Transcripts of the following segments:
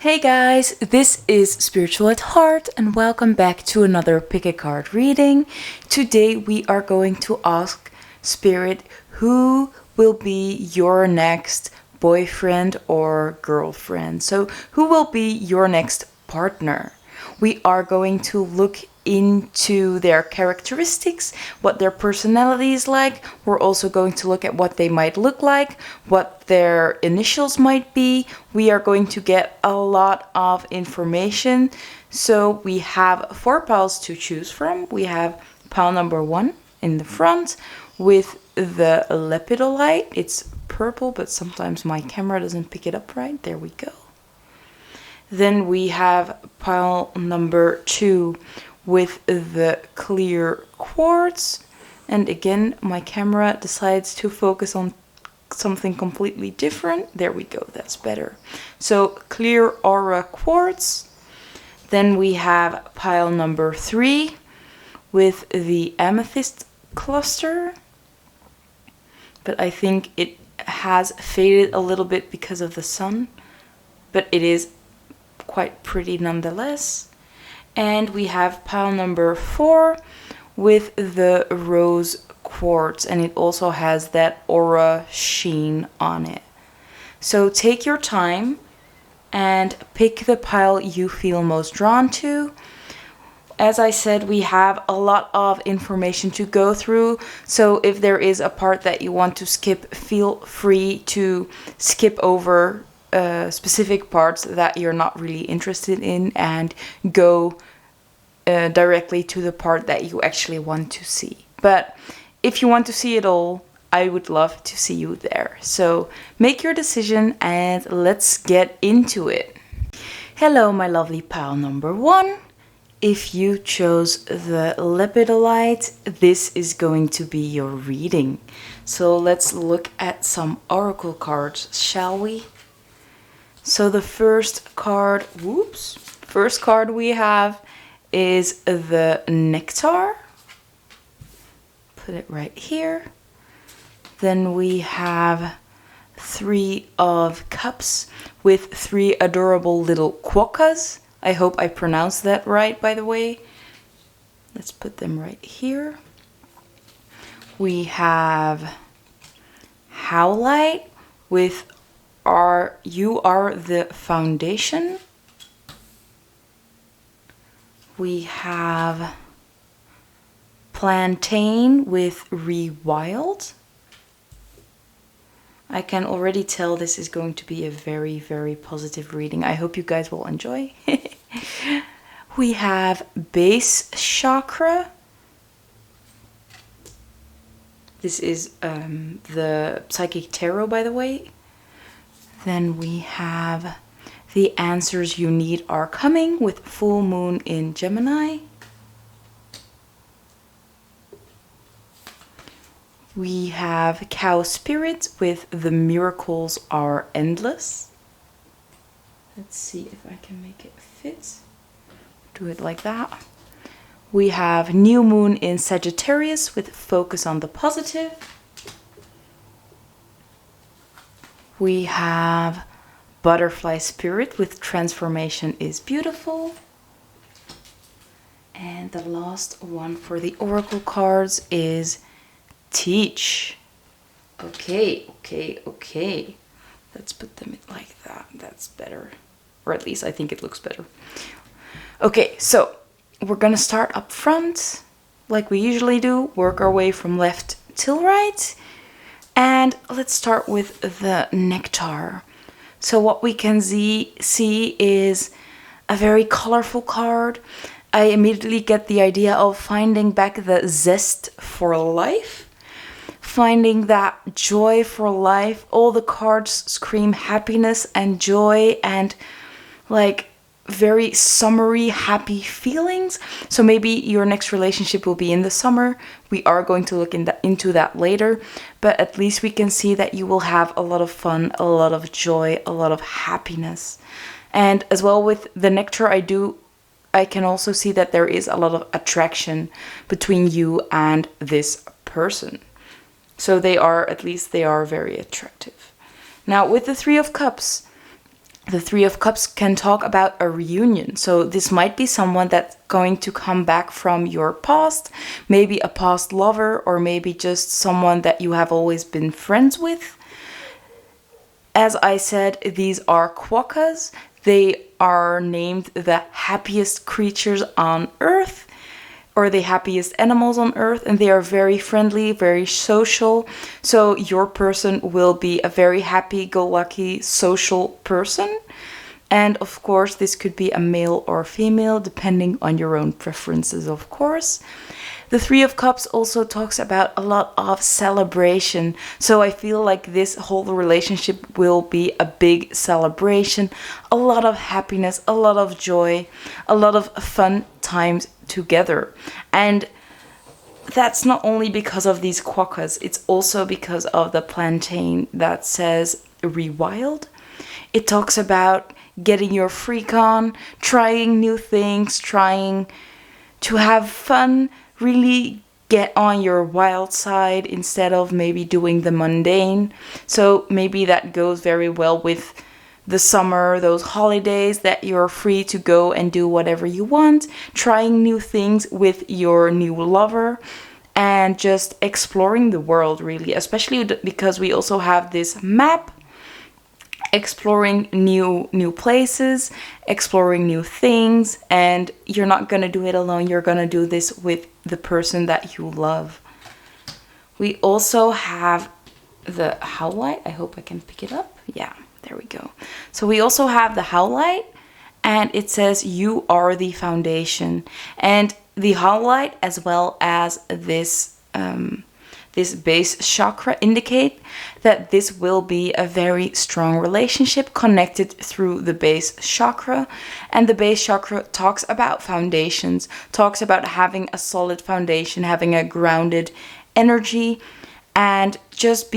Hey guys, this is Spiritual at Heart and welcome back to another pick a card reading. Today we are going to ask Spirit who will be your next boyfriend or girlfriend. So who will be your next partner? We are going to look into their characteristics, what their personality is like. We're also going to look at what they might look like, what their initials might be. We are going to get a lot of information. So we have 4 piles to choose from. We have pile number 1 in the front with the Lepidolite. It's purple, but sometimes my camera doesn't pick it up right. There we go. Then we have pile number 2 with the clear quartz. And again, my camera decides to focus on something completely different. There we go, that's better. So clear aura quartz. Then we have pile number 3 with the amethyst cluster. But I think it has faded a little bit because of the sun. But it is quite pretty nonetheless. And we have pile number 4 with the rose quartz, and it also has that aura sheen on it. So take your time and pick the pile you feel most drawn to. As I said, we have a lot of information to go through, so if there is a part that you want to skip, feel free to skip over specific parts that you're not really interested in and go directly to the part that you actually want to see. But if you want to see it all, I would love to see you there. So make your decision and let's get into it. Hello, my lovely pile number 1. If you chose the Lepidolite, this is going to be your reading. So let's look at some oracle cards, shall we? So the first card we have is the nectar. Put it right here. Then we have 3 of cups with 3 adorable little quokkas. I hope I pronounced that right, by the way. Let's put them right here. We have howlite with you are the foundation. We have plantain with rewild. I can already tell this is going to be a very, very positive reading. I hope you guys will enjoy. We have base chakra. This is the psychic tarot, by the way. Then we have the answers you need are coming with full moon in Gemini. We have cow spirit with the miracles are endless. Let's see if I can make it fit. Do it like that. We have new moon in Sagittarius with focus on the positive. We have butterfly spirit with transformation is beautiful. And the last one for the oracle cards is teach. Okay. Let's put them like that. That's better. Or at least I think it looks better. Okay, so we're gonna start up front like we usually do. Work our way from left till right. And let's start with the nectar. So what we can see is a very colorful card. I immediately get the idea of finding back the zest for life, finding that joy for life. All the cards scream happiness and joy and like very summery, happy feelings. So maybe your next relationship will be in the summer. We are going to look into that later, but at least we can see that you will have a lot of fun, a lot of joy, a lot of happiness. And as well with the nectar, I can also see that there is a lot of attraction between you and this person. So they are very attractive. Now with the 3 of Cups, The Three of Cups can talk about a reunion. So this might be someone that's going to come back from your past, maybe a past lover, or maybe just someone that you have always been friends with. As I said, these are quokkas. They are named the happiest creatures on Earth, or the happiest animals on Earth, and they are very friendly, very social. So your person will be a very happy-go-lucky social person. And of course, this could be a male or female, depending on your own preferences, of course. The Three of Cups also talks about a lot of celebration. So I feel like this whole relationship will be a big celebration, a lot of happiness, a lot of joy, a lot of fun times together. And that's not only because of these quokkas, it's also because of the plantain that says rewild. It talks about getting your freak on, trying new things, trying to have fun, really get on your wild side instead of maybe doing the mundane. So maybe that goes very well with the summer, those holidays that you're free to go and do whatever you want, trying new things with your new lover, and just exploring the world, really, especially because we also have this map, exploring new places, exploring new things, and you're not going to do it alone. You're going to do this with the person that you love. We also have the howlite. I hope I can pick it up. Yeah, there we go. So we also have the howlite, and it says you are the foundation. And the howlite, as well as this this base chakra, indicate that this will be a very strong relationship connected through the base chakra. And the base chakra talks about foundations, talks about having a solid foundation, having a grounded energy, and just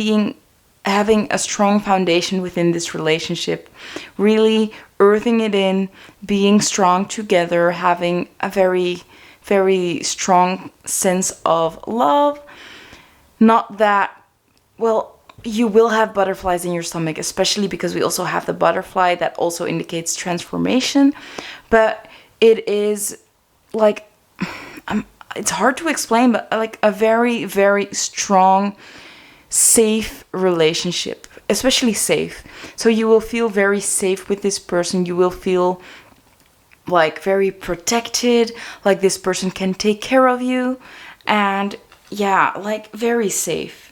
having a strong foundation within this relationship, really earthing it in, being strong together, having a very, very strong sense of love. Not that, well, you will have butterflies in your stomach, especially because we also have the butterfly that also indicates transformation. But it is like, it's hard to explain, but like a very, very strong, safe relationship, especially safe. So you will feel very safe with this person. You will feel like very protected, like this person can take care of you, and yeah, like very safe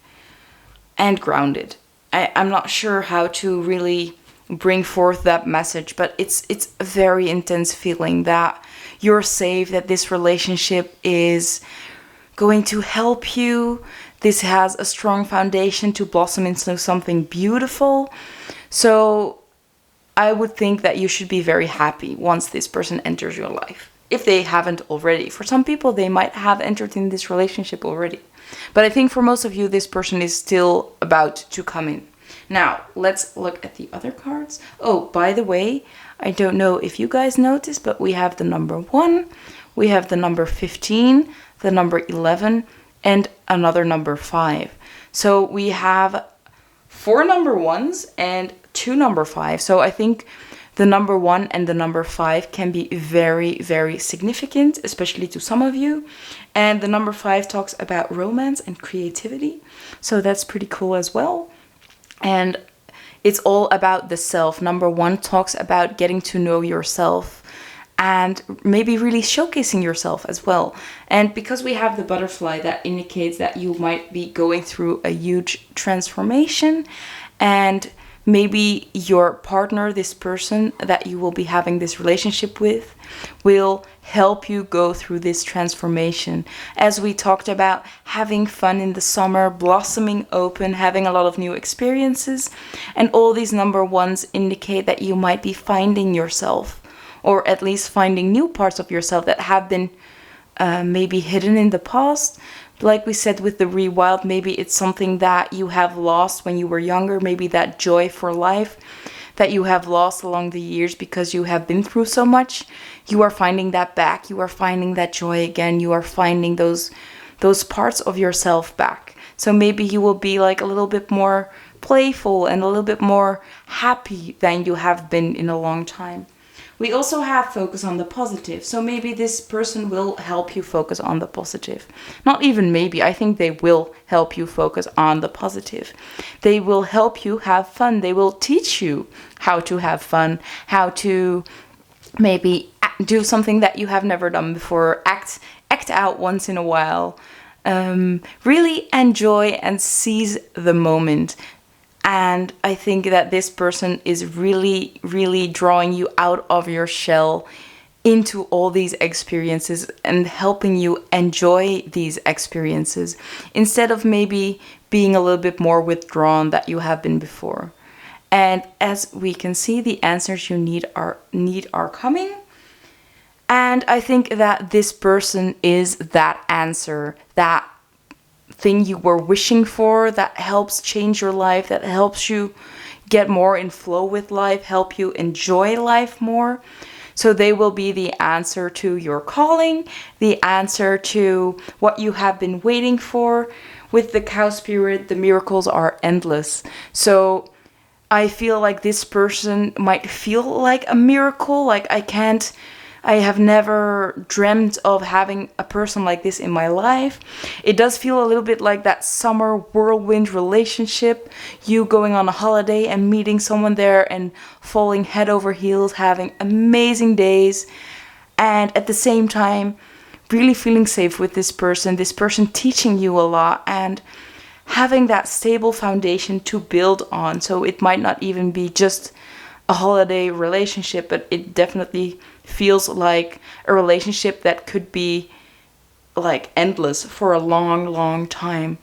and grounded. I'm not sure how to really bring forth that message, but it's a very intense feeling that you're safe, that this relationship is going to help you. This has a strong foundation to blossom into something beautiful. So I would think that you should be very happy once this person enters your life, if they haven't already. For some people, they might have entered in this relationship already. But I think for most of you, this person is still about to come in. Now, let's look at the other cards. Oh, by the way, I don't know if you guys noticed, but we have the number 1, we have the number 15, the number 11, and another number 5. So we have 4 number 1s and 2 number 5. So I think the number 1 and the number 5 can be very, very significant, especially to some of you. And the number 5 talks about romance and creativity. So that's pretty cool as well. And it's all about the self. Number 1 talks about getting to know yourself and maybe really showcasing yourself as well. And because we have the butterfly, that indicates that you might be going through a huge transformation, and maybe your partner, this person that you will be having this relationship with, will help you go through this transformation. As we talked about, having fun in the summer, blossoming open, having a lot of new experiences. And all these number 1s indicate that you might be finding yourself, or at least finding new parts of yourself that have been maybe hidden in the past. Like we said with the rewild, maybe it's something that you have lost when you were younger, maybe that joy for life that you have lost along the years because you have been through so much. You are finding that back, you are finding that joy again, you are finding those parts of yourself back. So maybe you will be like a little bit more playful and a little bit more happy than you have been in a long time. We also have focus on the positive. So maybe this person will help you focus on the positive. Not even maybe, I think they will help you focus on the positive. They will help you have fun. They will teach you how to have fun, how to maybe do something that you have never done before, act out once in a while. Really enjoy and seize the moment. And I think that this person is really, really drawing you out of your shell into all these experiences and helping you enjoy these experiences instead of maybe being a little bit more withdrawn that you have been before. And as we can see, the answers you need are coming. And I think that this person is that answer, that thing you were wishing for, that helps change your life, that helps you get more in flow with life, help you enjoy life more. So they will be the answer to your calling, the answer to what you have been waiting for. With the cow spirit, the miracles are endless. So I feel like this person might feel like a miracle, like I have never dreamt of having a person like this in my life. It does feel a little bit like that summer whirlwind relationship. You going on a holiday and meeting someone there and falling head over heels, having amazing days. And at the same time, really feeling safe with this person teaching you a lot and having that stable foundation to build on. So it might not even be just a holiday relationship, but it definitely feels like a relationship that could be like endless for a long, long time.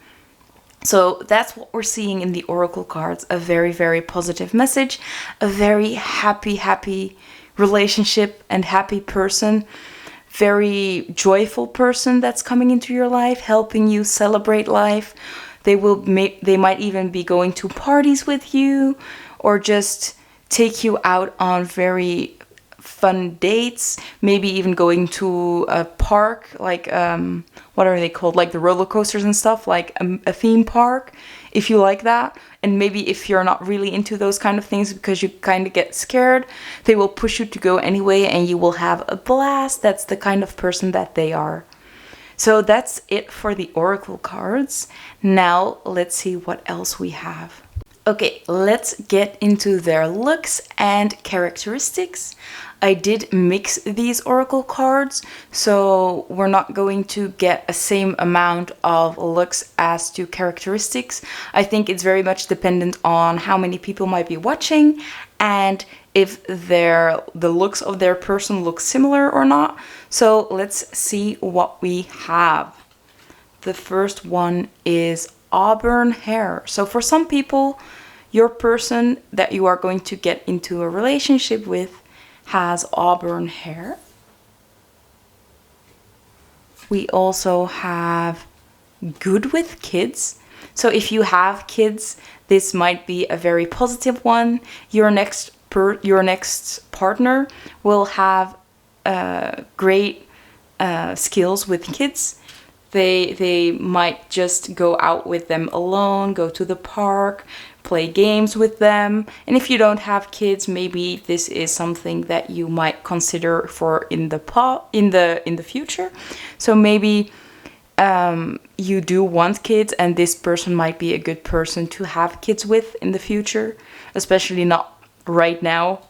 So that's what we're seeing in the oracle cards. A very, very positive message, a very happy relationship and happy person, very joyful person that's coming into your life, helping you celebrate life. They might even be going to parties with you or just take you out on very fun dates, maybe even going to a park, like what are they called, like the roller coasters and stuff, like a theme park, if you like that. And maybe if you're not really into those kind of things because you kind of get scared, they will push you to go anyway and you will have a blast. That's the kind of person that they are. So that's it for the oracle cards. Now let's see what else we have. Okay, let's get into their looks and characteristics. I did mix these oracle cards, so we're not going to get a same amount of looks as to characteristics. I think it's very much dependent on how many people might be watching and if the looks of their person look similar or not. So let's see what we have. The first one is auburn hair. So for some people, your person that you are going to get into a relationship with has auburn hair. We also have good with kids. So if you have kids, this might be a very positive one. Your next partner will have great skills with kids. They might just go out with them alone, go to the park, play games with them. And if you don't have kids, maybe this is something that you might consider for in the future. So maybe you do want kids and this person might be a good person to have kids with in the future, especially not right now.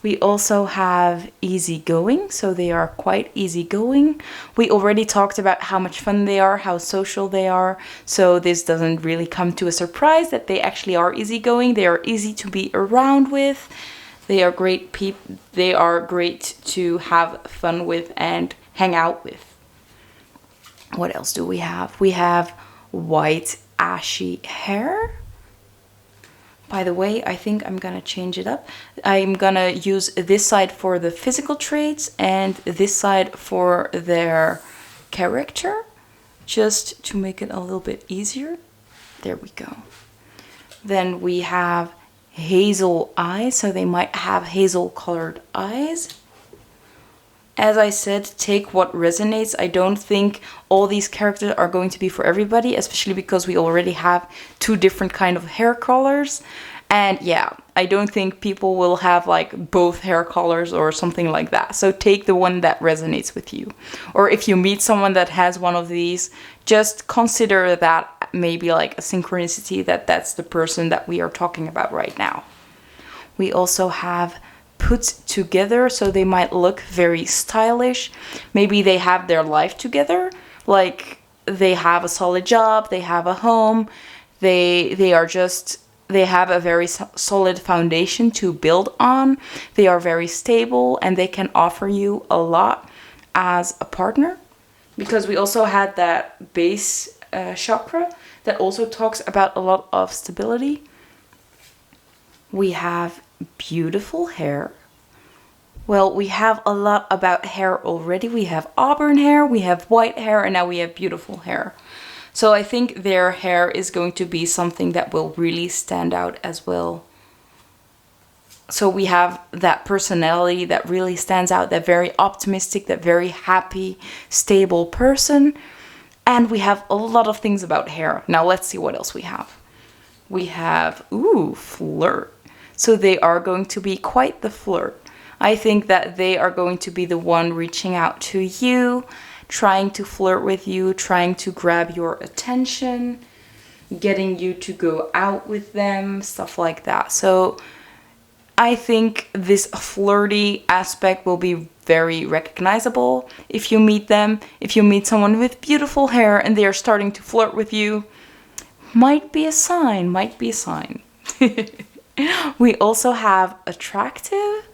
We also have easygoing, so they are quite easygoing. We already talked about how much fun they are, how social they are, so this doesn't really come to a surprise that they actually are easygoing. They are easy to be around with. They are great people. They are great to have fun with and hang out with. What else do we have? We have white ashy hair. By the way, I think I'm gonna change it up. I'm gonna use this side for the physical traits and this side for their character, just to make it a little bit easier. There we go. Then we have hazel eyes, so they might have hazel colored eyes. As I said, take what resonates. I don't think all these characters are going to be for everybody, especially because we already have 2 different kind of hair colors. And yeah, I don't think people will have like both hair colors or something like that. So take the one that resonates with you. Or if you meet someone that has one of these, just consider that maybe like a synchronicity, that that's the person that we are talking about right now. We also have put together, so they might look very stylish. Maybe they have their life together, like they have a solid job, they have a home, they have a very solid foundation to build on. They are very stable and they can offer you a lot as a partner, because we also had that base chakra that also talks about a lot of stability. We have beautiful hair. Well, we have a lot about hair already. We have auburn hair, we have white hair, and now we have beautiful hair. So I think their hair is going to be something that will really stand out as well. So we have that personality that really stands out, that very optimistic, that very happy, stable person. And we have a lot of things about hair. Now let's see what else we have. We have, flirt. So they are going to be quite the flirt. I think that they are going to be the one reaching out to you, trying to flirt with you, trying to grab your attention, getting you to go out with them, stuff like that. So I think this flirty aspect will be very recognizable if you meet them. If you meet someone with beautiful hair and they are starting to flirt with you, might be a sign. We also have attractive.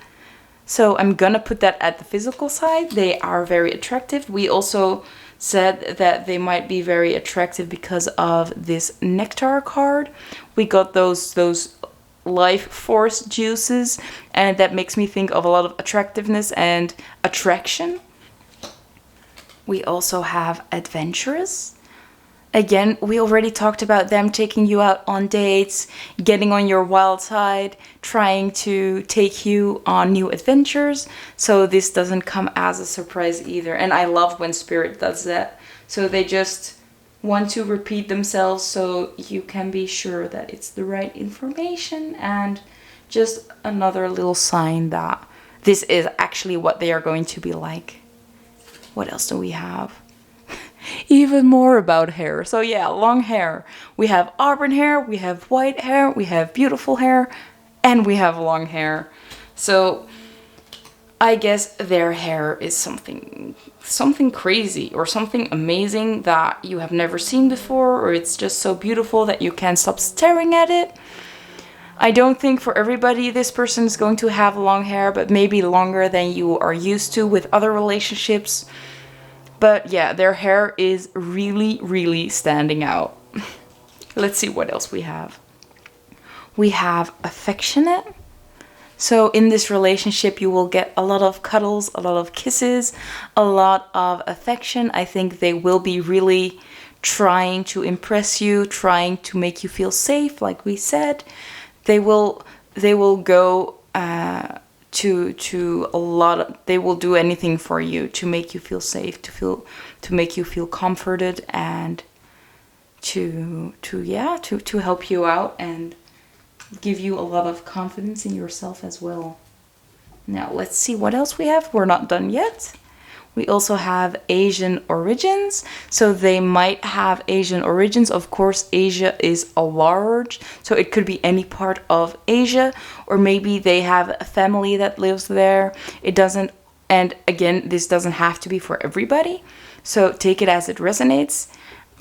So I'm gonna put that at the physical side. They are very attractive. We also said that they might be very attractive because of this nectar card. We got those life force juices, and that makes me think of a lot of attractiveness and attraction. We also have adventurous. Again, we already talked about them taking you out on dates, getting on your wild side, trying to take you on new adventures. So this doesn't come as a surprise either. And I love when Spirit does that. So they just want to repeat themselves so you can be sure that it's the right information, and just another little sign that this is actually what they are going to be like. What else do we have? Even more about hair. So yeah, long hair. We have auburn hair, we have white hair, we have beautiful hair, and we have long hair. So I guess their hair is something crazy or something amazing that you have never seen before, or it's just so beautiful that you can't stop staring at it. I don't think for everybody this person is going to have long hair, but maybe longer than you are used to with other relationships. But yeah, their hair is really, really standing out. Let's see what else we have. We have affectionate. So in this relationship, you will get a lot of cuddles, a lot of kisses, a lot of affection. I think they will be really trying to impress you, trying to make you feel safe, like we said. They will go to a lot of, they will do anything for you to make you feel safe, to make you feel comforted, and to help you out and give you a lot of confidence in yourself as well. Now let's see what else we have. We're not done yet. We also have Asian origins. So they might have Asian origins. Of course, Asia is a large, so it could be any part of Asia, or maybe they have a family that lives there. It doesn't, and again, this doesn't have to be for everybody. So take it as it resonates.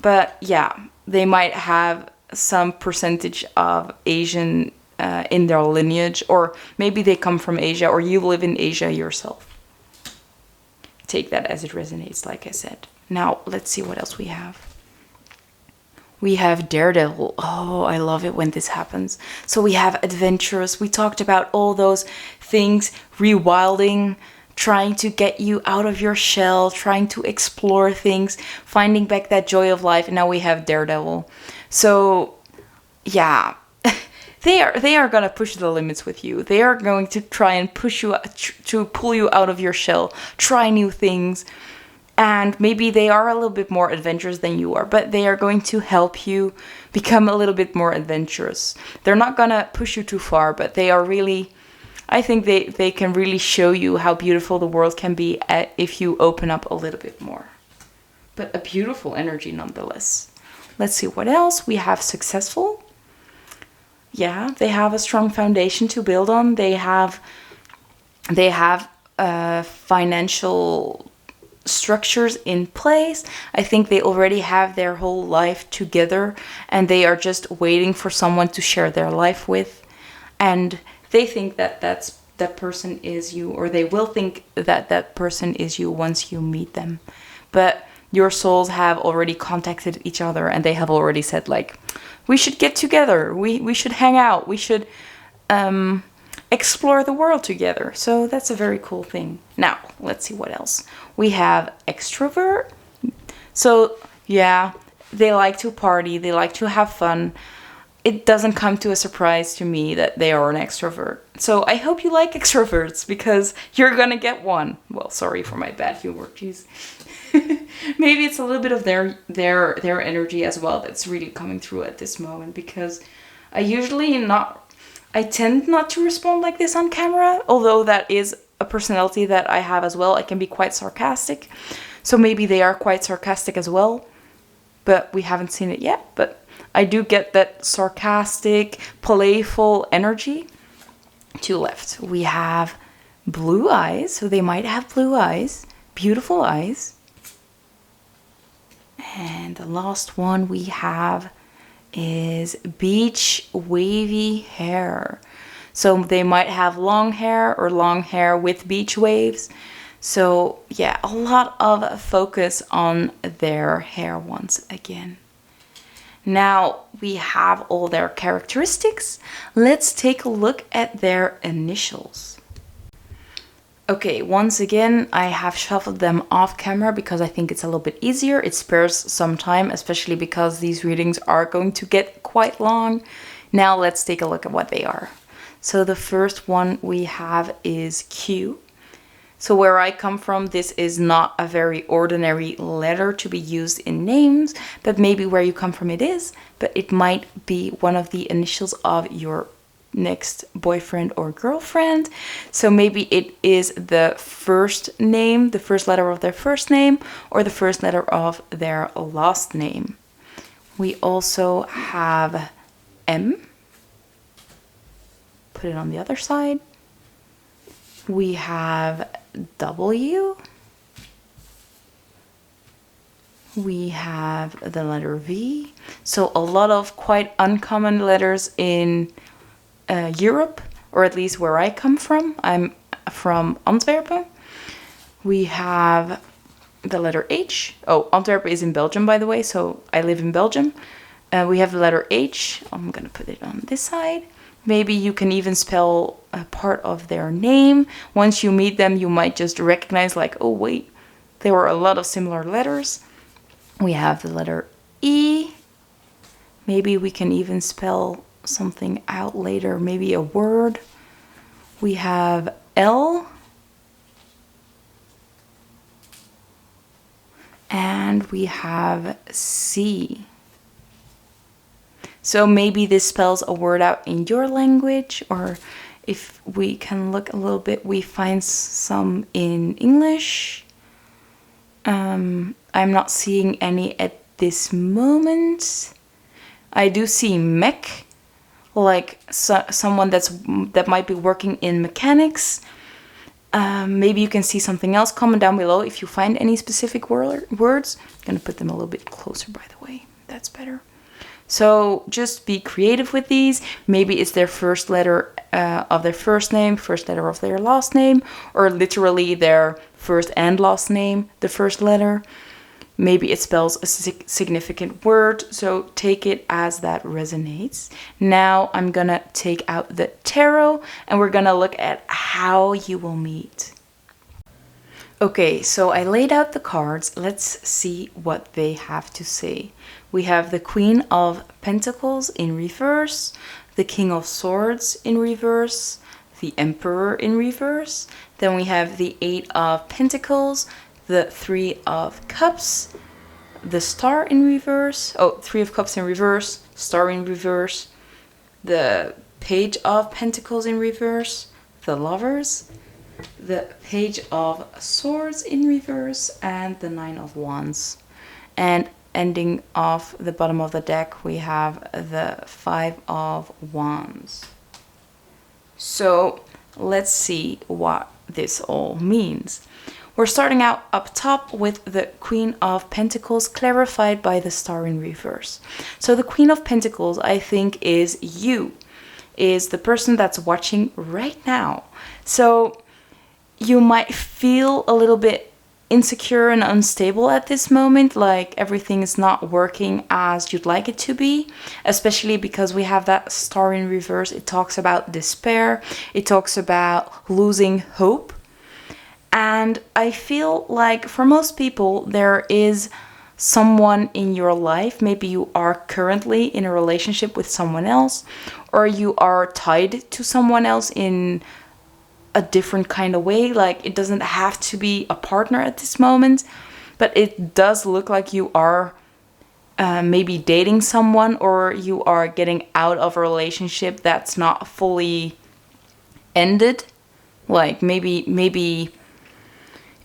But yeah, they might have some percentage of Asian in their lineage, or maybe they come from Asia, or you live in Asia yourself. Take that as it resonates, like I said. Now, let's see what else we have. We have Daredevil. Oh, I love it when this happens. So we have adventurous. We talked about all those things, rewilding, trying to get you out of your shell, trying to explore things, finding back that joy of life. And now we have Daredevil. So, yeah. they are gonna push the limits with you. They are going to try and push you to pull you out of your shell, try new things, and maybe they are a little bit more adventurous than you are, but they are going to help you become a little bit more adventurous. They're not gonna push you too far, but they are really, I think they can really show you how beautiful the world can be if you open up a little bit more. But a beautiful energy nonetheless. Let's see what else. We have successful. Yeah, they have a strong foundation to build on. They have financial structures in place. I think they already have their whole life together and they are just waiting for someone to share their life with. And they think that that person is you, or they will think that that person is you once you meet them. But your souls have already contacted each other and they have already said, like, we should get together, we should hang out, we should explore the world together. So that's a very cool thing. Now, let's see what else. We have extrovert. So yeah, they like to party, they like to have fun. It doesn't come to a surprise to me that they are an extrovert. So I hope you like extroverts, because you're gonna get one. Well, sorry for my bad humor, jeez. Maybe it's a little bit of their energy as well that's really coming through at this moment, because I tend not to respond like this on camera, although that is a personality that I have as well. I can be quite sarcastic. So maybe they are quite sarcastic as well, but we haven't seen it yet. But I do get that sarcastic, playful energy. To left, we have blue eyes. So they might have blue eyes, beautiful eyes. And the last one we have is beach wavy hair. So they might have long hair or long hair with beach waves. So yeah, a lot of focus on their hair once again. Now we have all their characteristics. Let's take a look at their initials. Okay, once again, I have shuffled them off camera because I think it's a little bit easier. It spares some time, especially because these readings are going to get quite long. Now let's take a look at what they are. So the first one we have is Q. So where I come from, this is not a very ordinary letter to be used in names, but maybe where you come from it is, but it might be one of the initials of your next boyfriend or girlfriend. So maybe it is the first name, the first letter of their first name, or the first letter of their last name. We also have M. Put it on the other side. We have W. We have the letter V. So a lot of quite uncommon letters in Europe, or at least where I come from. I'm from Antwerp. We have the letter H. Oh, Antwerp is in Belgium, by the way, so I live in Belgium. We have the letter H. I'm gonna put it on this side. Maybe you can even spell a part of their name. Once you meet them, you might just recognize, like, oh wait, there were a lot of similar letters. We have the letter E. Maybe we can even spell something out later, maybe a word. We have L. And we have C. So maybe this spells a word out in your language, or if we can look a little bit, we find some in English. I'm not seeing any at this moment. I do see mech, like someone that might be working in mechanics. Maybe you can see something else. Comment down below if you find any specific words. I'm gonna put them a little bit closer, by the way. That's better. So just be creative with these. Maybe it's their first letter of their first name, first letter of their last name, or literally their first and last name, the first letter. Maybe it spells a significant word, so take it as that resonates. Now I'm gonna take out the tarot and we're gonna look at how you will meet. Okay, so I laid out the cards. Let's see what they have to say. We have the Queen of Pentacles in reverse, the King of Swords in reverse, the Emperor in reverse. Then we have the Eight of Pentacles, the Three of Cups, the Star in reverse. Oh, Three of Cups in reverse, Star in reverse, the Page of Pentacles in reverse, the Lovers, the Page of Swords in reverse, and the Nine of Wands. And ending off the bottom of the deck, we have the Five of Wands. So let's see what this all means. We're starting out up top with the Queen of Pentacles, clarified by the Star in reverse. So the Queen of Pentacles, I think, is you, is the person that's watching right now. So you might feel a little bit insecure and unstable at this moment, like everything is not working as you'd like it to be, especially because we have that Star in reverse. It talks about despair, it talks about losing hope. And I feel like for most people, there is someone in your life. Maybe you are currently in a relationship with someone else, or you are tied to someone else in a different kind of way. Like, it doesn't have to be a partner at this moment, but it does look like you are maybe dating someone, or you are getting out of a relationship that's not fully ended. Like maybe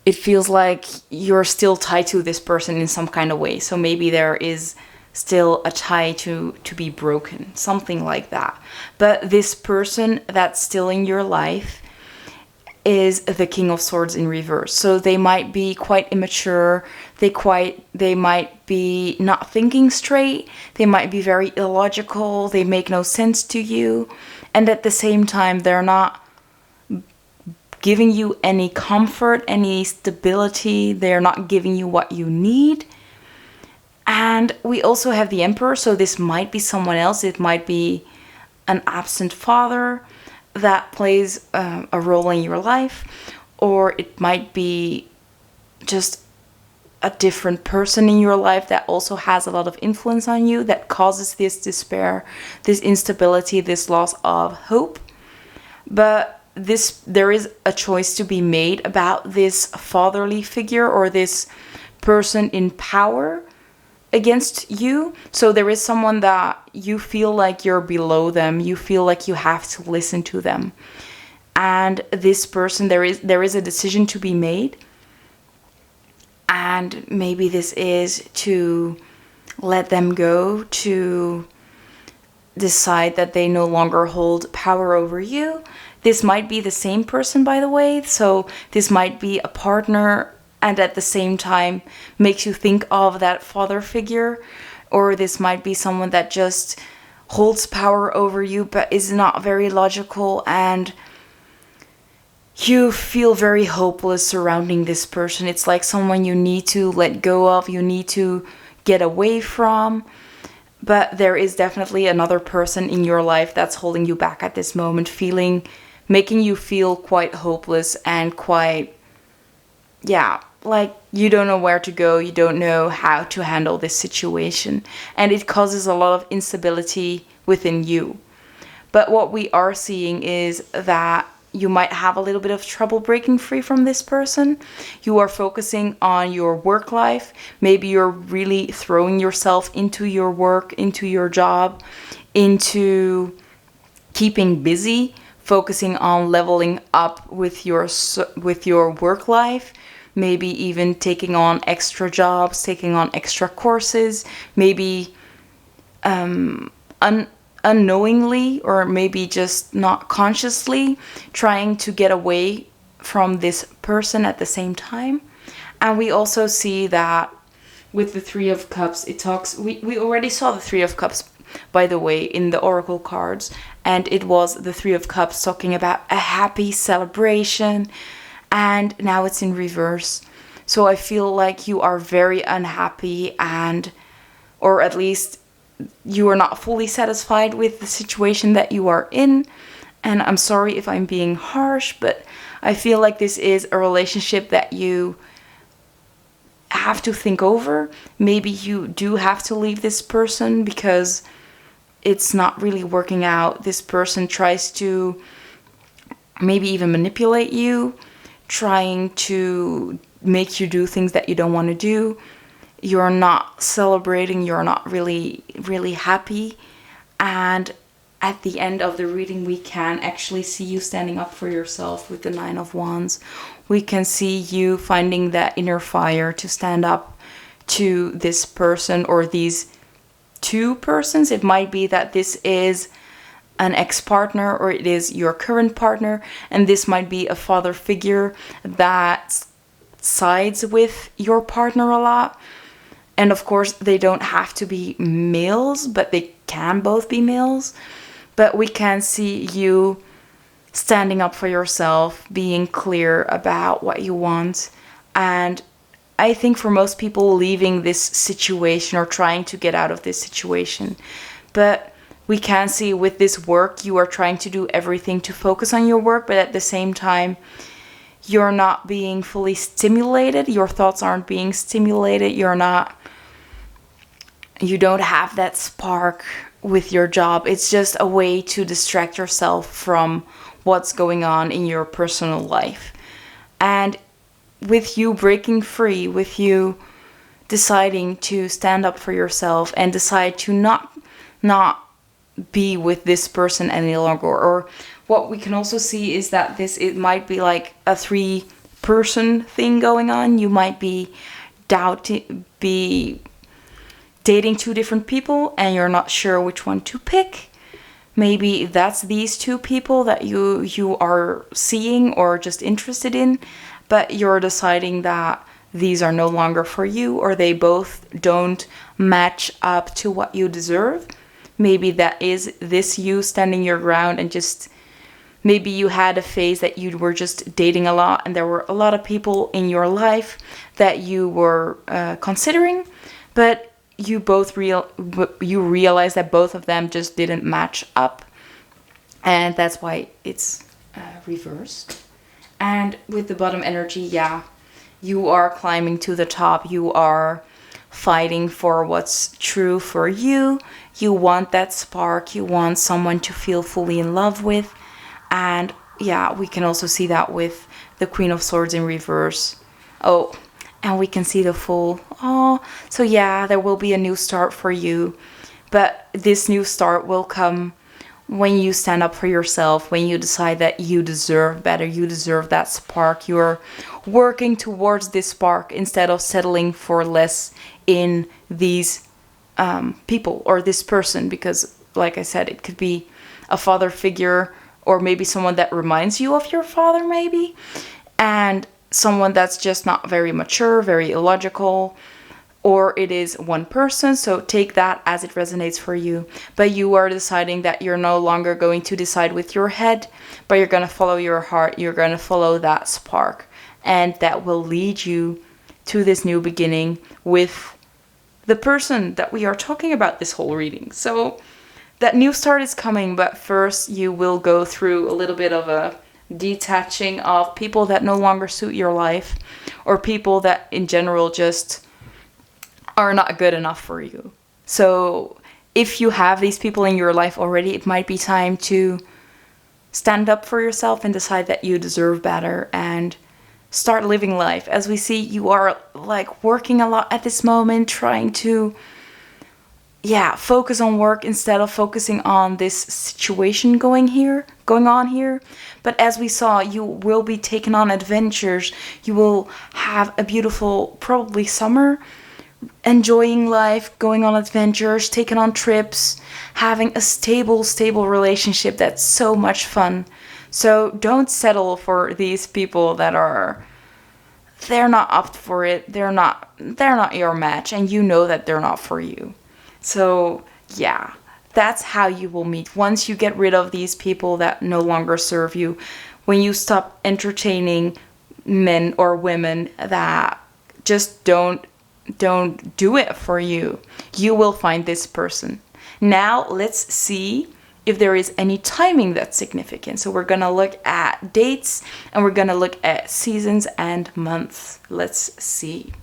it feels like you're still tied to this person in some kind of way. So maybe there is still a tie to be broken, something like that. But this person that's still in your life is the King of Swords in reverse. So they might be quite immature, they might be not thinking straight, they might be very illogical, they make no sense to you, and at the same time they're not giving you any comfort, any stability, they're not giving you what you need. And we also have the Emperor, so this might be someone else. It might be an absent father that plays a role in your life, or it might be just a different person in your life that also has a lot of influence on you, that causes this despair, this instability, this loss of hope. But there is a choice to be made about this fatherly figure or this person in power against you. So there is someone that you feel like you're below them, you feel like you have to listen to them, and this person, there is a decision to be made. And maybe this is to let them go, to decide that they no longer hold power over you. This might be the same person, by the way. So this might be a partner, and at the same time makes you think of that father figure. Or this might be someone that just holds power over you but is not very logical, and you feel very hopeless surrounding this person. It's like someone you need to let go of, you need to get away from. But there is definitely another person in your life that's holding you back at this moment, making you feel quite hopeless and quite, like you don't know where to go, you don't know how to handle this situation, and it causes a lot of instability within you. But what we are seeing is that you might have a little bit of trouble breaking free from this person. You are focusing on your work life. Maybe you're really throwing yourself into your work, into your job, into keeping busy, focusing on leveling up with your work life. Maybe even taking on extra jobs, taking on extra courses, maybe unknowingly, or maybe just not consciously trying to get away from this person at the same time. And we also see that with the Three of Cups, it talks, we already saw the Three of Cups, by the way, in the Oracle cards, and it was the Three of Cups talking about a happy celebration, and now it's in reverse. So I feel like you are very unhappy, or at least you are not fully satisfied with the situation that you are in. And I'm sorry if I'm being harsh, but I feel like this is a relationship that you have to think over. Maybe you do have to leave this person because it's not really working out. This person tries to maybe even manipulate you, trying to make you do things that you don't want to do. You're not celebrating, you're not really happy. And at the end of the reading, we can actually see you standing up for yourself with the Nine of Wands. We can see you finding that inner fire to stand up to this person or these two persons. It might be that this is an ex-partner or it is your current partner, and this might be a father figure that sides with your partner a lot. And of course, they don't have to be males, but they can both be males. But we can see you standing up for yourself, being clear about what you want. And I think for most people, leaving this situation or trying to get out of this situation. But we can see with this work, you are trying to do everything to focus on your work, but at the same time, you're not being fully stimulated. Your thoughts aren't being stimulated. You don't have that spark with your job. It's just a way to distract yourself from what's going on in your personal life. And with you breaking free, with you deciding to stand up for yourself and decide to not be with this person any longer, or what we can also see is that it might be like a 3-person thing going on. You might be dating 2 different people and you're not sure which one to pick. Maybe that's these 2 people that you are seeing or just interested in, but you're deciding that these are no longer for you, or they both don't match up to what you deserve. Maybe that is this you standing your ground, and just maybe you had a phase that you were just dating a lot and there were a lot of people in your life that you were considering, but you realize that both of them just didn't match up, and that's why it's reversed. And with the bottom energy, yeah, you are climbing to the top. You are fighting for what's true for you. You want that spark. You want someone to feel fully in love with. And yeah, we can also see that with the Queen of Swords in reverse. Oh, and we can see the Fool. Oh, so yeah, there will be a new start for you. But this new start will come when you stand up for yourself, when you decide that you deserve better, you deserve that spark. You're working towards this spark instead of settling for less in these people or this person. Because, like I said, it could be a father figure, or maybe someone that reminds you of your father, maybe. And someone that's just not very mature, very illogical. Or it is one person, so take that as it resonates for you. But you are deciding that you're no longer going to decide with your head, but you're going to follow your heart. You're going to follow that spark. And that will lead you to this new beginning with the person that we are talking about this whole reading. So that new start is coming, but first you will go through a little bit of a detaching of people that no longer suit your life, or people that in general just are not good enough for you. So if you have these people in your life already, it might be time to stand up for yourself and decide that you deserve better and start living life. As we see, you are like working a lot at this moment, trying to focus on work instead of focusing on this situation going on here. But as we saw, you will be taking on adventures. You will have a beautiful, probably summer, enjoying life, going on adventures, taking on trips, having a stable relationship that's so much fun. So don't settle for these people that they're not up for it. They're not your match, and you know that they're not for you. So yeah, that's how you will meet. Once you get rid of these people that no longer serve you, when you stop entertaining men or women that just don't do it for you, you will find this person. Now let's see if there is any timing that's significant. So we're gonna look at dates, and we're gonna look at seasons and months. Let's see.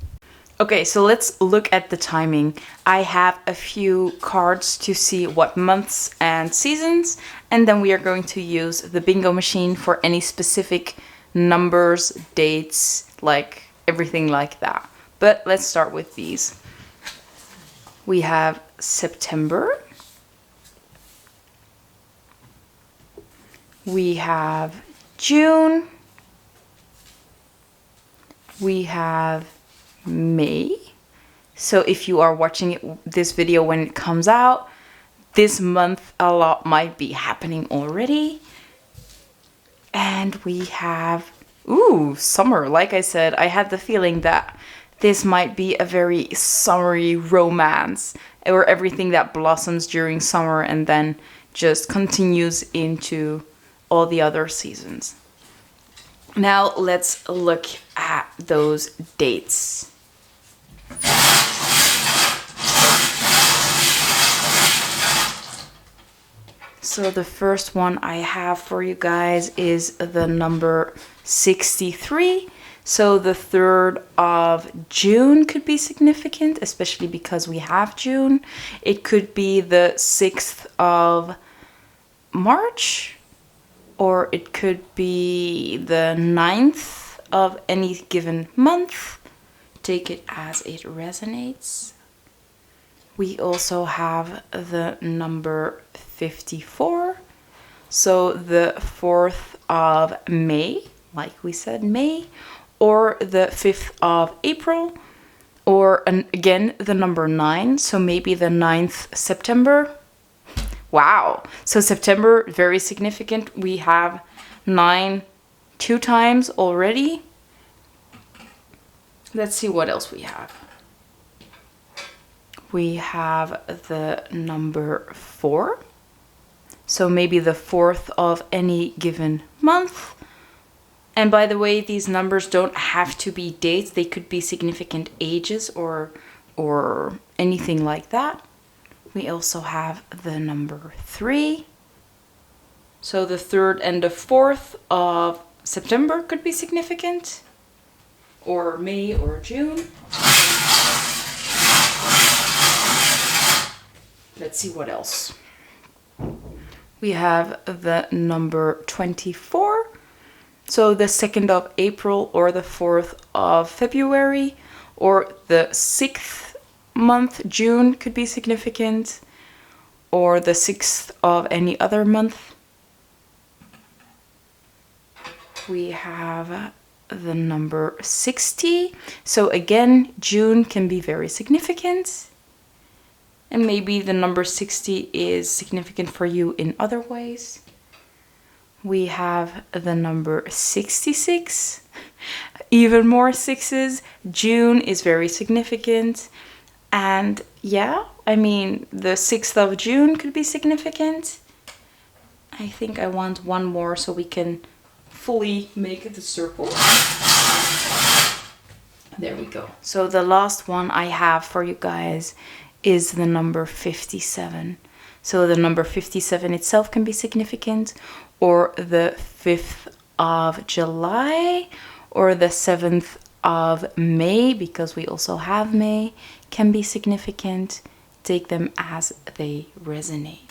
Okay, so let's look at the timing. I have a few cards to see what months and seasons, and then we are going to use the bingo machine for any specific numbers, dates, like everything like that. But let's start with these. We have September. We have June. We have May. So if you are watching this video when it comes out, this month a lot might be happening already. And we have, summer. Like I said, I had the feeling that this might be a very summery romance, or everything that blossoms during summer and then just continues into all the other seasons. Now let's look at those dates. So the first one I have for you guys is the number 63. So the 3rd of June could be significant, especially because we have June. It could be the 6th of March, or it could be the 9th of any given month. Take it as it resonates. We also have the number 54. So the 4th of May, like we said, May, or the 5th of April, or again, the number 9. So maybe the 9th September. Wow. So September, very significant. We have 9 2 times already. Let's see what else we have. We have the number 4. So maybe the 4th of any given month. And by the way, these numbers don't have to be dates. They could be significant ages or anything like that. We also have the number 3. So the 3rd and the 4th of September could be significant, or May or June. Let's see what else. We have the number 24. So the 2nd of April or the 4th of February, or the 6th month, June, could be significant, or the 6th of any other month. We have the number 60. So again, June can be very significant. And maybe the number 60 is significant for you in other ways. We have the number 66. Even more sixes. June is very significant. And yeah, I mean, the 6th of June could be significant. I think I want one more so we can fully make the circle. There we go. So the last one I have for you guys is the number 57. So the number 57 itself can be significant, or the 5th of July, or the 7th of May, because we also have May, can be significant. Take them as they resonate.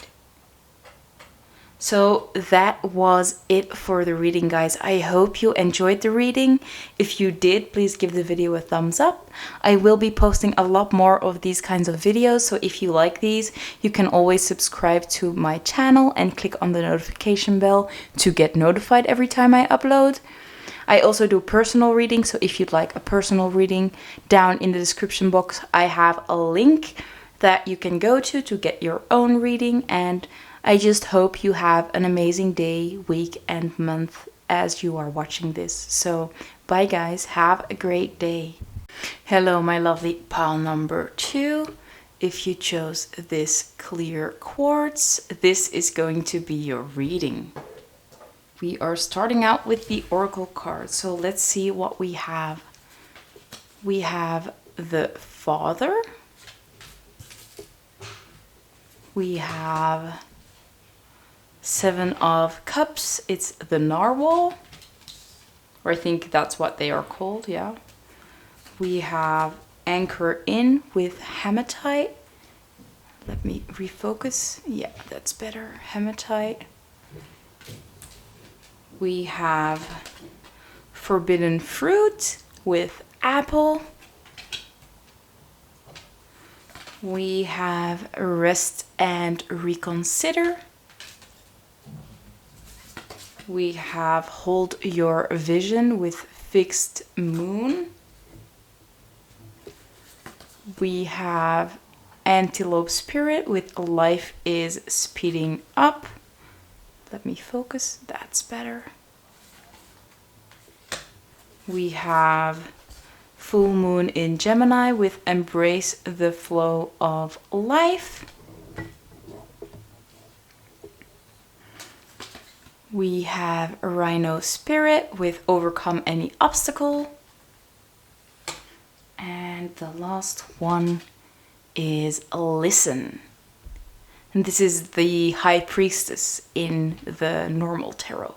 So that was it for the reading, guys. I hope you enjoyed the reading. If you did, please give the video a thumbs up. I will be posting a lot more of these kinds of videos, so if you like these, you can always subscribe to my channel and click on the notification bell to get notified every time I upload. I also do personal reading, so if you'd like a personal reading, down in the description box I have a link that you can go to get your own reading. And I just hope you have an amazing day, week, and month as you are watching this. So, bye guys, have a great day. Hello, my lovely pile number 2. If you chose this clear quartz, this is going to be your reading. We are starting out with the oracle card, so let's see what we have. We have the Father. We have 7 of Cups. It's the Narwhal, or I think that's what they are called, yeah. We have Anchor In with Hematite. Let me refocus. Yeah, that's better. Hematite. We have Forbidden Fruit with Apple. We have Rest and Reconsider. We have Hold Your Vision with Fixed Moon. We have Antelope Spirit with Life is Speeding Up. Let me focus, that's better. We have Full Moon in Gemini with Embrace the Flow of Life. We have Rhino Spirit with Overcome Any Obstacle. And the last one is Listen. And this is the High Priestess in the normal tarot.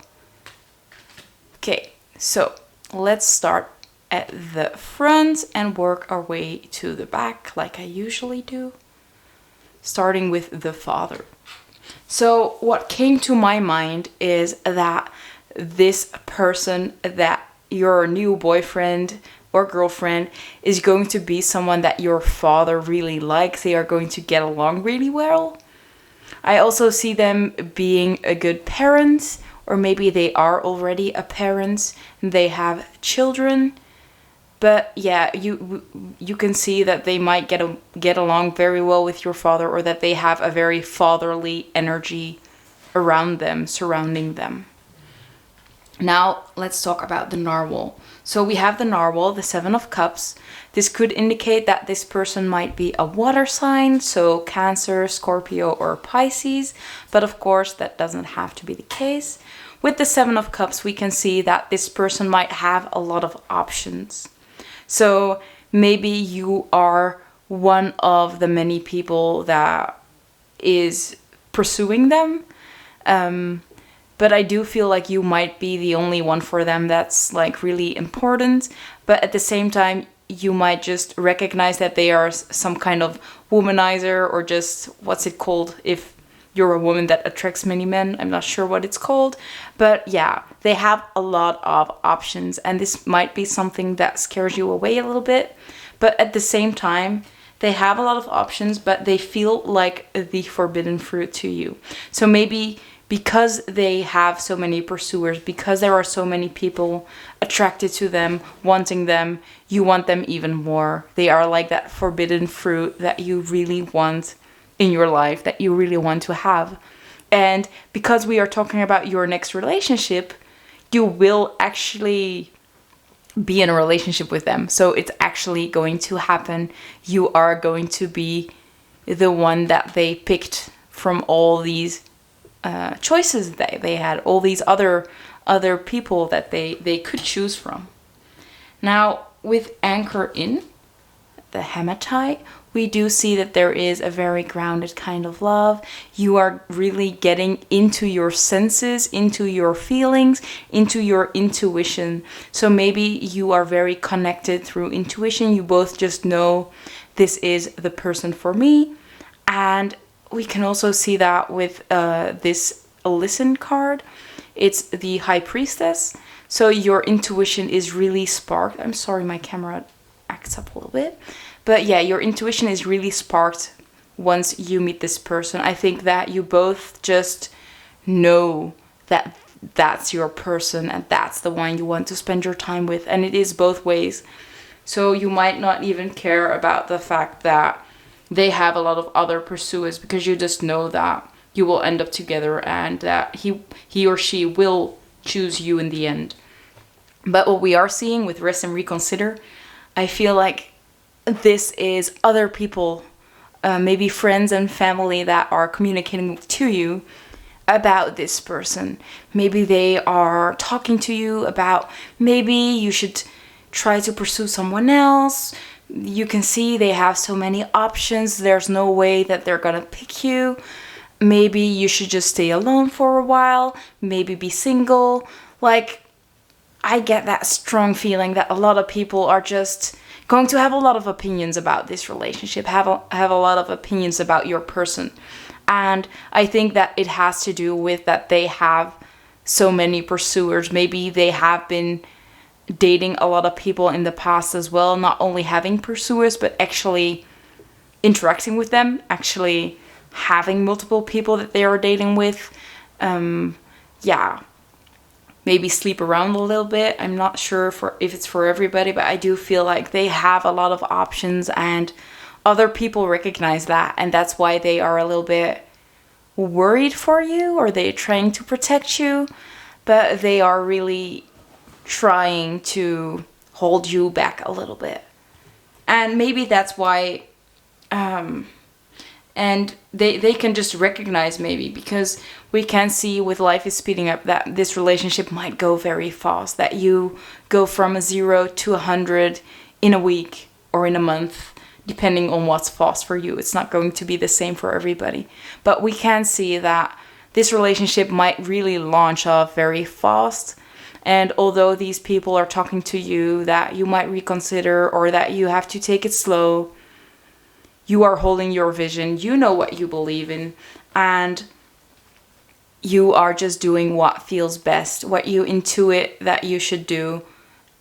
Okay, so let's start at the front and work our way to the back like I usually do. Starting with the Father. So what came to my mind is that this person, that your new boyfriend or girlfriend, is going to be someone that your father really likes. They are going to get along really well. I also see them being a good parent, or maybe they are already a parent and they have children. But yeah, you can see that they might get along very well with your father, or that they have a very fatherly energy around them, surrounding them. Now let's talk about the narwhal. So we have the narwhal, the Seven of Cups. This could indicate that this person might be a water sign, so Cancer, Scorpio, or Pisces. But of course, that doesn't have to be the case. With the Seven of Cups, we can see that this person might have a lot of options. So maybe you are one of the many people that is pursuing them. But I do feel like you might be the only one for them that's like really important. But at the same time, you might just recognize that they are some kind of womanizer, or just, what's it called if you're a woman that attracts many men? I'm not sure what it's called. But yeah, they have a lot of options, and this might be something that scares you away a little bit. But at the same time, they have a lot of options, but they feel like the forbidden fruit to you. So maybe because they have so many pursuers, because there are so many people attracted to them, wanting them, you want them even more. They are like that forbidden fruit that you really want in your life, that you really want to have. And because we are talking about your next relationship, you will actually be in a relationship with them. So it's actually going to happen. You are going to be the one that they picked from all these choices that they had, all these other people that they could choose from. Now, with Anchor In, the Hematite, we do see that there is a very grounded kind of love. You are really getting into your senses, into your feelings, into your intuition. So maybe you are very connected through intuition. You both just know this is the person for me. And we can also see that with this Listen card. It's the High Priestess. So your intuition is really sparked. I'm sorry, my camera acts up a little bit. But yeah, your intuition is really sparked once you meet this person. I think that you both just know that that's your person and that's the one you want to spend your time with. And it is both ways. So you might not even care about the fact that they have a lot of other pursuers, because you just know that you will end up together and that he or she will choose you in the end. But what we are seeing with Rest and Reconsider, I feel like this is other people, maybe friends and family, that are communicating to you about this person. Maybe they are talking to you about maybe you should try to pursue someone else. You can see they have so many options. There's no way that they're gonna pick you. Maybe you should just stay alone for a while. Maybe be single. Like, I get that strong feeling that a lot of people are just going to have a lot of opinions about this relationship, have a lot of opinions about your person. And I think that it has to do with that they have so many pursuers. Maybe they have been dating a lot of people in the past as well, not only having pursuers, but actually interacting with them, actually having multiple people that they are dating with. Yeah, maybe sleep around a little bit. I'm not sure if it's for everybody, but I do feel like they have a lot of options, and other people recognize that, and that's why they are a little bit worried for you, or they're trying to protect you, but they are really trying to hold you back a little bit. And maybe that's why and they can just recognize, maybe because we can see with life is speeding up, that this relationship might go very fast, that you go from a 0 to 100 in a week or in a month, depending on what's fast for you. It's not going to be the same for everybody, but we can see that this relationship might really launch off very fast. And although these people are talking to you that you might reconsider, or that you have to take it slow, you are holding your vision, you know what you believe in, and you are just doing what feels best, what you intuit that you should do.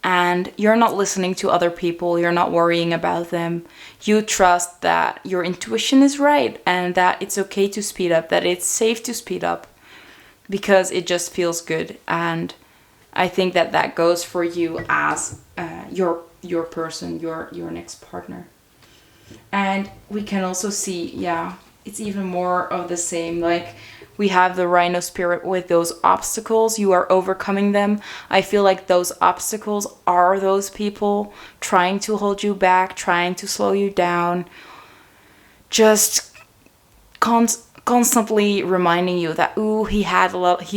And you're not listening to other people, you're not worrying about them. You trust that your intuition is right, and that it's okay to speed up, that it's safe to speed up, because it just feels good. And I think that that goes for you as your person, your next partner. And we can also see, yeah, it's even more of the same. Like, we have the rhino spirit with those obstacles. You are overcoming them. I feel like those obstacles are those people trying to hold you back, trying to slow you down, just constantly reminding you that, ooh, he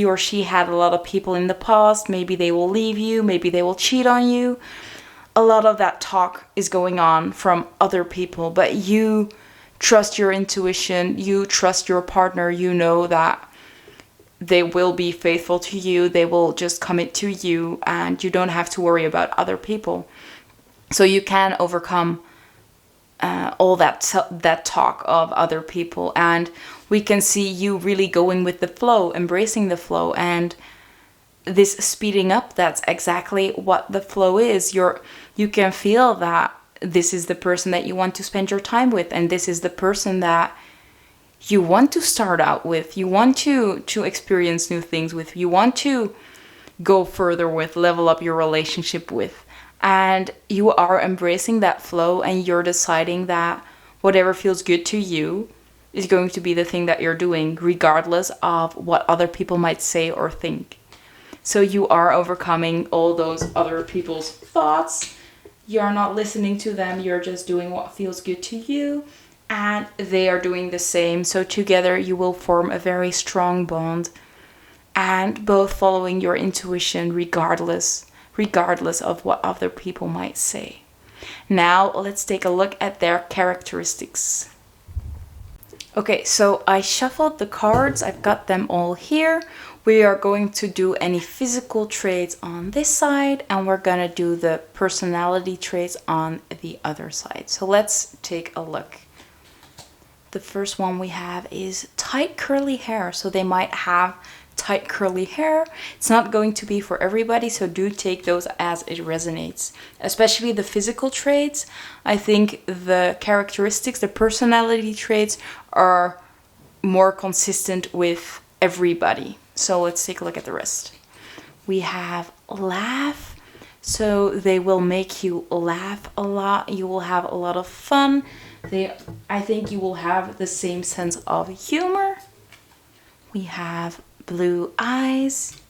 or she had a lot of people in the past. Maybe they will leave you. Maybe they will cheat on you. A lot of that talk is going on from other people, but you trust your intuition, you trust your partner, you know that they will be faithful to you, they will just commit to you, and you don't have to worry about other people. So you can overcome all that talk of other people, and we can see you really going with the flow, embracing the flow, and this speeding up, that's exactly what the flow is. You can feel that this is the person that you want to spend your time with, and this is the person that you want to start out with, you want to experience new things with, you want to go further with, level up your relationship with. And you are embracing that flow, and you're deciding that whatever feels good to you is going to be the thing that you're doing, regardless of what other people might say or think. So you are overcoming all those other people's thoughts. You're not listening to them. You're just doing what feels good to you. And they are doing the same. So together you will form a very strong bond. And both following your intuition regardless of what other people might say. Now let's take a look at their characteristics. Okay, so I shuffled the cards. I've got them all here. We are going to do any physical traits on this side, and we're going to do the personality traits on the other side. So let's take a look. The first one we have is tight curly hair. So they might have tight curly hair. It's not going to be for everybody, so do take those as it resonates. Especially the physical traits. I think the characteristics, the personality traits are more consistent with everybody. So let's take a look at the rest. We have laugh. So they will make you laugh a lot. You will have a lot of fun. I think you will have the same sense of humor. We have blue eyes.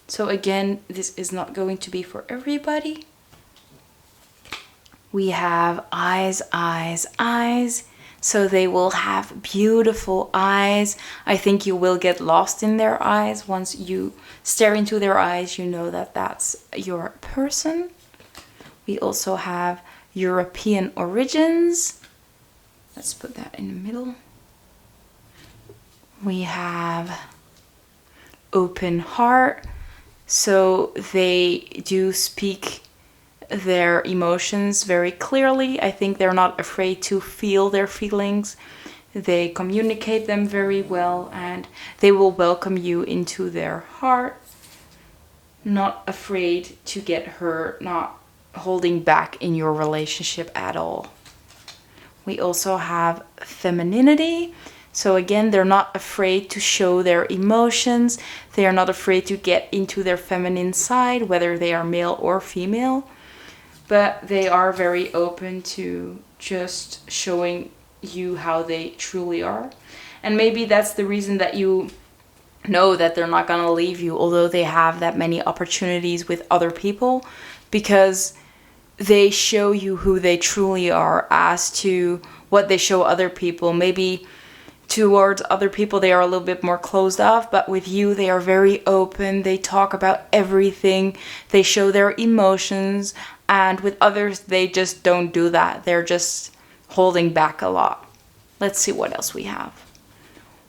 So again, this is not going to be for everybody. We have eyes, eyes, eyes. So they will have beautiful eyes. I think you will get lost in their eyes. Once you stare into their eyes, you know that that's your person. We also have European origins. Let's put that in the middle. We have open heart. So they do speak their emotions very clearly. I think they're not afraid to feel their feelings. They communicate them very well, and they will welcome you into their heart. Not afraid to get hurt, not holding back in your relationship at all. We also have femininity. So again, they're not afraid to show their emotions. They are not afraid to get into their feminine side, whether they are male or female. But they are very open to just showing you how they truly are. And maybe that's the reason that you know that they're not going to leave you, although they have that many opportunities with other people, because they show you who they truly are as to what they show other people. Maybe towards other people they are a little bit more closed off, but with you they are very open. They talk about everything. They show their emotions, and with others they just don't do that. They're just holding back a lot. Let's see what else we have.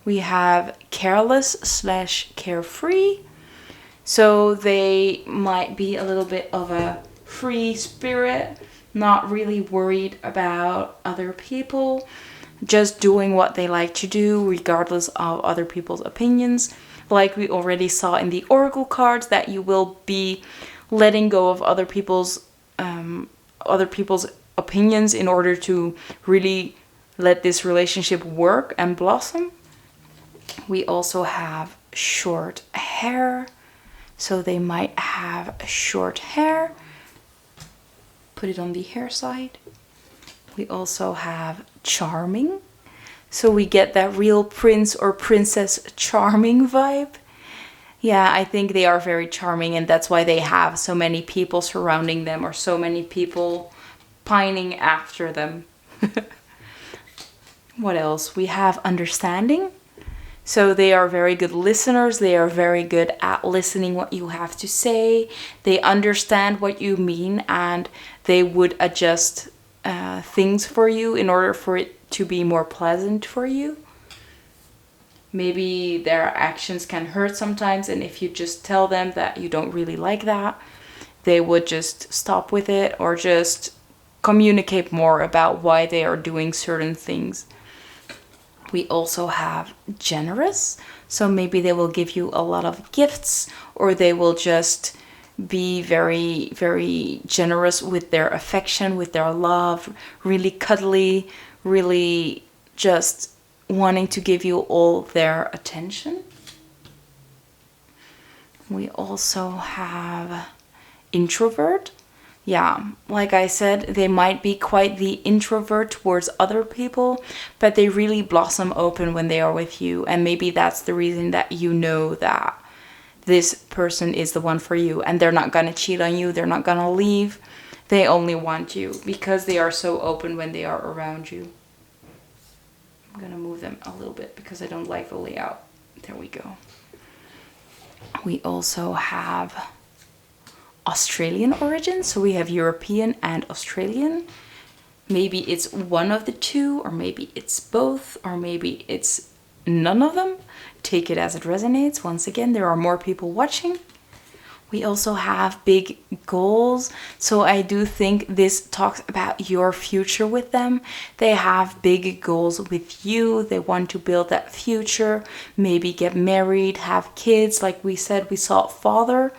We have careless/carefree. So they might be a little bit of a free spirit, not really worried about other people, just doing what they like to do regardless of other people's opinions. Like we already saw in the oracle cards, that you will be letting go of other people's opinions in order to really let this relationship work and blossom. We also have short hair. So they might have short hair. Put it on the hair side. We also have charming. So we get that real prince or princess charming vibe. Yeah, I think they are very charming, and that's why they have so many people surrounding them, or so many people pining after them. What else? We have understanding. So they are very good listeners. They are very good at listening what you have to say. They understand what you mean, and they would adjust things for you in order for it to be more pleasant for you. Maybe their actions can hurt sometimes, and if you just tell them that you don't really like that, they would just stop with it, or just communicate more about why they are doing certain things. We also have generous. So maybe they will give you a lot of gifts, or they will just be very, very generous with their affection, with their love, really cuddly, really just wanting to give you all their attention. We also have introvert. Yeah, like I said, they might be quite the introvert towards other people, but they really blossom open when they are with you. And maybe that's the reason that you know that this person is the one for you, and they're not gonna cheat on you, they're not gonna leave. They only want you because they are so open when they are around you. I'm gonna move them a little bit because I don't like the layout. There we go. We also have Australian origin. So we have European and Australian. Maybe it's one of the two, or maybe it's both, or maybe it's none of them. Take it as it resonates. Once again, there are more people watching. We also have big goals. So I do think this talks about your future with them. They have big goals with you. They want to build that future, maybe get married, have kids. Like we said, we saw father.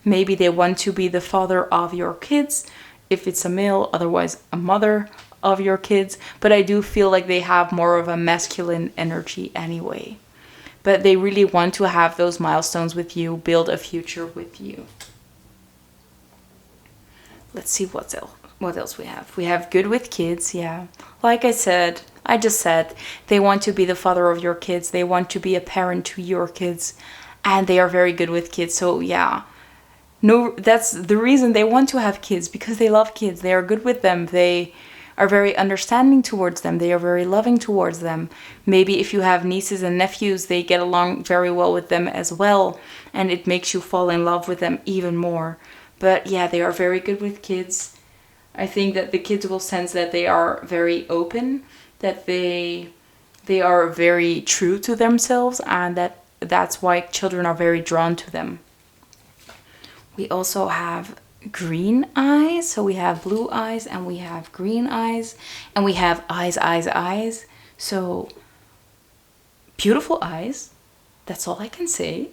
Maybe they want to be the father of your kids, if it's a male, otherwise a mother of your kids. But I do feel like they have more of a masculine energy anyway. But they really want to have those milestones with you, build a future with you. Let's see what else we have. We have good with kids, yeah. Like I just said, they want to be the father of your kids. They want to be a parent to your kids. And they are very good with kids, so yeah. No, that's the reason they want to have kids, because they love kids. They are good with them. They are very understanding towards them. They are very loving towards them. Maybe if you have nieces and nephews, they get along very well with them as well, and it makes you fall in love with them even more. But yeah, they are very good with kids. I think that the kids will sense that they are very open, that they are very true to themselves, and that's why children are very drawn to them. We also have green eyes. So we have blue eyes and we have green eyes. And we have eyes, eyes, eyes. So beautiful eyes. That's all I can say.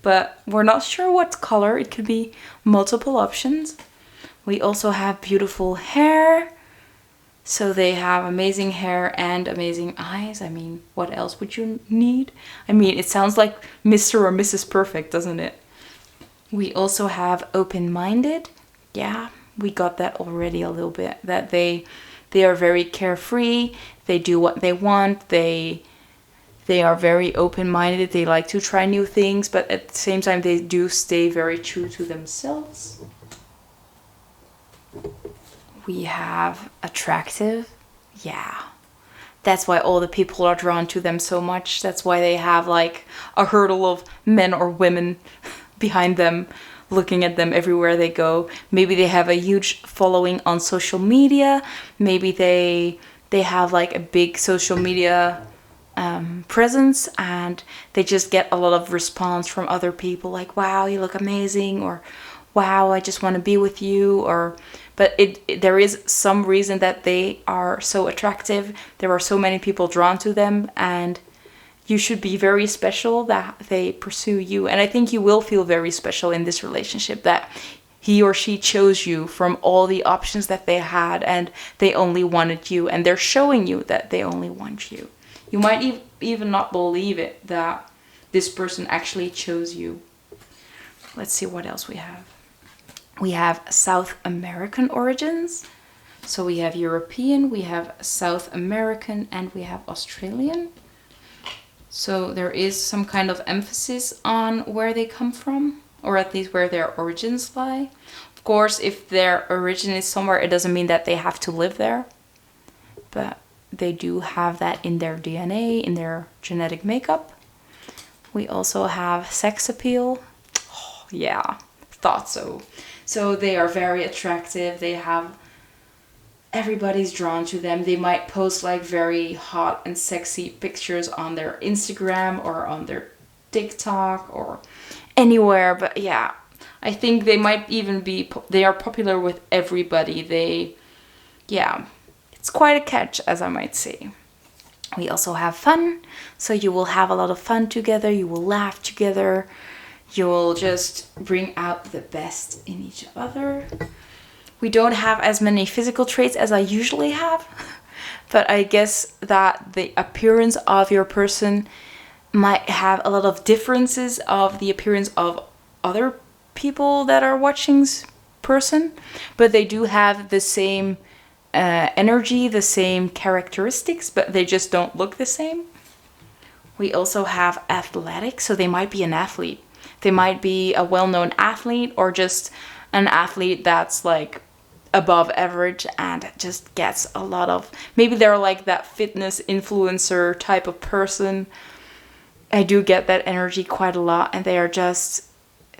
But we're not sure what color. It could be multiple options. We also have beautiful hair. So they have amazing hair and amazing eyes. I mean, what else would you need? I mean, it sounds like Mr. or Mrs. Perfect, doesn't it? We also have open-minded. Yeah, we got that already a little bit. That they are very carefree. They do what they want. They are very open-minded. They like to try new things, but at the same time, they do stay very true to themselves. We have attractive. Yeah. That's why all the people are drawn to them so much. That's why they have like a hurdle of men or women behind them, looking at them everywhere they go. Maybe they have a huge following on social media. Maybe they have like a big social media presence, and they just get a lot of response from other people, like, wow, you look amazing, or wow, I just want to be with you, but there is some reason that they are so attractive. There are so many people drawn to them, and you should be very special that they pursue you. And I think you will feel very special in this relationship, that he or she chose you from all the options that they had, and they only wanted you, and they're showing you that they only want you. You might even not believe it, that this person actually chose you. Let's see what else we have. We have South American origins. So we have European, we have South American, and we have Australian. So there is some kind of emphasis on where they come from, or at least where their origins lie. Of course, if their origin is somewhere, it doesn't mean that they have to live there. But they do have that in their DNA, in their genetic makeup. We also have sex appeal. Oh, yeah, thought so. So they are very attractive. They have, everybody's drawn to them. They might post like very hot and sexy pictures on their Instagram or on their TikTok or anywhere. But yeah, I think they might even be, they are popular with everybody. It's quite a catch, as I might say. We also have fun. So you will have a lot of fun together. You will laugh together. You will just bring out the best in each other. We don't have as many physical traits as I usually have, but I guess that the appearance of your person might have a lot of differences of the appearance of other people that are watching's person, but they do have the same energy, the same characteristics, but they just don't look the same. We also have athletic, so they might be an athlete. They might be a well-known athlete, or just an athlete that's like above average and just gets a lot of, maybe they're like that fitness influencer type of person. I do get that energy quite a lot, and they are just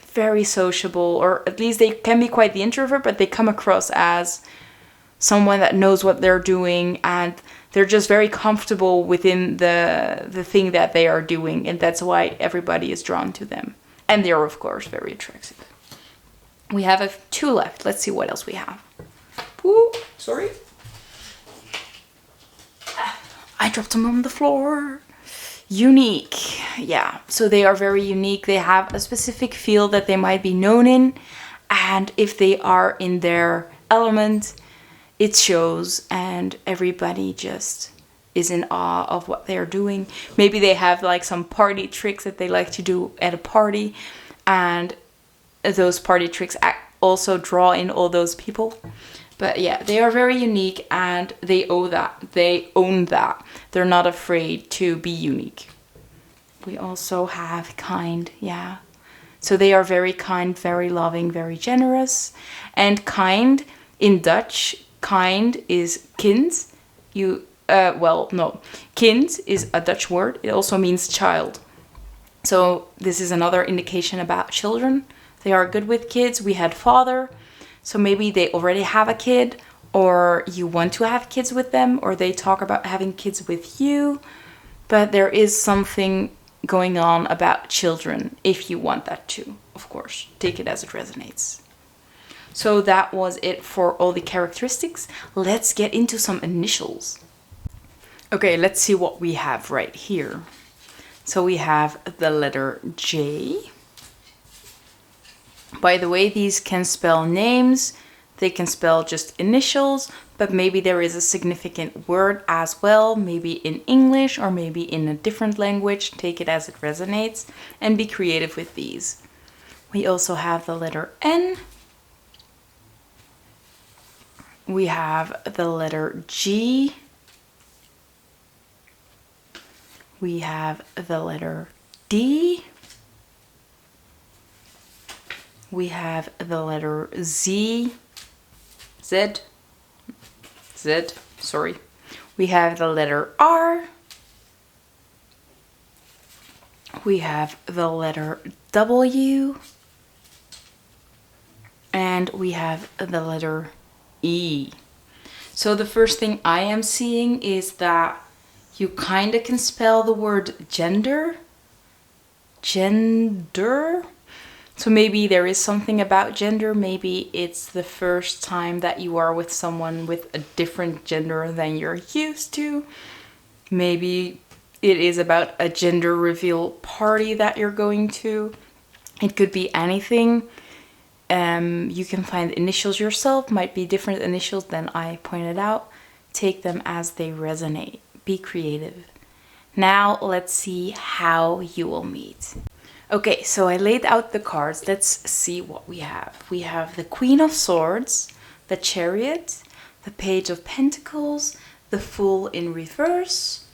very sociable, or at least they can be quite the introvert, but they come across as someone that knows what they're doing, and they're just very comfortable within the thing that they are doing, and that's why everybody is drawn to them. And they're, of course, very attractive. We have two left. Let's see what else we have. Ooh, sorry. I dropped them on the floor. Unique. Yeah, so they are very unique. They have a specific field that they might be known in. And if they are in their element, it shows, and everybody just is in awe of what they're doing. Maybe they have like some party tricks that they like to do at a party, and those party tricks also draw in all those people. But yeah, they are very unique, and they own that. They're not afraid to be unique. We also have kind, yeah. So they are very kind, very loving, very generous. And kind in Dutch, kind is kind. Kind is a Dutch word. It also means child. So this is another indication about children. They are good with kids. We had father. So maybe they already have a kid, or you want to have kids with them, or they talk about having kids with you. But there is something going on about children if you want that to, of course. Take it as it resonates. So that was it for all the characteristics. Let's get into some initials. Okay, let's see what we have right here. So we have the letter J. By the way, these can spell names. They can spell just initials, but maybe there is a significant word as well, maybe in English or maybe in a different language. Take it as it resonates and be creative with these. We also have the letter N. We have the letter G. We have the letter D. We have the letter Z. Sorry. We have the letter R. We have the letter W. And we have the letter E. So the first thing I am seeing is that you kind of can spell the word gender. So maybe there is something about gender. Maybe it's the first time that you are with someone with a different gender than you're used to. Maybe it is about a gender reveal party that you're going to. It could be anything. You can find initials yourself. Might be different initials than I pointed out. Take them as they resonate. Be creative. Now let's see how you will meet. Okay, so I laid out the cards. Let's see what we have. We have the Queen of Swords, the Chariot, the Page of Pentacles, the Fool in reverse,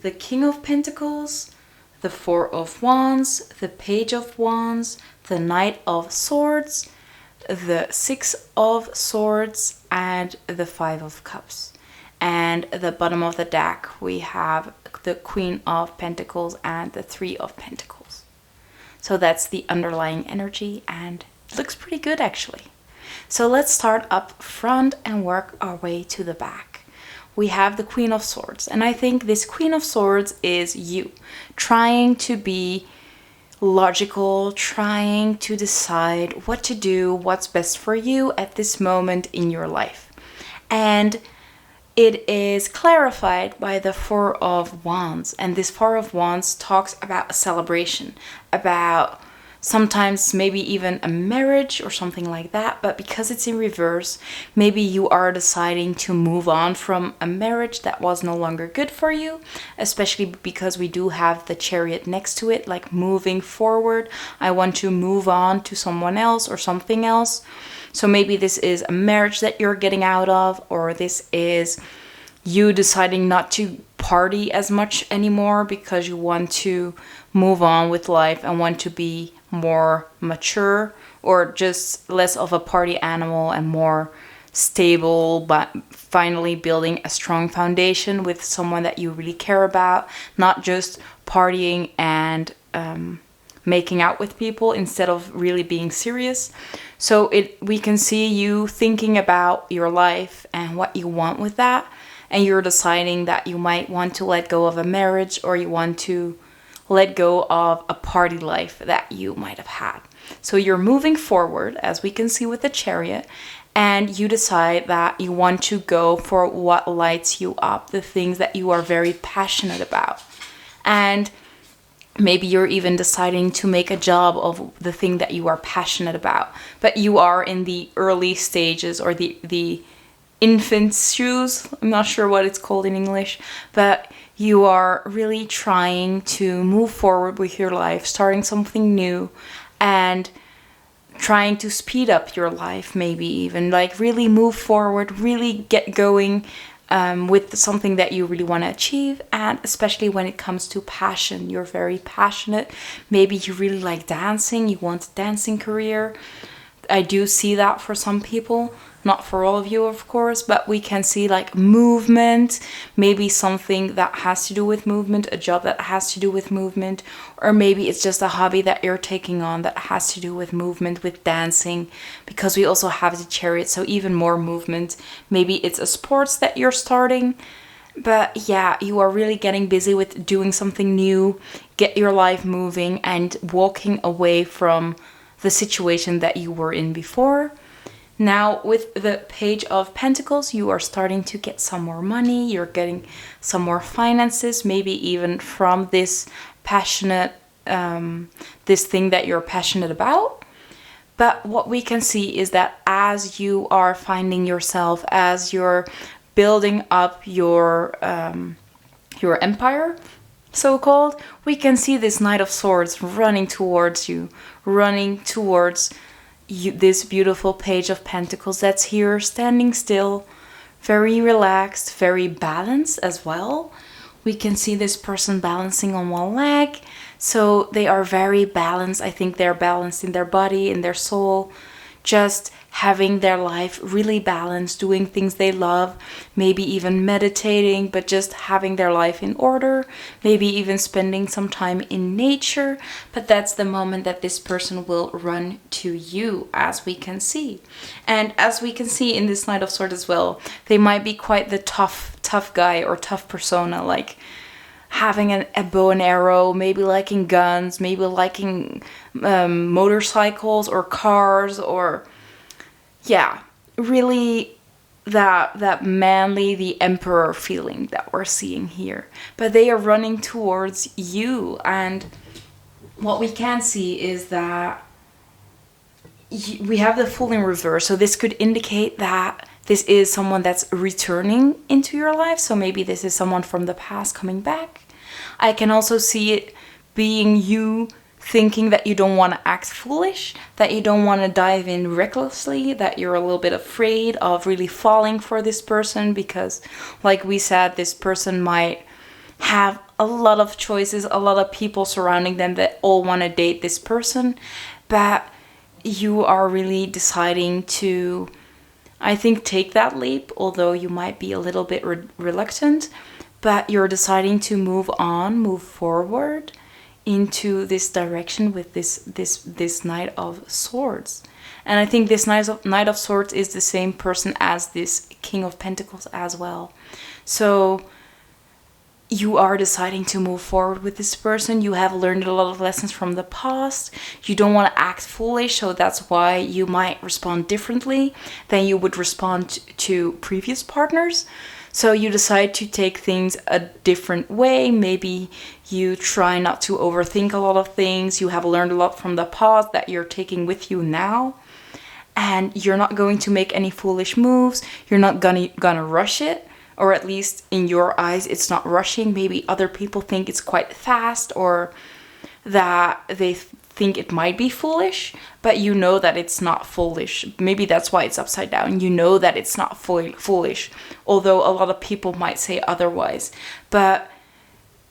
the King of Pentacles, the Four of Wands, the Page of Wands, the Knight of Swords, the Six of Swords, and the Five of Cups. And at the bottom of the deck, we have the Queen of Pentacles and the Three of Pentacles. So that's the underlying energy and it looks pretty good actually. So let's start up front and work our way to the back. We have the Queen of Swords, and I think this Queen of Swords is you trying to be logical, trying to decide what to do, what's best for you at this moment in your life. And it is clarified by the Four of Wands, and this Four of Wands talks about a celebration, about sometimes maybe even a marriage or something like that, but because it's in reverse, maybe you are deciding to move on from a marriage that was no longer good for you, especially because we do have the Chariot next to it, like moving forward. I want to move on to someone else or something else. So maybe this is a marriage that you're getting out of, or this is you deciding not to party as much anymore because you want to move on with life and want to be more mature, or just less of a party animal and more stable, but finally building a strong foundation with someone that you really care about, not just partying and making out with people instead of really being serious. So we can see you thinking about your life and what you want with that, and you're deciding that you might want to let go of a marriage, or you want to let go of a party life that you might have had. So you're moving forward, as we can see with the Chariot, and you decide that you want to go for what lights you up, the things that you are very passionate about. And maybe you're even deciding to make a job of the thing that you are passionate about, but you are in the early stages, or the infant's shoes. I'm not sure what it's called in English, but you are really trying to move forward with your life, starting something new and trying to speed up your life, maybe even like really move forward, really get going with something that you really want to achieve. And especially when it comes to passion, you're very passionate. Maybe you really like dancing, you want a dancing career. I do see that for some people, not for all of you of course, but we can see like movement, maybe something that has to do with movement, a job that has to do with movement, or maybe it's just a hobby that you're taking on that has to do with movement, with dancing, because we also have the Chariot, so even more movement. Maybe it's a sports that you're starting. But yeah, you are really getting busy with doing something new, get your life moving, and walking away from the situation that you were in before. Now, with the Page of Pentacles, you are starting to get some more money, you're getting some more finances, maybe even from this passionate, this thing that you're passionate about. But what we can see is that as you are finding yourself, as you're building up your empire, so called, we can see this Knight of Swords running towards you, running towards you, this beautiful Page of Pentacles that's here, standing still, very relaxed, very balanced as well. We can see this person balancing on one leg. So they are very balanced. I think they're balanced in their body, in their soul, just having their life really balanced, doing things they love, maybe even meditating, but just having their life in order, maybe even spending some time in nature. But that's the moment that this person will run to you, as we can see. And as we can see in this Knight of Swords as well, they might be quite the tough guy or tough persona, like having a bow and arrow, maybe liking guns, maybe liking motorcycles or cars, or yeah, really that manly, the emperor feeling that we're seeing here. But they are running towards you, and what we can see is that we have the Fool in reverse. So this could indicate that this is someone that's returning into your life. So maybe this is someone from the past coming back. I can also see it being you thinking that you don't want to act foolish, that you don't want to dive in recklessly, that you're a little bit afraid of really falling for this person because, like we said, this person might have a lot of choices, a lot of people surrounding them that all want to date this person, but you are really deciding to, I think, take that leap, although you might be a little bit reluctant, but you're deciding to move on, move forward into this direction with this Knight of Swords. And I think this Knight of Swords is the same person as this King of Pentacles as well. So you are deciding to move forward with this person. You have learned a lot of lessons from the past. You don't want to act foolish, so that's why you might respond differently than you would respond to previous partners. So you decide to take things a different way. Maybe you try not to overthink a lot of things. You have learned a lot from the past that you're taking with you now. And you're not going to make any foolish moves. You're not gonna rush it. Or at least in your eyes, it's not rushing. Maybe other people think it's quite fast, or that they think it might be foolish, but you know that it's not foolish. Maybe that's why it's upside down. You know that it's not foolish, although a lot of people might say otherwise. But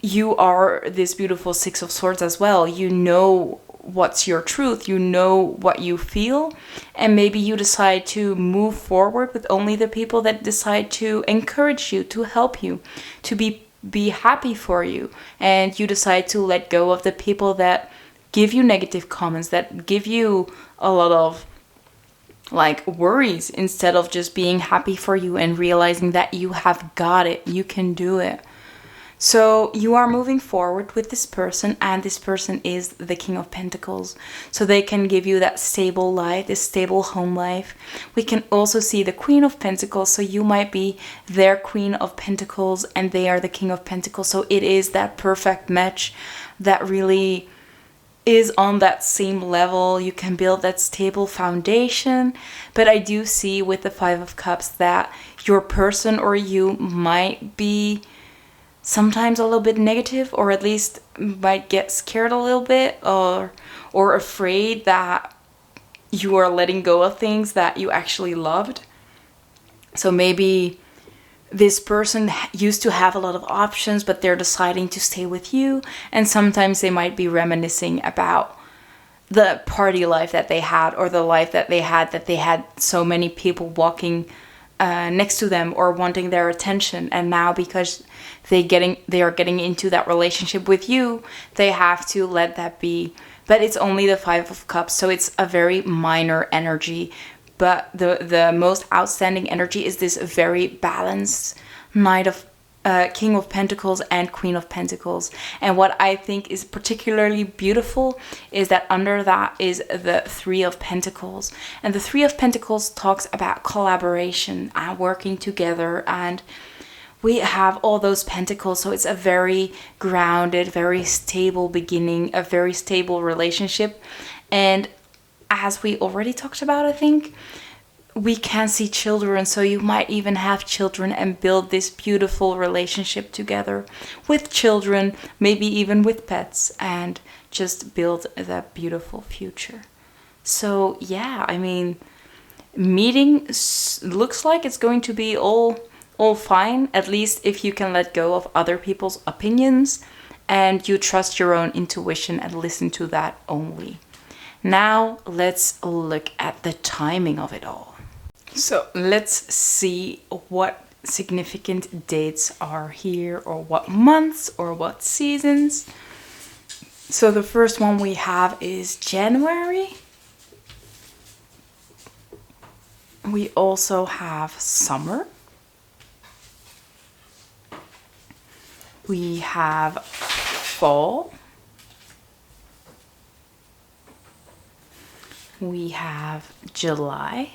you are this beautiful Six of Swords as well. You know what's your truth. You know what you feel. And maybe you decide to move forward with only the people that decide to encourage you, to help you, to be happy for you. And you decide to let go of the people that give you negative comments, that give you a lot of like worries, instead of just being happy for you and realizing that you have got it, you can do it. So you are moving forward with this person, and this person is the King of Pentacles. So they can give you that stable life, this stable home life. We can also see the Queen of Pentacles. So you might be their Queen of Pentacles and they are the King of Pentacles. So it is that perfect match that really is on that same level. You can build that stable foundation. But I do see with the Five of Cups that your person or you might be sometimes a little bit negative, or at least might get scared a little bit, or afraid that you are letting go of things that you actually loved. So maybe this person used to have a lot of options, but they're deciding to stay with you. And sometimes they might be reminiscing about the party life that they had, or the life that they had so many people walking next to them or wanting their attention. And now, because they are getting into that relationship with you, they have to let that be. But it's only the Five of Cups, so it's a very minor energy. But the most outstanding energy is this very balanced Knight of King of Pentacles and Queen of Pentacles. And what I think is particularly beautiful is that under that is the Three of Pentacles. And the Three of Pentacles talks about collaboration and working together, and we have all those pentacles, so it's a very grounded, very stable beginning, a very stable relationship. And as we already talked about, I think, we can see children, so you might even have children and build this beautiful relationship together with children, maybe even with pets, and just build that beautiful future. So yeah, I mean, meeting looks like it's going to be all fine, at least if you can let go of other people's opinions and you trust your own intuition and listen to that only. Now let's look at the timing of it all. So let's see what significant dates are here, or what months, or what seasons. So the first one we have is January. We also have summer. We have fall. We have July.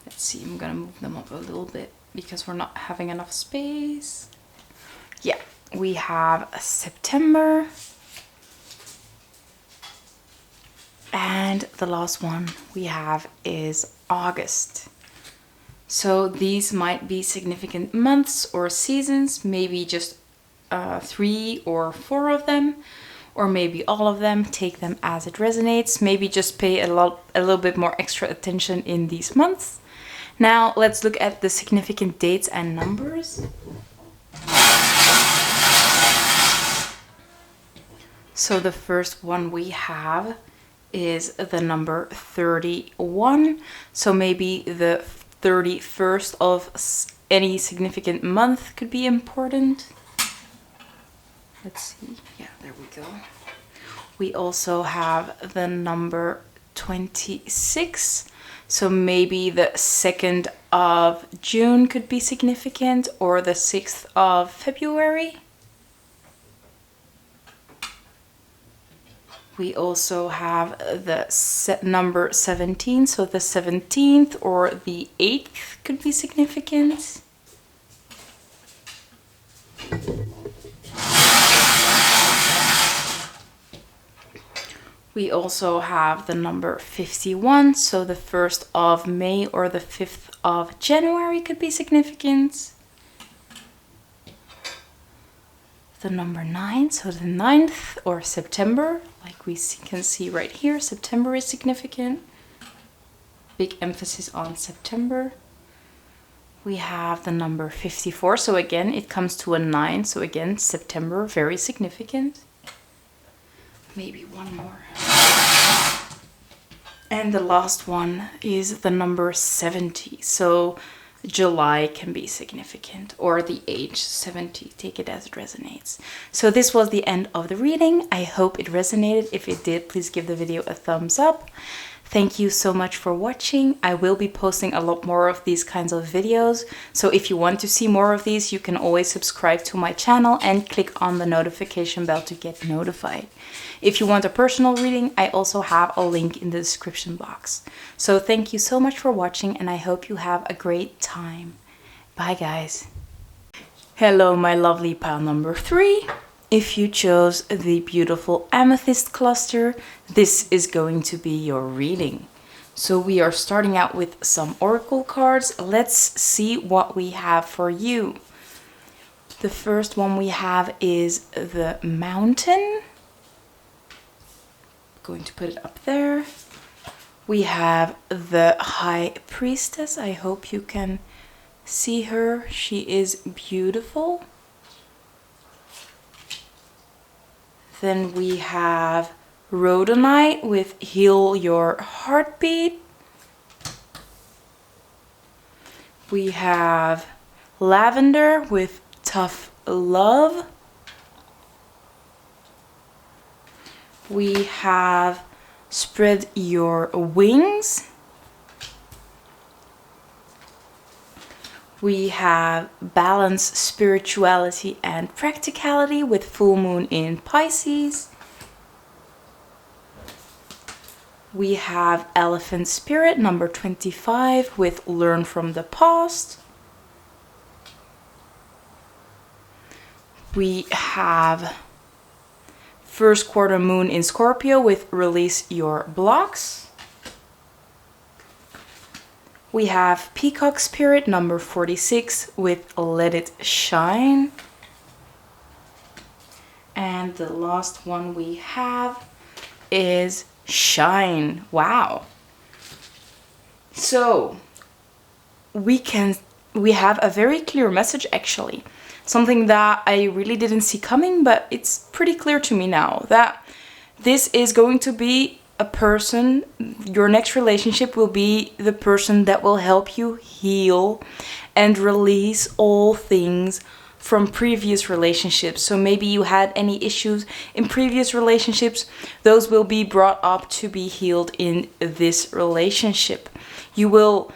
Let's see, I'm gonna move them up a little bit because we're not having enough space. Yeah, we have September. And the last one we have is August. So these might be significant months or seasons, maybe just 3 or 4 of them, or maybe all of them. Take them as it resonates. Maybe just pay a little bit more extra attention in these months. Now let's look at the significant dates and numbers. So the first one we have is the number 31. So maybe the 31st of any significant month could be important. Let's see. Yeah, there we go. We also have the number 26. So maybe the 2nd of June could be significant, or the 6th of February. We also have the number 17, so the 17th or the 8th could be significant. We also have the number 51, so the 1st of May or the 5th of January could be significant. The number 9, so the 9th or September, like we can see right here, September is significant. Big emphasis on September. We have the number 54, so again it comes to a 9, so again September, very significant. Maybe one more. And the last one is the number 70, so July can be significant, or the age 70, take it as it resonates. So this was the end of the reading. I hope it resonated. If it did, please give the video a thumbs up. Thank you so much for watching. I will be posting a lot more of these kinds of videos, so if you want to see more of these, you can always subscribe to my channel and click on the notification bell to get notified. If you want a personal reading, I also have a link in the description box. So thank you so much for watching, and I hope you have a great time. Bye guys. Hello my lovely pile number 3. If you chose the beautiful Amethyst cluster, this is going to be your reading. So we are starting out with some oracle cards. Let's see what we have for you. The first one we have is the Mountain. Going to put it up there. We have the High Priestess. I hope you can see her. She is beautiful. Then we have Rhodonite with Heal Your Heartbeat. We have Lavender with Tough Love. We have Spread Your Wings. We have balance, spirituality, and practicality with full moon in Pisces. We have elephant spirit number 25 with learn from the past. We have first quarter moon in Scorpio with release your blocks. We have peacock spirit number 46 with let it shine. And the last one we have is shine. Wow. So we have a very clear message, actually. Something that I really didn't see coming, but it's pretty clear to me now that this is going to be a person, your next relationship will be the person that will help you heal and release all things from previous relationships. So maybe you had any issues in previous relationships, those will be brought up to be healed in this relationship. You will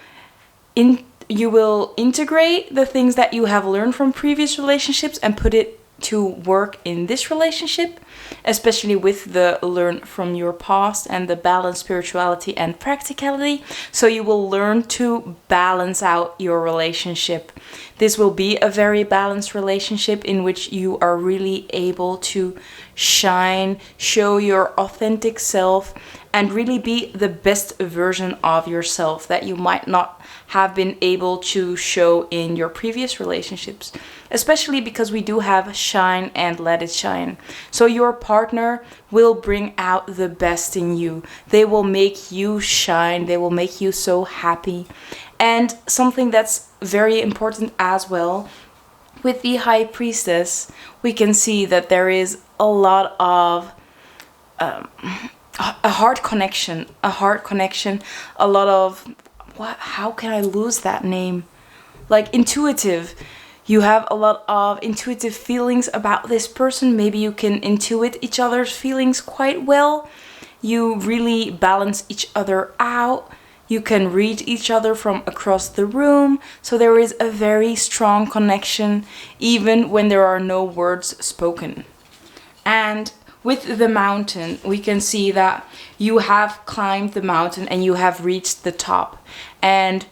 integrate the things that you have learned from previous relationships and put it to work in this relationship, especially with the learn from your past and the balance, spirituality, and practicality. So you will learn to balance out your relationship. This will be a very balanced relationship in which you are really able to shine, show your authentic self, and really be the best version of yourself that you might not have been able to show in your previous relationships, especially because we do have shine and let it shine. So your partner will bring out the best in you. They will make you shine. They will make you so happy. And something that's very important as well, with the High Priestess, we can see that there is a lot of a heart connection, a lot of, how can I lose that name? Like intuitive. You have a lot of intuitive feelings about this person. Maybe you can intuit each other's feelings quite well. You really balance each other out. You can read each other from across the room. So there is a very strong connection, even when there are no words spoken. And with the mountain, we can see that you have climbed the mountain and you have reached the top. And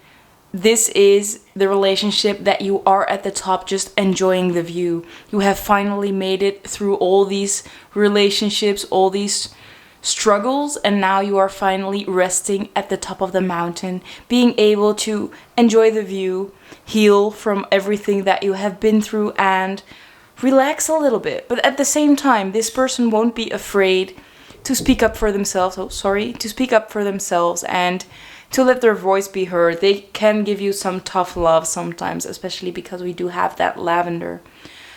this is the relationship that you are at the top, just enjoying the view. You have finally made it through all these relationships, all these struggles, and now you are finally resting at the top of the mountain, being able to enjoy the view, heal from everything that you have been through, and relax a little bit. But at the same time, this person won't be afraid to speak up for themselves. To speak up for themselves and to let their voice be heard. They can give you some tough love sometimes, especially because we do have that lavender.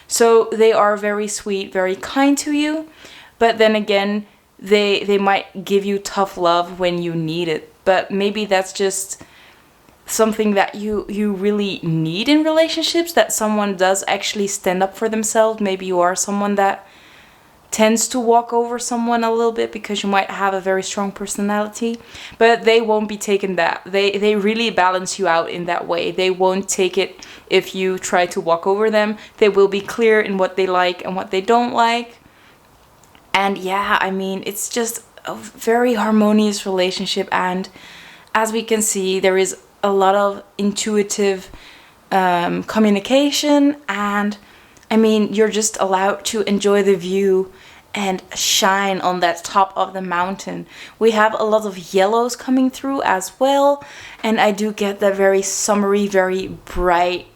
So they are very sweet, very kind to you. But then again, they might give you tough love when you need it. But maybe that's just something that you really need in relationships, that someone does actually stand up for themselves. Maybe you are someone that tends to walk over someone a little bit because you might have a very strong personality, but they won't be taken that. They really balance you out in that way. They won't take it if you try to walk over them. They will be clear in what they like and what they don't like. And yeah, I mean, it's just a very harmonious relationship. And as we can see, there is a lot of intuitive communication, and I mean, you're just allowed to enjoy the view and shine on that top of the mountain. We have a lot of yellows coming through as well, and I do get that very summery, very bright,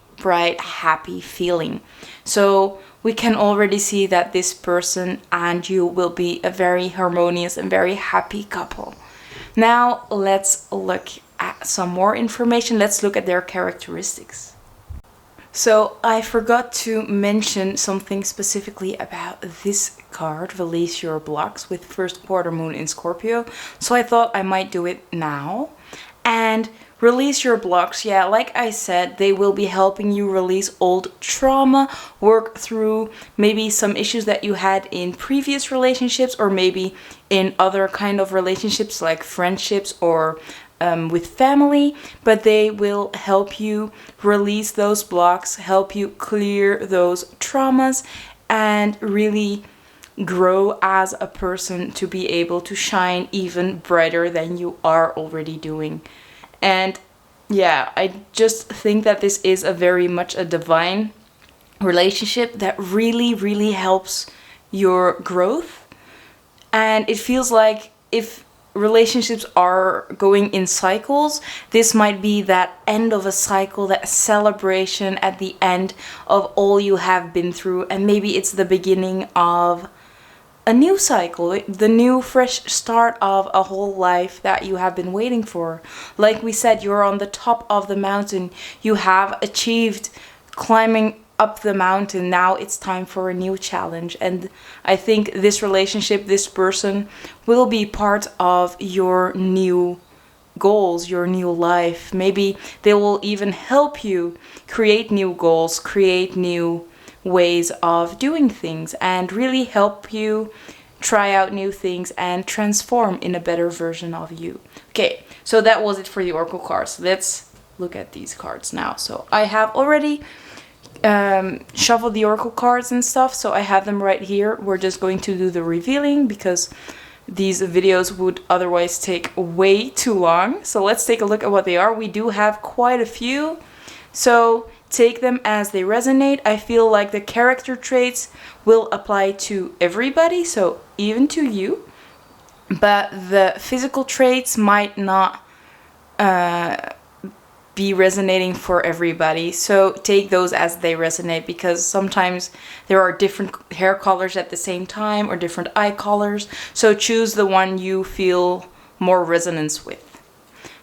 happy feeling. So we can already see that this person and you will be a very harmonious and very happy couple. Now let's look at some more information. Let's look at their characteristics. So I forgot to mention something specifically about this card, Release Your Blocks, with first quarter moon in Scorpio. So I thought I might do it now. And release your blocks, yeah, like I said, they will be helping you release old trauma, work through maybe some issues that you had in previous relationships, or maybe in other kind of relationships like friendships or with family, but they will help you release those blocks, help you clear those traumas, and really grow as a person to be able to shine even brighter than you are already doing. And yeah, I just think that this is a very much a divine relationship that really, really helps your growth. And it feels like if relationships are going in cycles, this might be that end of a cycle, that celebration at the end of all you have been through. And maybe it's the beginning of a new cycle, the new fresh start of a whole life that you have been waiting for. Like we said, you're on the top of the mountain, you have achieved climbing up the mountain. Now it's time for a new challenge. And I think this relationship, this person, will be part of your new goals, your new life. Maybe they will even help you create new goals, create new ways of doing things, and really help you try out new things and transform in a better version of you. Okay, so that was it for the Oracle cards. Let's look at these cards now. So I have already shuffled the Oracle cards and stuff, so I have them right here. We're just going to do the revealing because these videos would otherwise take way too long. So let's take a look at what they are. We do have quite a few, so take them as they resonate. I feel like the character traits will apply to everybody, so even to you, but the physical traits might not be resonating for everybody. So take those as they resonate, because sometimes there are different hair colors at the same time or different eye colors. So choose the one you feel more resonance with.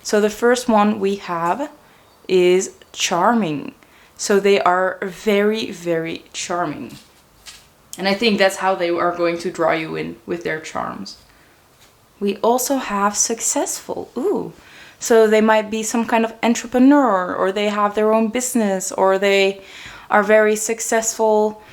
So the first one we have is charming. So they are very, very charming. And I think that's how they are going to draw you in with their charms. We also have successful. Ooh. So they might be some kind of entrepreneur, or they have their own business, or they are very successful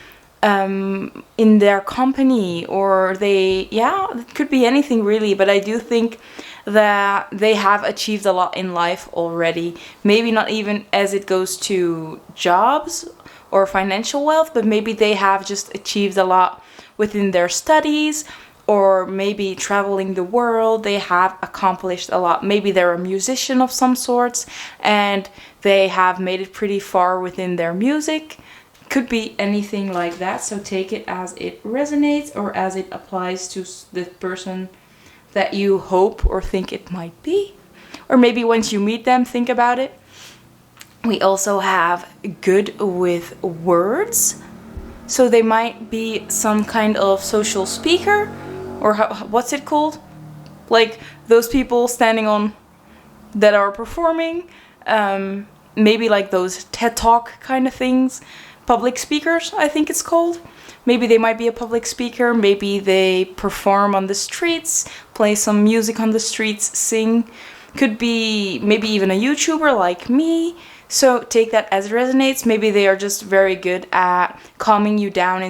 in their company, or they, yeah, it could be anything really. But I do think that they have achieved a lot in life already. Maybe not even as it goes to jobs or financial wealth, but maybe they have just achieved a lot within their studies, or maybe traveling the world. They have accomplished a lot. Maybe they're a musician of some sorts and they have made it pretty far within their music. Could be anything like that. So take it as it resonates or as it applies to the person that you hope or think it might be. Or maybe once you meet them, think about it. We also have good with words. So they might be some kind of social speaker, or what's it called? Like those people standing on that are performing, maybe like those TED Talk kind of things. Public speakers, I think it's called. Maybe they might be a public speaker. Maybe they perform on the streets, play some music on the streets, sing. Could be maybe even a YouTuber like me. So take that as it resonates. Maybe they are just very good at calming you down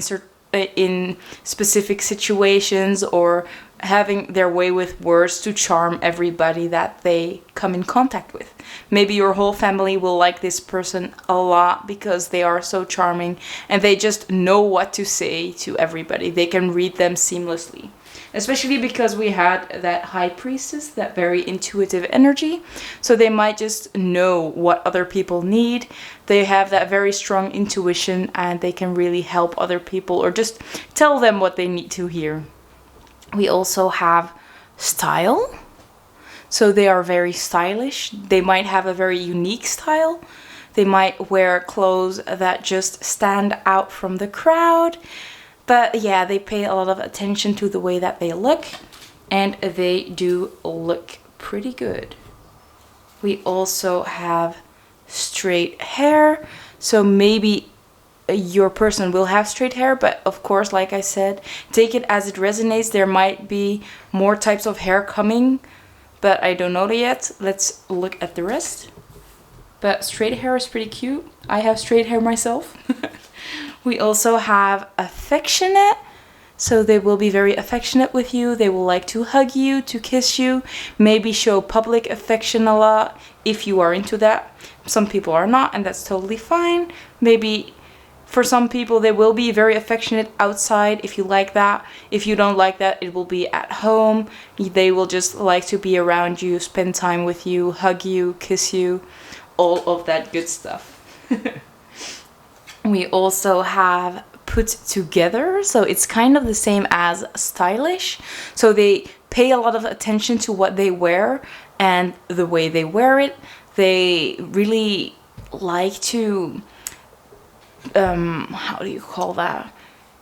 in specific situations, or having their way with words to charm everybody that they come in contact with. Maybe your whole family will like this person a lot because they are so charming and they just know what to say to everybody. They can read them seamlessly. Especially because we had that high priestess, that very intuitive energy. So they might just know what other people need. They have that very strong intuition and they can really help other people or just tell them what they need to hear. We also have style. So they are very stylish. They might have a very unique style. They might wear clothes that just stand out from the crowd. But yeah, they pay a lot of attention to the way that they look, and they do look pretty good. We also have straight hair. So maybe your person will have straight hair, but of course, like I said, take it as it resonates. There might be more types of hair coming, but I don't know yet. Let's look at the rest. But straight hair is pretty cute. I have straight hair myself. We also have affectionate. So they will be very affectionate with you. They will like to hug you, to kiss you, maybe show public affection a lot if you are into that. Some people are not, and that's totally fine. Maybe for some people they will be very affectionate outside if you like that. If you don't like that, it will be at home. They will just like to be around you, spend time with you, hug you, kiss you, all of that good stuff. We also have put together, so it's kind of the same as stylish. So they pay a lot of attention to what they wear and the way they wear it. They really like to how do you call that,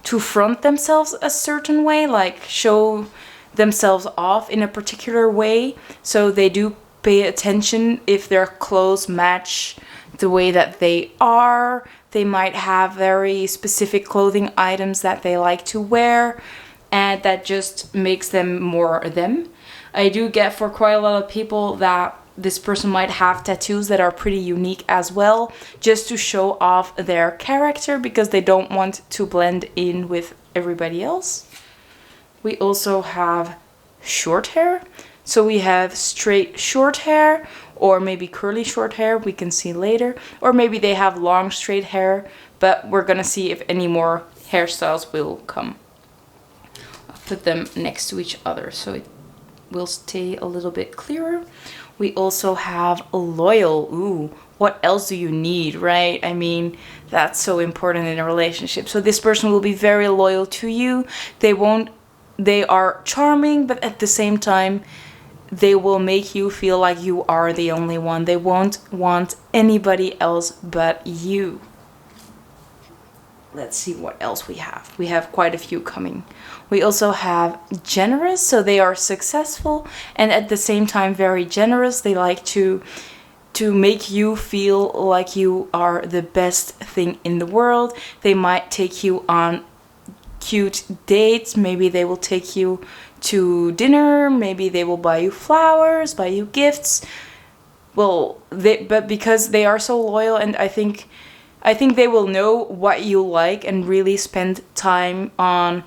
to front themselves a certain way, like show themselves off in a particular way. So they do pay attention if their clothes match the way that they are. They might have very specific clothing items that they like to wear, and that just makes them more them. I do get for quite a lot of people that this person might have tattoos that are pretty unique as well, just to show off their character because they don't want to blend in with everybody else. We also have short hair. So we have straight short hair, or maybe curly short hair, we can see later. Or maybe they have long straight hair, but we're gonna see if any more hairstyles will come. I'll put them next to each other so it will stay a little bit clearer. We also have loyal. Ooh, what else do you need, right? I mean, that's so important in a relationship. So this person will be very loyal to you. They are charming, but at the same time, they will make you feel like you are the only one. They won't want anybody else but you. Let's see what else we have. We have quite a few coming. We also have generous, so they are successful and at the same time very generous. They like to make you feel like you are the best thing in the world. They might take you on cute dates. Maybe they will take you to dinner. Maybe they will buy you flowers, buy you gifts. Well, but because they are so loyal, and I think they will know what you like and really spend time on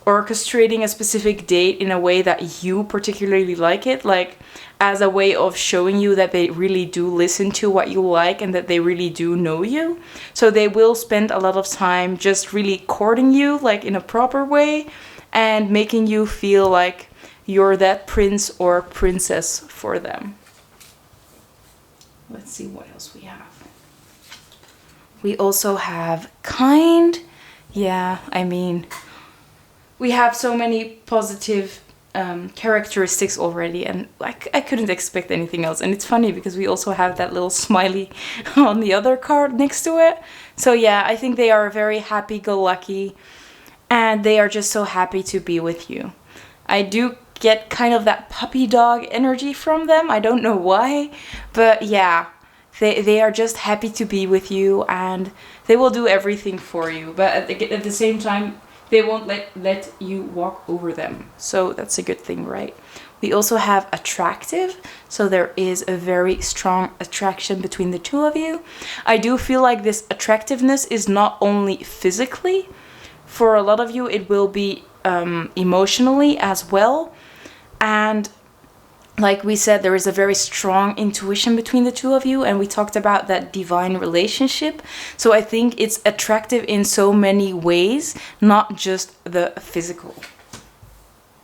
orchestrating a specific date in a way that you particularly like it, like as a way of showing you that they really do listen to what you like and that they really do know you. So they will spend a lot of time just really courting you, like in a proper way, and making you feel like you're that prince or princess for them. Let's see what else we have. We also have kind. Yeah, I mean, we have so many positive characteristics already, and I couldn't expect anything else. And it's funny because we also have that little smiley on the other card next to it. So yeah, I think they are very happy-go-lucky, and they are just so happy to be with you. I do get kind of that puppy dog energy from them. I don't know why, but yeah, they are just happy to be with you, and they will do everything for you. But at the same time, they won't let you walk over them. So that's a good thing, right? We also have attractive. So there is a very strong attraction between the two of you. I do feel like this attractiveness is not only physically. For a lot of you, it will be emotionally as well. And like we said, there is a very strong intuition between the two of you, and we talked about that divine relationship. So I think it's attractive in so many ways, not just the physical.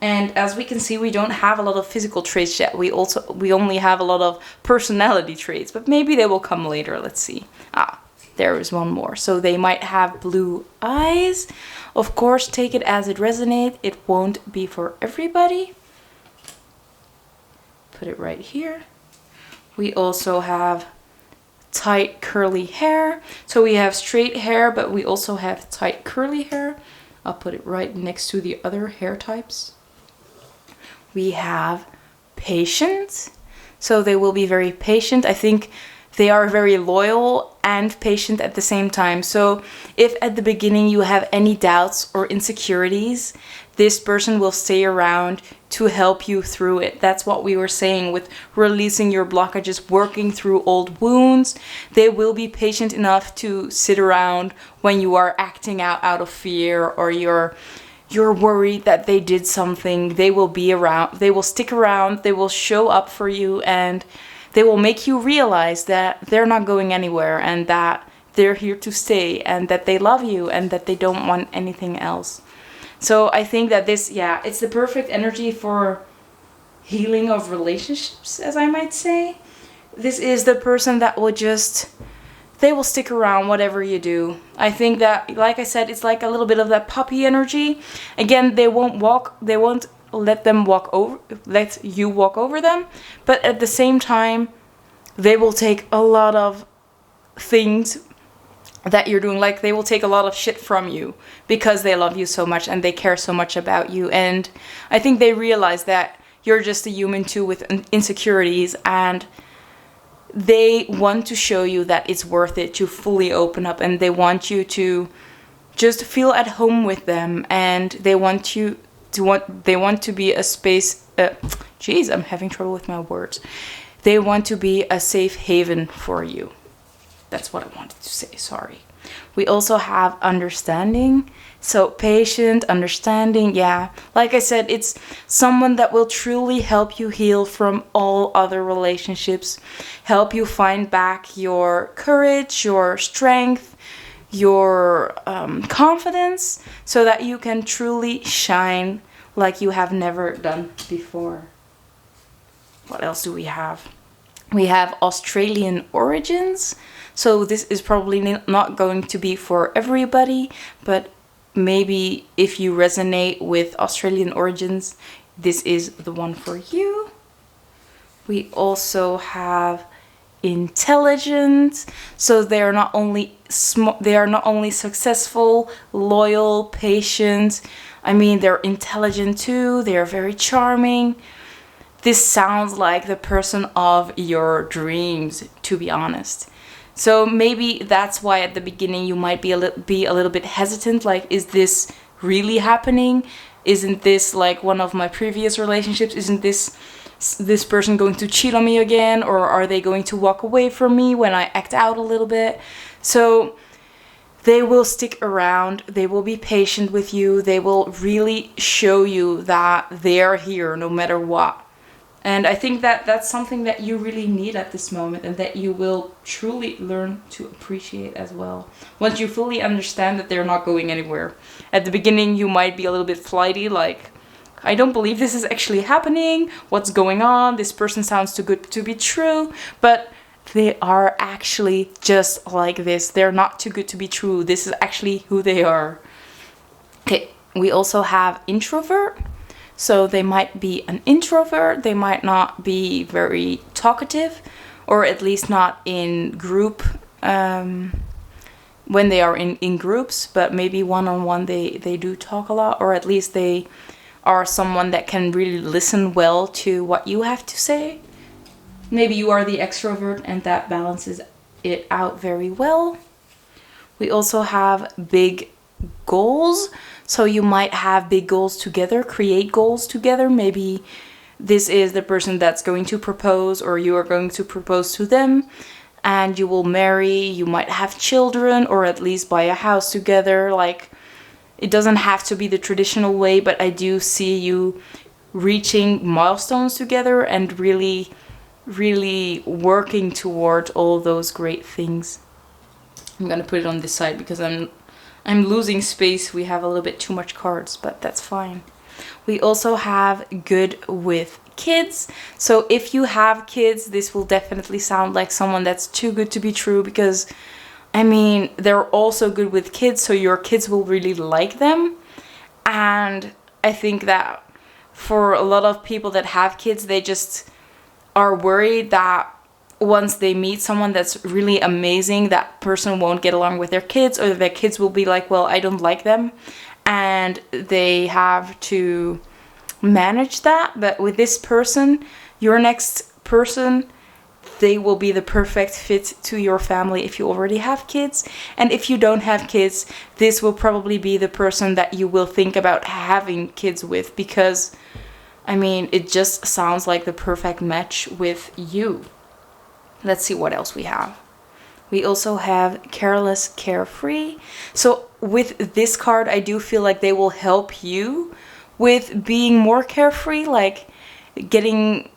And as we can see, we don't have a lot of physical traits yet. We only have a lot of personality traits, but maybe they will come later. Let's see. There is one more. So they might have blue eyes. Of course, take it as it resonates. It won't be for everybody. Put it right here. We also have tight curly hair. So we have straight hair, but we also have tight curly hair. I'll put it right next to the other hair types. We have patient. So they will be very patient. I think they are very loyal and patient at the same time. So if at the beginning you have any doubts or insecurities, this person will stay around to help you through it. That's what we were saying with releasing your blockages, working through old wounds. They will be patient enough to sit around when you are acting out of fear, or you're worried that they did something, they will be around, they will stick around, they will show up for you, and they will make you realize that they're not going anywhere and that they're here to stay and that they love you and that they don't want anything else. So I think that this, yeah, it's the perfect energy for healing of relationships, as I might say. This is the person that will just, they will stick around whatever you do. I think that, like I said, it's like a little bit of that puppy energy. Again, they won't let you walk over them, but at the same time, they will take a lot of things that you're doing, like they will take a lot of shit from you because they love you so much and they care so much about you. And I think they realize that you're just a human too with insecurities, and they want to show you that it's worth it to fully open up, and they want you to just feel at home with them, and they want to be a space, I'm having trouble with my words. They want to be a safe haven for you. That's what I wanted to say, sorry. We also have understanding. So patient, understanding, yeah. Like I said, it's someone that will truly help you heal from all other relationships. Help you find back your courage, your strength, your confidence, so that you can truly shine like you have never done before. What else do we have? We have Australian origins. So this is probably not going to be for everybody, but maybe if you resonate with Australian origins, this is the one for you. We also have intelligent. So they are not only successful, loyal, patient. I mean, they're intelligent too. They are very charming. This sounds like the person of your dreams, to be honest. So maybe that's why at the beginning you might be a little bit hesitant, like, is this really happening? Isn't this like one of my previous relationships? Isn't this person going to cheat on me again? Or are they going to walk away from me when I act out a little bit? So they will stick around, they will be patient with you, they will really show you that they're here no matter what. And I think that that's something that you really need at this moment, and that you will truly learn to appreciate as well. Once you fully understand that they're not going anywhere. At the beginning, you might be a little bit flighty, like, I don't believe this is actually happening. What's going on? This person sounds too good to be true. But they are actually just like this. They're not too good to be true. This is actually who they are. Okay, we also have introvert. So they might be an introvert, they might not be very talkative, or at least not in group, when they are in groups, but maybe one-on-one they do talk a lot, or at least they are someone that can really listen well to what you have to say. Maybe you are the extrovert and that balances it out very well. We also have big goals. So you might have big goals together, create goals together. Maybe this is the person that's going to propose, or you are going to propose to them, and you will marry, you might have children, or at least buy a house together. Like, it doesn't have to be the traditional way, but I do see you reaching milestones together and really, really working toward all those great things. I'm gonna put it on this side because I'm losing space. We have a little bit too much cards, but that's fine. We also have good with kids. So if you have kids, this will definitely sound like someone that's too good to be true, because I mean, they're also good with kids, so your kids will really like them. And I think that for a lot of people that have kids, they just are worried that once they meet someone that's really amazing, that person won't get along with their kids, or their kids will be like, well, I don't like them. And they have to manage that. But with this person, your next person, they will be the perfect fit to your family if you already have kids. And if you don't have kids, this will probably be the person that you will think about having kids with, because, I mean, it just sounds like the perfect match with you. Let's see what else we have. We also have careless, carefree. So with this card, I do feel like they will help you with being more carefree, like getting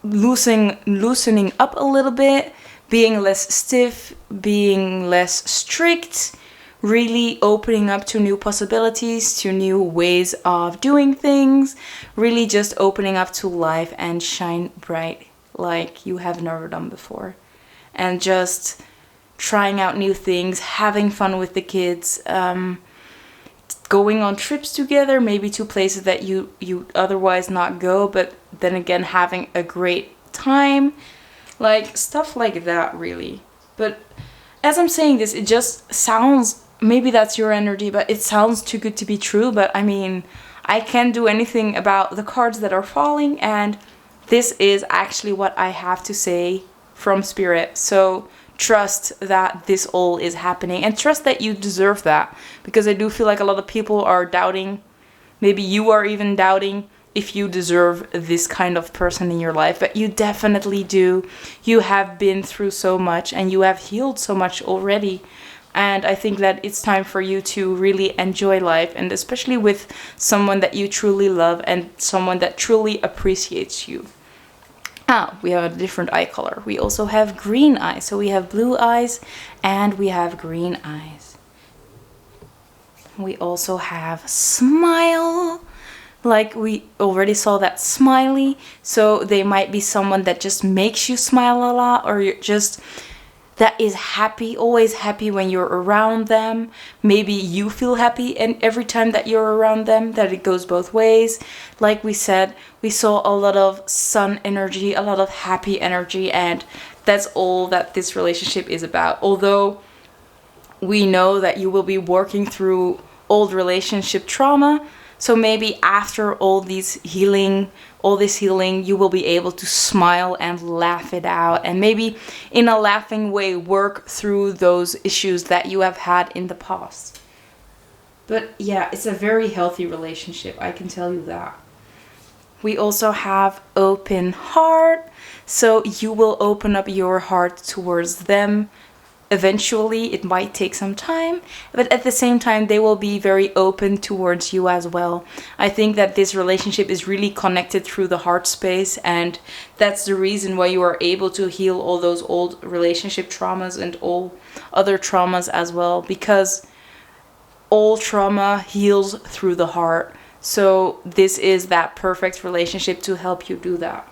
loosening up a little bit, being less stiff, being less strict, really opening up to new possibilities, to new ways of doing things, really just opening up to life and shine bright like you have never done before. And just trying out new things, having fun with the kids, going on trips together, maybe to places that you otherwise not go, but then again having a great time, like stuff like that really. But as I'm saying this, it just sounds, maybe that's your energy, but it sounds too good to be true. But I mean, I can't do anything about the cards that are falling, and this is actually what I have to say from Spirit. So trust that this all is happening, and trust that you deserve that, because I do feel like a lot of people are doubting, maybe you are even doubting if you deserve this kind of person in your life, but you definitely do. You have been through so much and you have healed so much already, and I think that it's time for you to really enjoy life, and especially with someone that you truly love and someone that truly appreciates you. We have a different eye color. We also have green eyes. So we have blue eyes and we have green eyes. We also have smile. Like we already saw that smiley. So they might be someone that just makes you smile a lot, or you're just that is happy, always happy when you're around them. Maybe you feel happy and every time that you're around them, that it goes both ways. Like we said, we saw a lot of sun energy, a lot of happy energy, and that's all that this relationship is about. Although we know that you will be working through old relationship trauma, so maybe after all this healing, you will be able to smile and laugh it out, and maybe in a laughing way work through those issues that you have had in the past. But yeah, it's a very healthy relationship, I can tell you that. We also have open heart, so you will open up your heart towards them. Eventually, it might take some time, but at the same time, they will be very open towards you as well. I think that this relationship is really connected through the heart space, and that's the reason why you are able to heal all those old relationship traumas and all other traumas as well, because all trauma heals through the heart. So this is that perfect relationship to help you do that.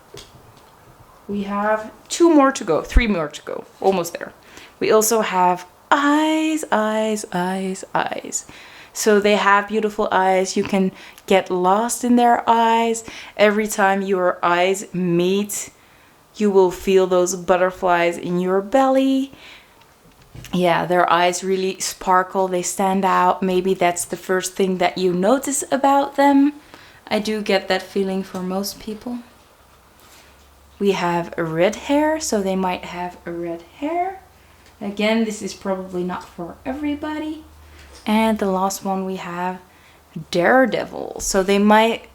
We have 3 more to go, almost there. We also have eyes. So they have beautiful eyes. You can get lost in their eyes. Every time your eyes meet, you will feel those butterflies in your belly. Yeah, their eyes really sparkle. They stand out. Maybe that's the first thing that you notice about them. I do get that feeling for most people. We have red hair, so they might have red hair. Again, this is probably not for everybody. And the last one we have daredevil. So they might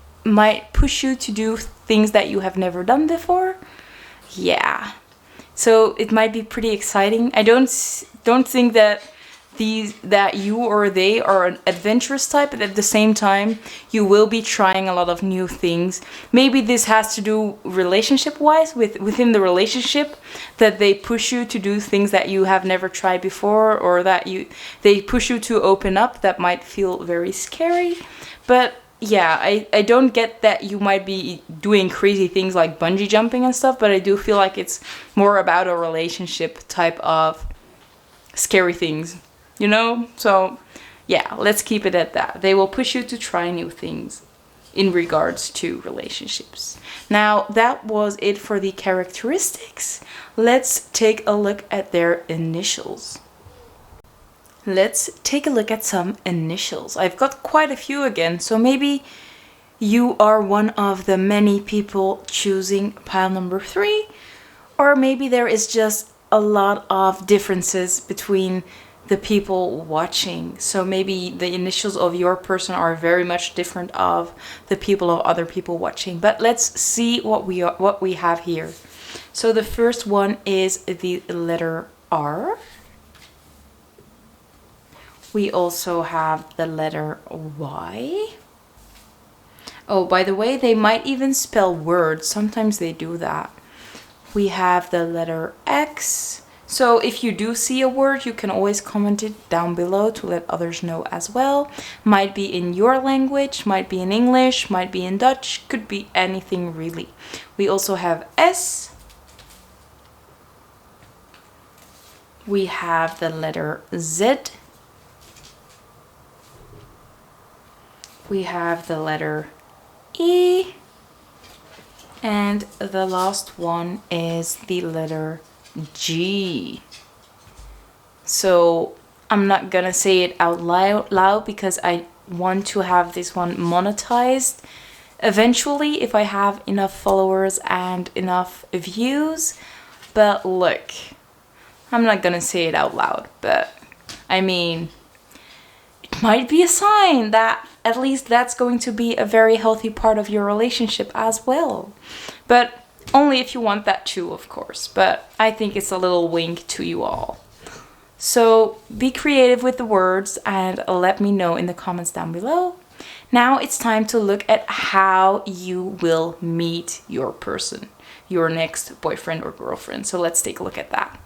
push you to do things that you have never done before. Yeah. So it might be pretty exciting. I don't think that you or they are an adventurous type, but at the same time, you will be trying a lot of new things. Maybe this has to do relationship-wise, within the relationship, that they push you to do things that you have never tried before, or that they push you to open up. That might feel very scary. But yeah, I don't get that you might be doing crazy things like bungee jumping and stuff, but I do feel like it's more about a relationship type of scary things. You know? So, yeah, let's keep it at that. They will push you to try new things in regards to relationships. Now, that was it for the characteristics. Let's take a look at their initials. Let's take a look at some initials. I've got quite a few again, so maybe you are one of the many people choosing pile number 3, or maybe there is just a lot of differences between the people watching. So maybe the initials of your person are very much different of the people of other people watching. But let's see what we have here. So the first one is the letter R. We also have the letter Y. Oh, by the way, they might even spell words. Sometimes they do that. We have the letter X. So if you do see a word, you can always comment it down below to let others know as well. Might be in your language, might be in English, might be in Dutch, could be anything really. We also have S. We have the letter Z. We have the letter E. And the last one is the letter G. So I'm not gonna say it out loud because I want to have this one monetized eventually if I have enough followers and enough views. But look, I'm not gonna say it out loud, but I mean, it might be a sign that at least that's going to be a very healthy part of your relationship as well. But only if you want that too, of course. But I think it's a little wink to you all. So be creative with the words and let me know in the comments down below. Now it's time to look at how you will meet your person, your next boyfriend or girlfriend. So let's take a look at that.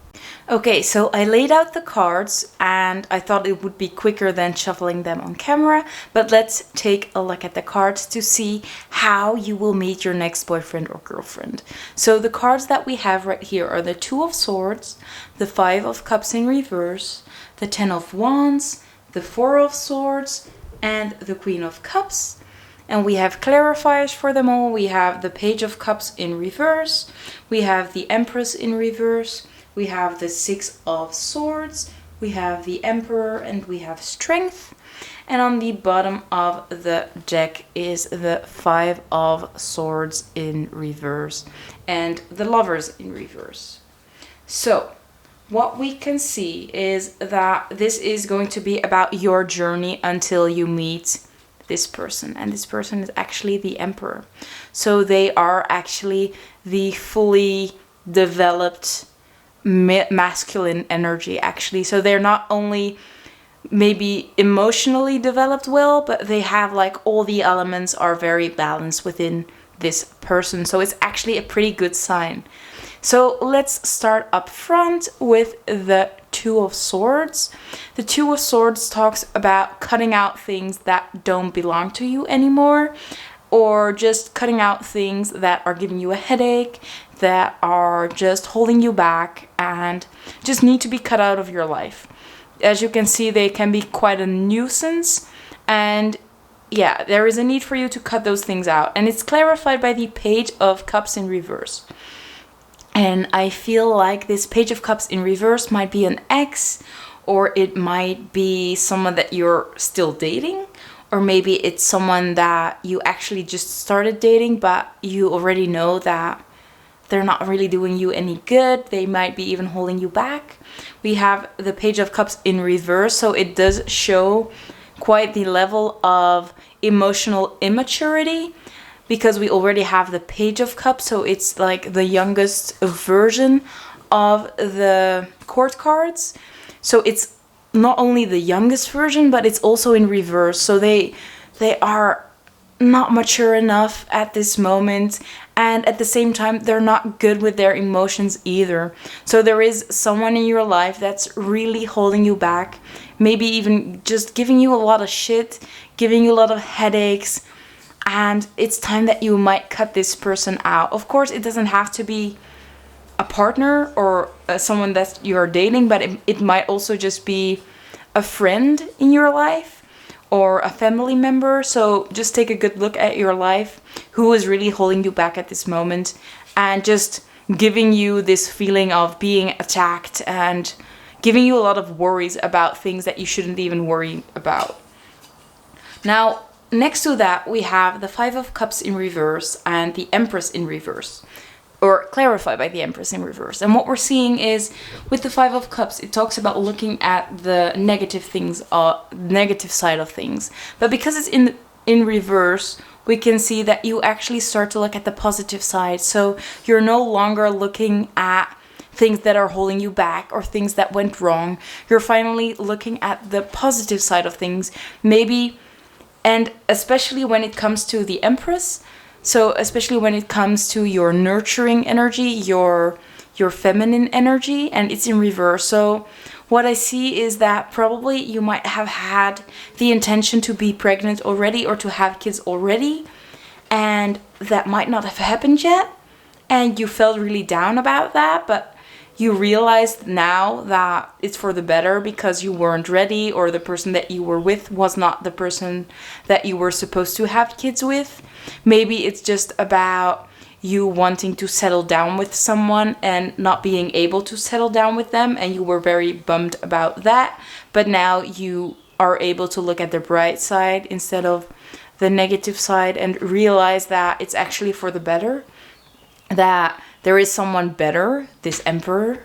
Okay, so I laid out the cards and I thought it would be quicker than shuffling them on camera, but let's take a look at the cards to see how you will meet your next boyfriend or girlfriend. So the cards that we have right here are the Two of Swords, the Five of Cups in reverse, the Ten of Wands, the Four of Swords, and the Queen of Cups. And we have clarifiers for them all. We have the Page of Cups in reverse, we have the Empress in reverse, we have the Six of Swords, we have the Emperor, and we have Strength. And on the bottom of the deck is the Five of Swords in reverse and the Lovers in reverse. So what we can see is that this is going to be about your journey until you meet this person. And this person is actually the Emperor. So they are actually the fully developed masculine energy, actually. So they're not only maybe emotionally developed well, but they have like all the elements are very balanced within this person. So it's actually a pretty good sign. So let's start up front with the Two of Swords. The Two of Swords talks about cutting out things that don't belong to you anymore, or just cutting out things that are giving you a headache, that are just holding you back and just need to be cut out of your life. As you can see, they can be quite a nuisance, and yeah, there is a need for you to cut those things out. And it's clarified by the Page of Cups in reverse. And I feel like this Page of Cups in reverse might be an ex, or it might be someone that you're still dating, or maybe it's someone that you actually just started dating, but you already know that they're not really doing you any good. They might be even holding you back. We have the Page of Cups in reverse, so it does show quite the level of emotional immaturity, because we already have the Page of Cups, so it's like the youngest version of the court cards. So it's not only the youngest version, but it's also in reverse. So they are not mature enough at this moment, and at the same time they're not good with their emotions either. So there is someone in your life that's really holding you back, maybe even just giving you a lot of shit, giving you a lot of headaches, and it's time that you might cut this person out. Of course, it doesn't have to be a partner or someone that you're dating, but it might also just be a friend in your life or a family member. So just take a good look at your life, who is really holding you back at this moment and just giving you this feeling of being attacked and giving you a lot of worries about things that you shouldn't even worry about. Now, next to that, we have the Five of Cups in reverse and the Empress in reverse, or clarified by the Empress in reverse. And what we're seeing is, with the Five of Cups, it talks about looking at the negative things, negative side of things. But because it's in reverse, we can see that you actually start to look at the positive side. So you're no longer looking at things that are holding you back or things that went wrong. You're finally looking at the positive side of things, maybe, and especially when it comes to the Empress. So especially when it comes to your nurturing energy, your feminine energy, and it's in reverse. So what I see is that probably you might have had the intention to be pregnant already or to have kids already, and that might not have happened yet, and you felt really down about that, but you realized now that it's for the better because you weren't ready, or the person that you were with was not the person that you were supposed to have kids with. Maybe it's just about you wanting to settle down with someone and not being able to settle down with them, and you were very bummed about that, but now you are able to look at the bright side instead of the negative side and realize that it's actually for the better, that there is someone better. This Emperor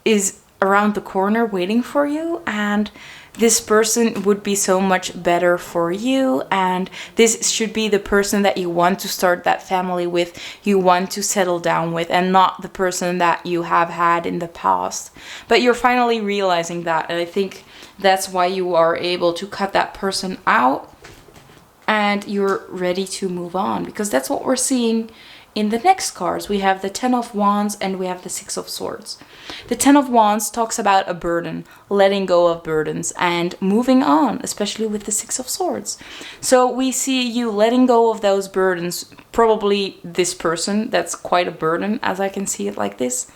is around the corner waiting for you, and this person would be so much better for you, and this should be the person that you want to start that family with, you want to settle down with, and not the person that you have had in the past. But you're finally realizing that, and I think that's why you are able to cut that person out and you're ready to move on, because that's what we're seeing in the next cards. We have the Ten of Wands and we have the Six of Swords. The Ten of Wands talks about a burden, letting go of burdens and moving on, especially with the Six of Swords. So we see you letting go of those burdens, probably this person, that's quite a burden as I can see it like this.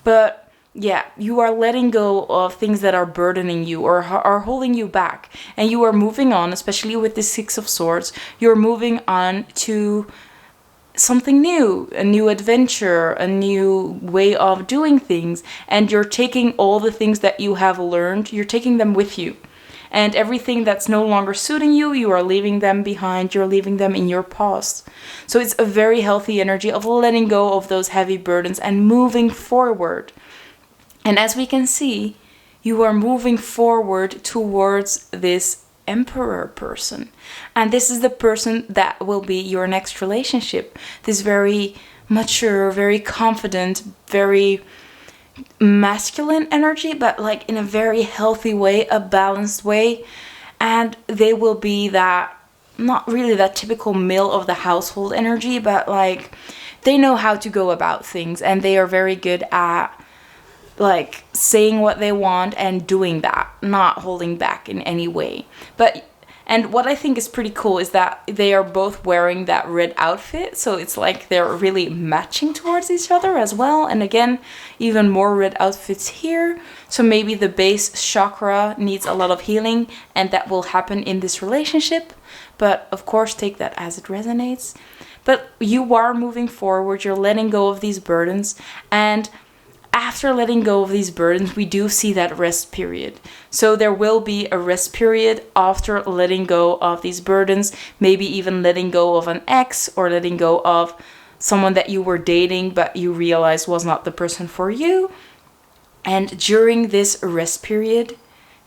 But yeah, you are letting go of things that are burdening you or are holding you back, and you are moving on, especially with the Six of Swords. You're moving on to something new, a new adventure, a new way of doing things, and you're taking all the things that you have learned, you're taking them with you, and everything that's no longer suiting you, you are leaving them behind, you're leaving them in your past. So it's a very healthy energy of letting go of those heavy burdens and moving forward. And as we can see, you are moving forward towards this Emperor person, and this is the person that will be your next relationship. This very mature, very confident, very masculine energy, but like in a very healthy way, a balanced way. And they will be that, not really that typical male of the household energy, but like they know how to go about things, and they are very good at like saying what they want and doing that, not holding back in any way. And what I think is pretty cool is that they are both wearing that red outfit, so it's like they're really matching towards each other as well. And again, even more red outfits here, so maybe the base chakra needs a lot of healing, and that will happen in this relationship, but of course take that as it resonates. But you are moving forward, you're letting go of these burdens, and after letting go of these burdens, we do see that rest period. So there will be a rest period after letting go of these burdens, maybe even letting go of an ex or letting go of someone that you were dating but you realized was not the person for you. And during this rest period,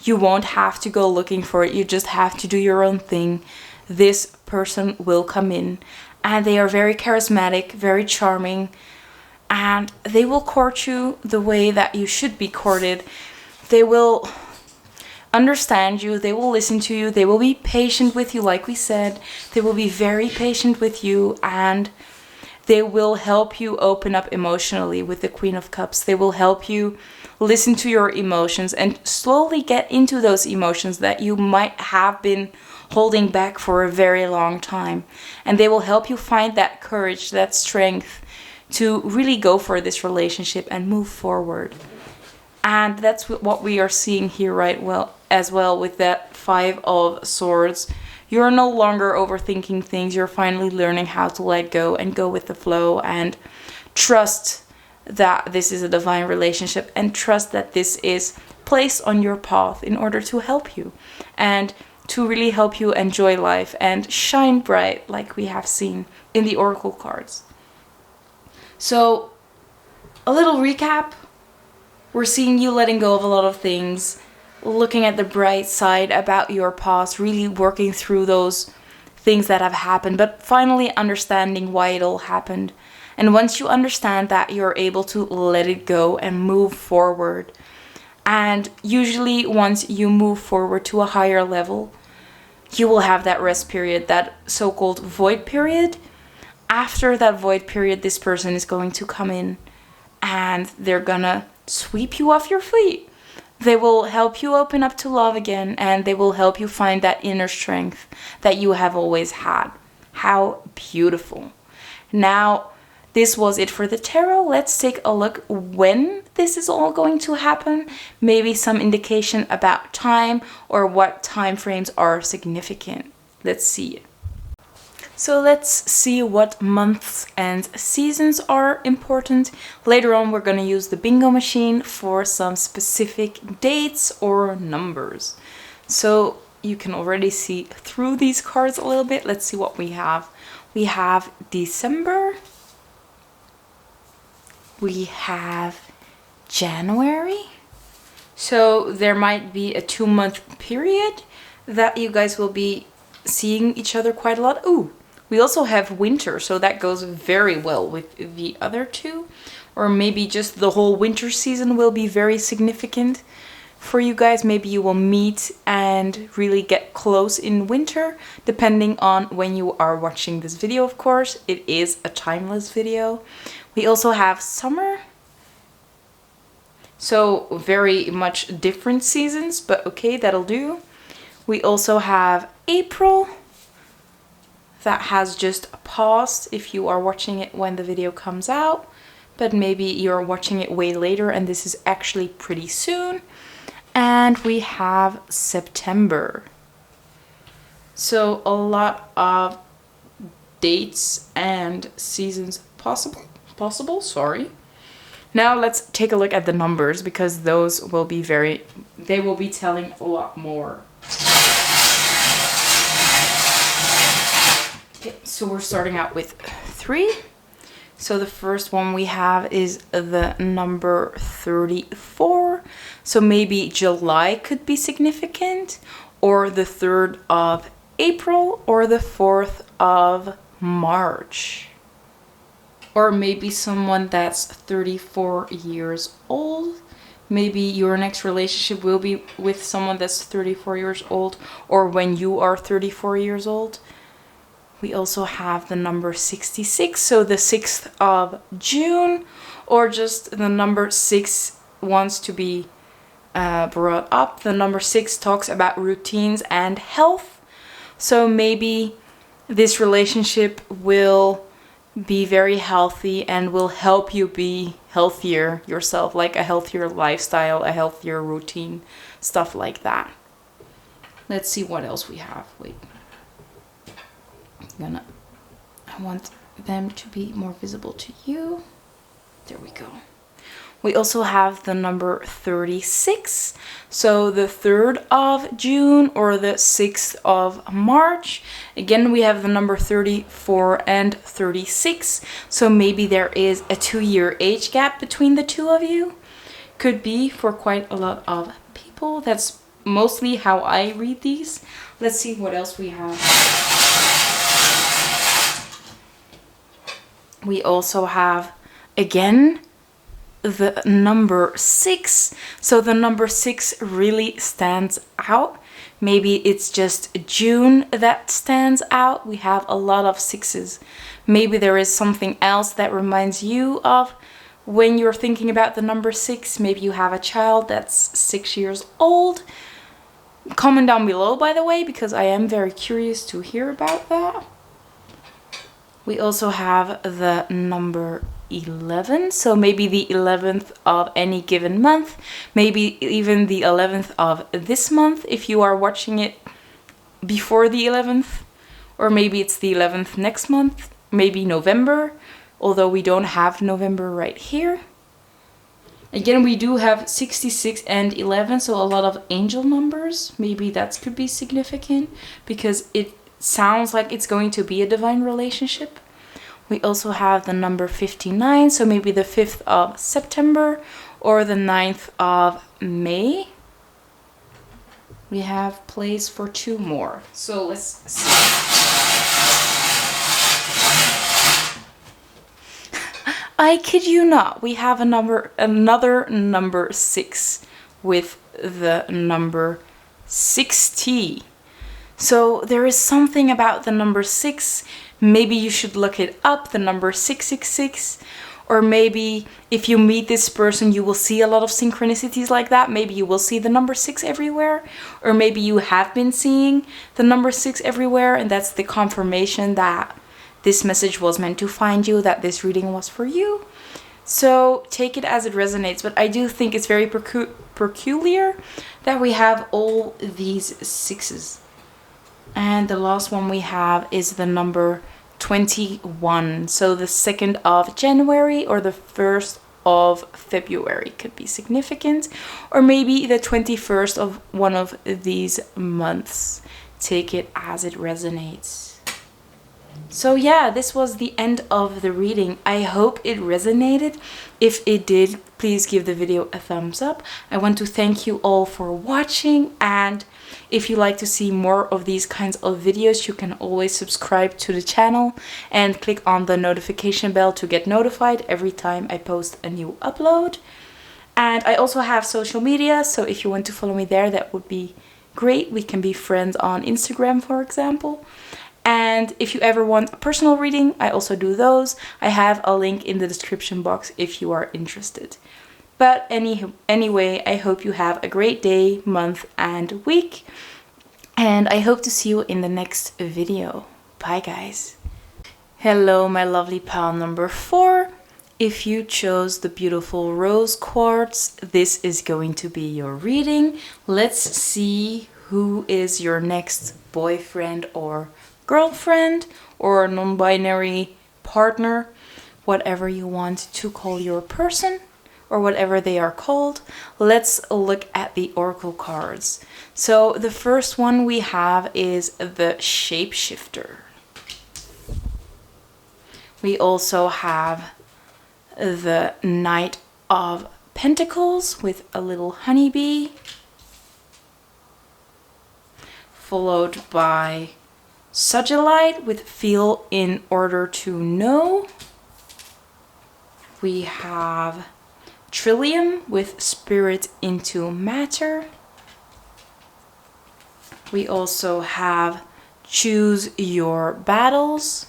you won't have to go looking for it. You just have to do your own thing. This person will come in, and they are very charismatic, very charming, and they will court you the way that you should be courted. They will understand you, they will listen to you, they will be patient with you, like we said. They will be very patient with you, and they will help you open up emotionally with the Queen of Cups. They will help you listen to your emotions and slowly get into those emotions that you might have been holding back for a very long time. And they will help you find that courage, that strength to really go for this relationship and move forward. And that's what we are seeing here as well with that Five of Swords. You're no longer overthinking things. You're finally learning how to let go and go with the flow and trust that this is a divine relationship, and trust that this is placed on your path in order to help you and to really help you enjoy life and shine bright, like we have seen in the Oracle cards. So, a little recap. We're seeing you letting go of a lot of things, looking at the bright side about your past, really working through those things that have happened, but finally understanding why it all happened. And once you understand that, you're able to let it go and move forward. And usually once you move forward to a higher level, you will have that rest period, that so-called void period. After that void period, this person is going to come in and they're gonna sweep you off your feet. They will help you open up to love again, and they will help you find that inner strength that you have always had. How beautiful. Now, this was it for the tarot. Let's take a look when this is all going to happen. Maybe some indication about time or what time frames are significant. Let's see. So let's see what months and seasons are important. Later on, we're going to use the bingo machine for some specific dates or numbers. So you can already see through these cards a little bit. Let's see what we have. We have December. We have January. So there might be a 2-month period that you guys will be seeing each other quite a lot. Ooh. We also have winter, so that goes very well with the other two. Or maybe just the whole winter season will be very significant for you guys. Maybe you will meet and really get close in winter, depending on when you are watching this video, of course. It is a timeless video. We also have summer. So very much different seasons, but okay, that'll do. We also have April. That has just paused if you are watching it when the video comes out, but maybe you're watching it way later and this is actually pretty soon. And we have September. So a lot of dates and seasons possible, sorry. Now let's take a look at the numbers, because those will be they will be telling a lot more. Okay, so we're starting out with 3. So the first one we have is the number 34. So maybe July could be significant, or the 3rd of April, or the 4th of March. Or maybe someone that's 34 years old. Maybe your next relationship will be with someone that's 34 years old, or when you are 34 years old. We also have the number 66, so the 6th of June, or just the number 6 wants to be brought up. The number 6 talks about routines and health. So maybe this relationship will be very healthy and will help you be healthier yourself, like a healthier lifestyle, a healthier routine, stuff like that. Let's see what else we have. Wait. I want them to be more visible to you. There we go. We also have the number 36. So the 3rd of June or the 6th of March. Again, we have the number 34 and 36. So maybe there is a 2-year age gap between the two of you. Could be for quite a lot of people. That's mostly how I read these. Let's see what else we have. We also have, again, the number 6. So the number 6 really stands out. Maybe it's just June that stands out. We have a lot of 6s. Maybe there is something else that reminds you of when you're thinking about the number 6. Maybe you have a child that's 6 years old. Comment down below, by the way, because I am very curious to hear about that. We also have the number 11, so maybe the 11th of any given month, maybe even the 11th of this month if you are watching it before the 11th, or maybe it's the 11th next month, maybe November, although we don't have November right here. Again, we do have 66 and 11, so a lot of angel numbers. Maybe that could be significant because it sounds like it's going to be a divine relationship. We also have the number 59, so maybe the 5th of September or the 9th of May. We have place for 2 more. So let's see. I kid you not, we have another number 6 with the number 60. So there is something about the number 6. Maybe you should look it up, the number 666. Or maybe if you meet this person, you will see a lot of synchronicities like that. Maybe you will see the number 6 everywhere. Or maybe you have been seeing the number 6 everywhere, and that's the confirmation that this message was meant to find you, that this reading was for you. So take it as it resonates. But I do think it's very peculiar that we have all these 6s. And the last one we have is the number 21. So the 2nd of January or the 1st of February could be significant. Or maybe the 21st of one of these months. Take it as it resonates. So yeah, this was the end of the reading. I hope it resonated. If it did, please give the video a thumbs up. I want to thank you all for watching, and if you like to see more of these kinds of videos, you can always subscribe to the channel and click on the notification bell to get notified every time I post a new upload. And I also have social media, so if you want to follow me there, that would be great. We can be friends on Instagram, for example. And if you ever want a personal reading, I also do those. I have a link in the description box if you are interested. But anyway, I hope you have a great day, month, and week. And I hope to see you in the next video. Bye, guys. Hello, my lovely pal number 4. If you chose the beautiful rose quartz, this is going to be your reading. Let's see who is your next boyfriend or girlfriend or non-binary partner, whatever you want to call your person or whatever they are called. Let's look at the oracle cards. So the first one we have is the shapeshifter. We also have the Knight of Pentacles with a little honeybee, followed by Lepidolite with Feel in Order to Know. We have Trillium with Spirit into Matter. We also have Choose Your Battles.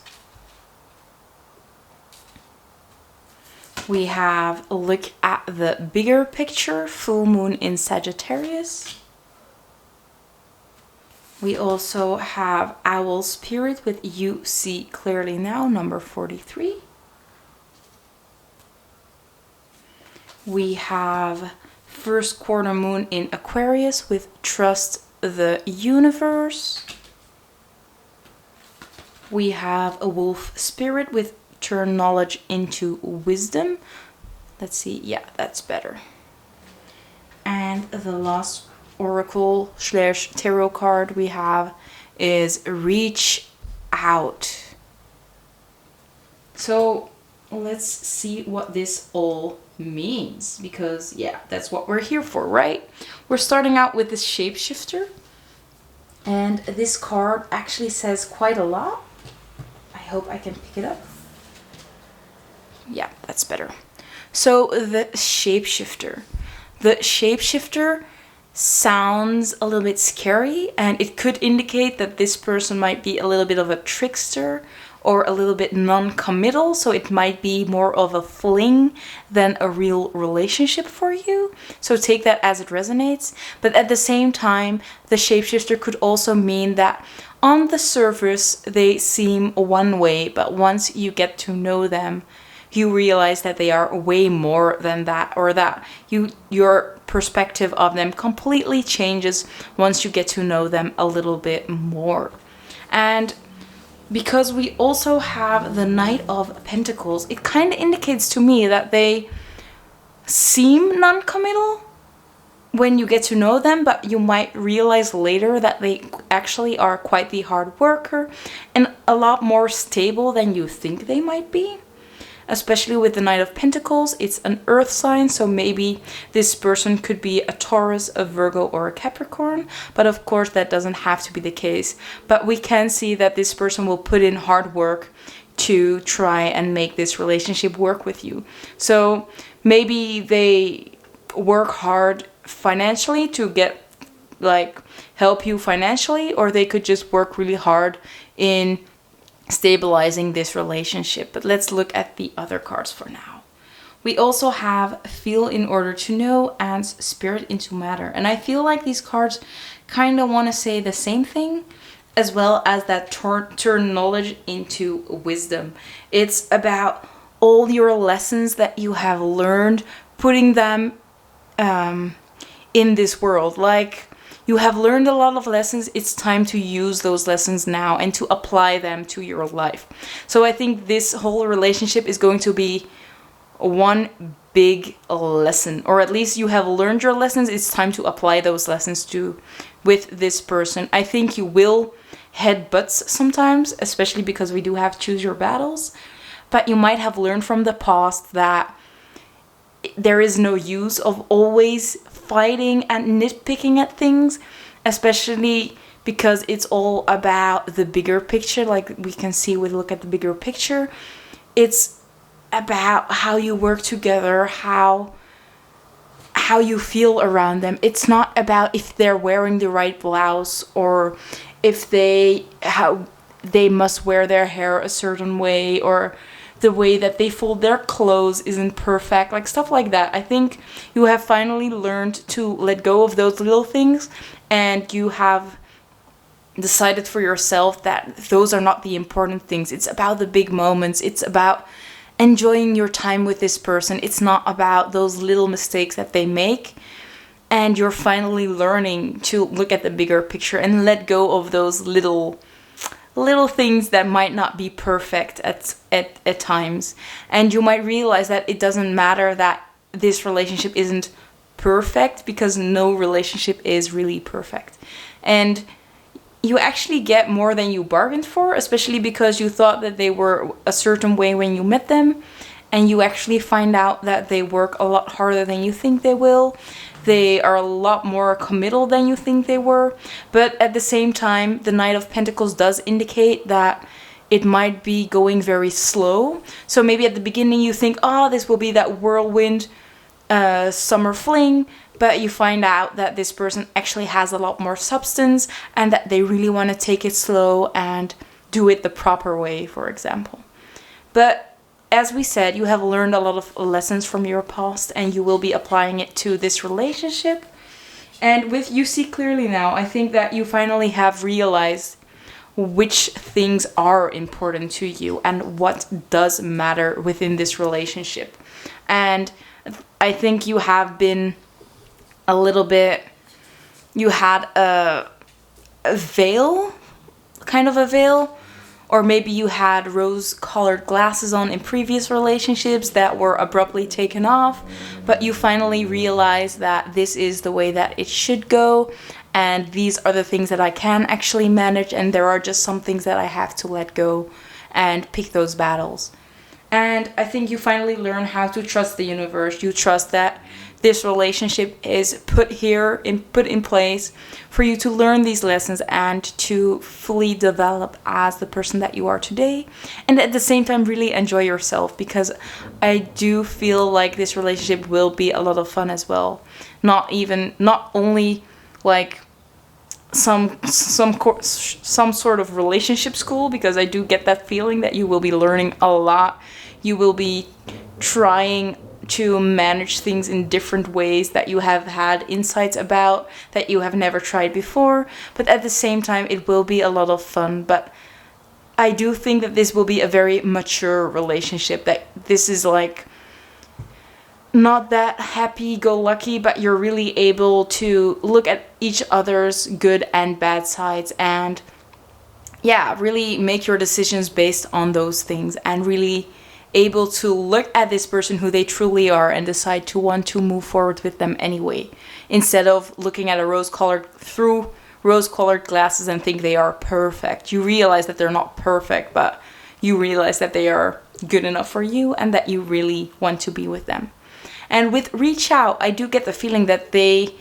We have Look at the Bigger Picture, Full Moon in Sagittarius. We also have Owl Spirit with You See Clearly Now, number 43. We have First Quarter Moon in Aquarius with Trust the Universe. We have a Wolf Spirit with Turn Knowledge into Wisdom. Let's see, yeah, that's better. And the last oracle / tarot card we have is Reach Out. So let's see what this all means, because yeah, that's what we're here for, right? We're starting out with this shapeshifter, and this card actually says quite a lot. I hope I can pick it up. Yeah, that's better. So the shapeshifter. The shapeshifter sounds a little bit scary, and it could indicate that this person might be a little bit of a trickster or a little bit non-committal, so it might be more of a fling than a real relationship for you. So take that as it resonates. But at the same time, the shapeshifter could also mean that on the surface they seem one way, but once you get to know them, you realize that they are way more than that, or that your perspective of them completely changes once you get to know them a little bit more. And because we also have the Knight of Pentacles, it kind of indicates to me that they seem non-committal when you get to know them, but you might realize later that they actually are quite the hard worker and a lot more stable than you think they might be. Especially with the Knight of Pentacles, it's an earth sign, so maybe this person could be a Taurus, a Virgo, or a Capricorn. But of course, that doesn't have to be the case. But we can see that this person will put in hard work to try and make this relationship work with you. So maybe they work hard financially to get like help you financially, or they could just work really hard in stabilizing this relationship. But let's look at the other cards for now. We also have Feel in Order to Know and Spirit into Matter. And I feel like these cards kind of want to say the same thing, as well as that turn knowledge into wisdom. It's about all your lessons that you have learned, putting them in this world. Like, you have learned a lot of lessons. It's time to use those lessons now and to apply them to your life. So I think this whole relationship is going to be one big lesson, or at least you have learned your lessons. It's time to apply those lessons with this person. I think you will head butts sometimes, especially because we do have choose your battles, but you might have learned from the past that there is no use of always fighting and nitpicking at things, especially because it's all about the bigger picture. Like we can see, we look at the bigger picture. It's about how you work together, how you feel around them. It's not about if they're wearing the right blouse, or if they must wear their hair a certain way, or the way that they fold their clothes isn't perfect, like stuff like that. I think you have finally learned to let go of those little things, and you have decided for yourself that those are not the important things. It's about the big moments. It's about enjoying your time with this person. It's not about those little mistakes that they make. And you're finally learning to look at the bigger picture and let go of those little things that might not be perfect at times. And you might realize that it doesn't matter that this relationship isn't perfect, because no relationship is really perfect. And you actually get more than you bargained for, especially because you thought that they were a certain way when you met them, and you actually find out that they work a lot harder than you think they will. They are a lot more committal than you think they were. But at the same time, the Knight of Pentacles does indicate that it might be going very slow. So maybe at the beginning you think, oh, this will be that whirlwind summer fling. But you find out that this person actually has a lot more substance, and that they really want to take it slow and do it the proper way, for example. But as we said, you have learned a lot of lessons from your past, and you will be applying it to this relationship. And with You See Clearly Now, I think that you finally have realized which things are important to you and what does matter within this relationship. And I think you have been a little bit, you had a veil, kind of a veil, or maybe you had rose-colored glasses on in previous relationships that were abruptly taken off, but you finally realized that this is the way that it should go, and these are the things that I can actually manage, and there are just some things that I have to let go and pick those battles. And I think you finally learn how to trust the universe. You trust that this relationship is put in place for you to learn these lessons and to fully develop as the person that you are today. And at the same time, really enjoy yourself, because I do feel like this relationship will be a lot of fun as well. Not only like some sort of relationship school, because I do get that feeling that you will be learning a lot. You will be trying to manage things in different ways that you have had insights about, that you have never tried before. But at the same time, it will be a lot of fun. But I do think that this will be a very mature relationship, that this is like not that happy-go-lucky, but you're really able to look at each other's good and bad sides, and really make your decisions based on those things, and really able to look at this person who they truly are and decide to want to move forward with them anyway, instead of looking at through rose-colored glasses and think they are perfect. You realize that they're not perfect, but you realize that they are good enough for you and that you really want to be with them. And with reach out, I do get the feeling that they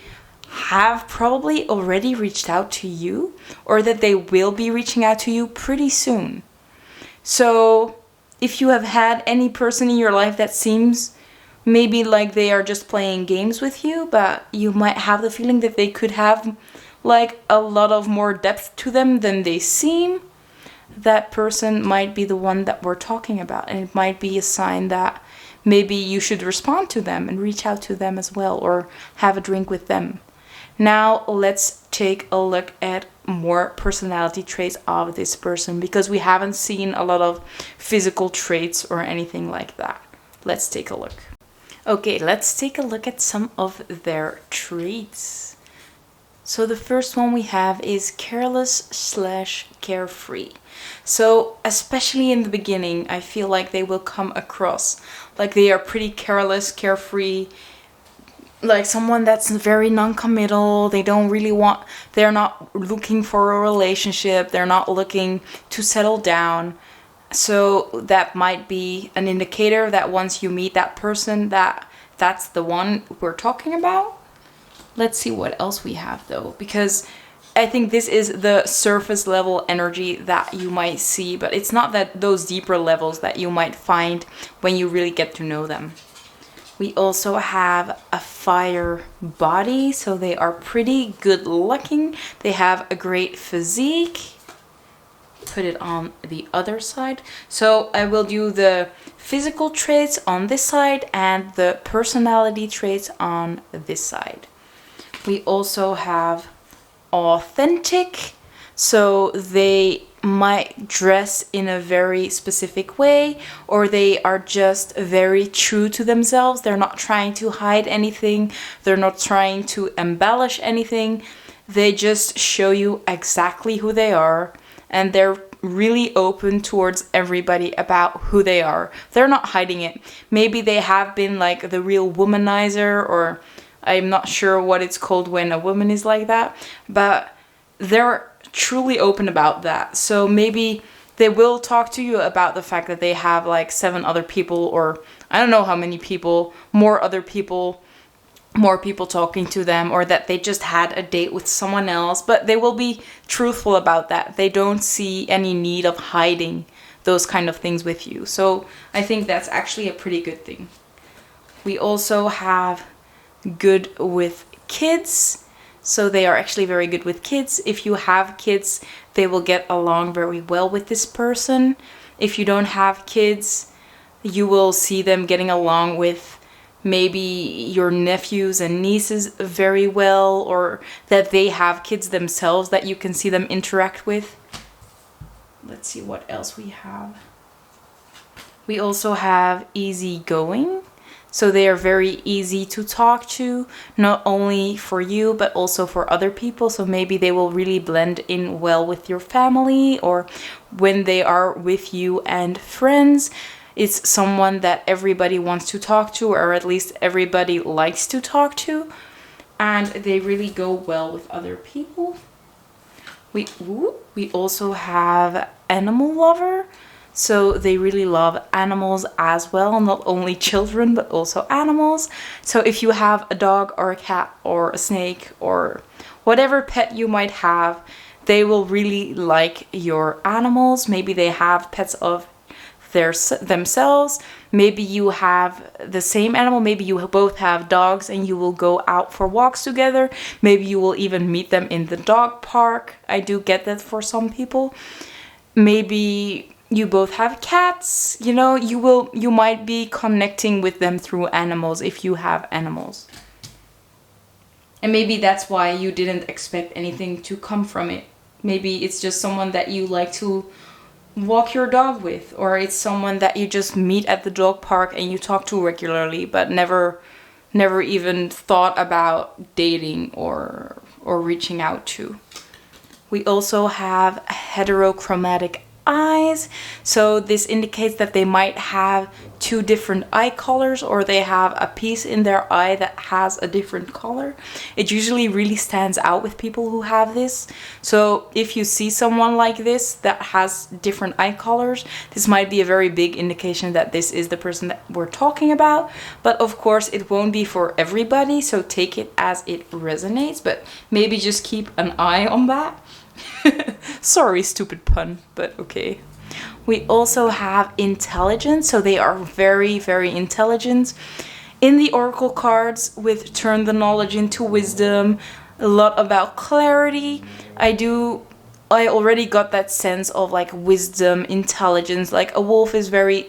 have probably already reached out to you, or that they will be reaching out to you pretty soon. So if you have had any person in your life that seems maybe like they are just playing games with you, but you might have the feeling that they could have like a lot of more depth to them than they seem, that person might be the one that we're talking about. And it might be a sign that maybe you should respond to them and reach out to them as well, or have a drink with them. Now let's take a look at more personality traits of this person, because we haven't seen a lot of physical traits or anything like that. Let's take a look. Okay, let's take a look at some of their traits. So the first one we have is careless/carefree. So especially in the beginning, I feel like they will come across like they are pretty careless, carefree, like someone that's very non-committal. They don't really want, they're not looking for a relationship, they're not looking to settle down. So that might be an indicator that once you meet that person, that's the one we're talking about. Let's see what else we have though, because I think this is the surface level energy that you might see, but it's not that those deeper levels that you might find when you really get to know them. We also have a fire body, so they are pretty good looking. They have a great physique. Put it on the other side. So I will do the physical traits on this side and the personality traits on this side. We also have authentic, so they might dress in a very specific way, or they are just very true to themselves. They're not trying to hide anything, they're not trying to embellish anything. They just show you exactly who they are, and they're really open towards everybody about who they are. They're not hiding it. Maybe they have been like the real womanizer, or I'm not sure what it's called when a woman is like that, but they're truly open about that. So maybe they will talk to you about the fact that they have like 7 other people, or I don't know how many people, more people talking to them, or that they just had a date with someone else, but they will be truthful about that. They don't see any need of hiding those kind of things with you. So I think that's actually a pretty good thing. We also have good with kids. So they are actually very good with kids. If you have kids, they will get along very well with this person. If you don't have kids, you will see them getting along with maybe your nephews and nieces very well, or that they have kids themselves that you can see them interact with. Let's see what else we have. We also have easygoing. So they are very easy to talk to, not only for you, but also for other people. So maybe they will really blend in well with your family, or when they are with you and friends, it's someone that everybody wants to talk to, or at least everybody likes to talk to. And they really go well with other people. We also have animal lover. So they really love animals as well, not only children, but also animals. So if you have a dog or a cat or a snake or whatever pet you might have, they will really like your animals. Maybe they have pets of themselves. Maybe you have the same animal. Maybe you both have dogs and you will go out for walks together. Maybe you will even meet them in the dog park. I do get that for some people. Maybe you both have cats, you know, you might be connecting with them through animals if you have animals. And maybe that's why you didn't expect anything to come from it. Maybe it's just someone that you like to walk your dog with, or it's someone that you just meet at the dog park and you talk to regularly, but never even thought about dating or reaching out to. We also have heterochromatic eyes. So this indicates that they might have 2 different eye colors, or they have a piece in their eye that has a different color. It usually really stands out with people who have this. So if you see someone like this that has different eye colors, this might be a very big indication that this is the person that we're talking about. But of course it won't be for everybody, so take it as it resonates, but maybe just keep an eye on that. Sorry, stupid pun, but okay. We also have intelligence, so they are very, very intelligent. In the oracle cards, with turn the knowledge into wisdom, a lot about clarity. I already got that sense of like wisdom, intelligence. Like a wolf is very,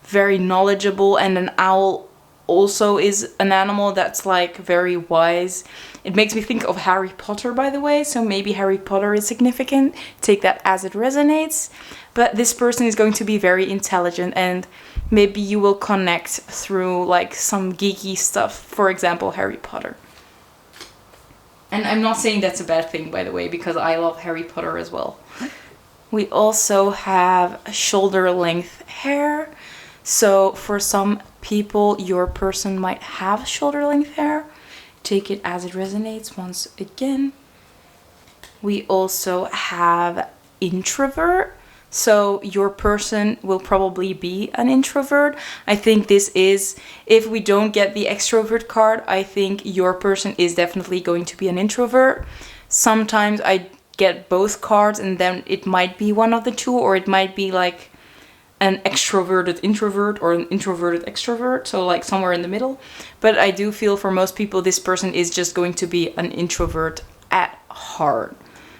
very knowledgeable, and an owl also is an animal that's like very wise. It makes me think of Harry Potter, by the way, so maybe Harry Potter is significant. Take that as it resonates. But this person is going to be very intelligent, and maybe you will connect through like some geeky stuff, for example, Harry Potter. And I'm not saying that's a bad thing, by the way, because I love Harry Potter as well. We also have shoulder length hair. So for some people, your person might have shoulder length hair. Take it as it resonates once again. We also have introvert. So your person will probably be an introvert. I think this is, if we don't get the extrovert card, I think your person is definitely going to be an introvert. Sometimes I get both cards and then it might be one of the two, or it might be like an extroverted introvert or an introverted extrovert, so like somewhere in the middle. But I do feel for most people this person is just going to be an introvert at heart.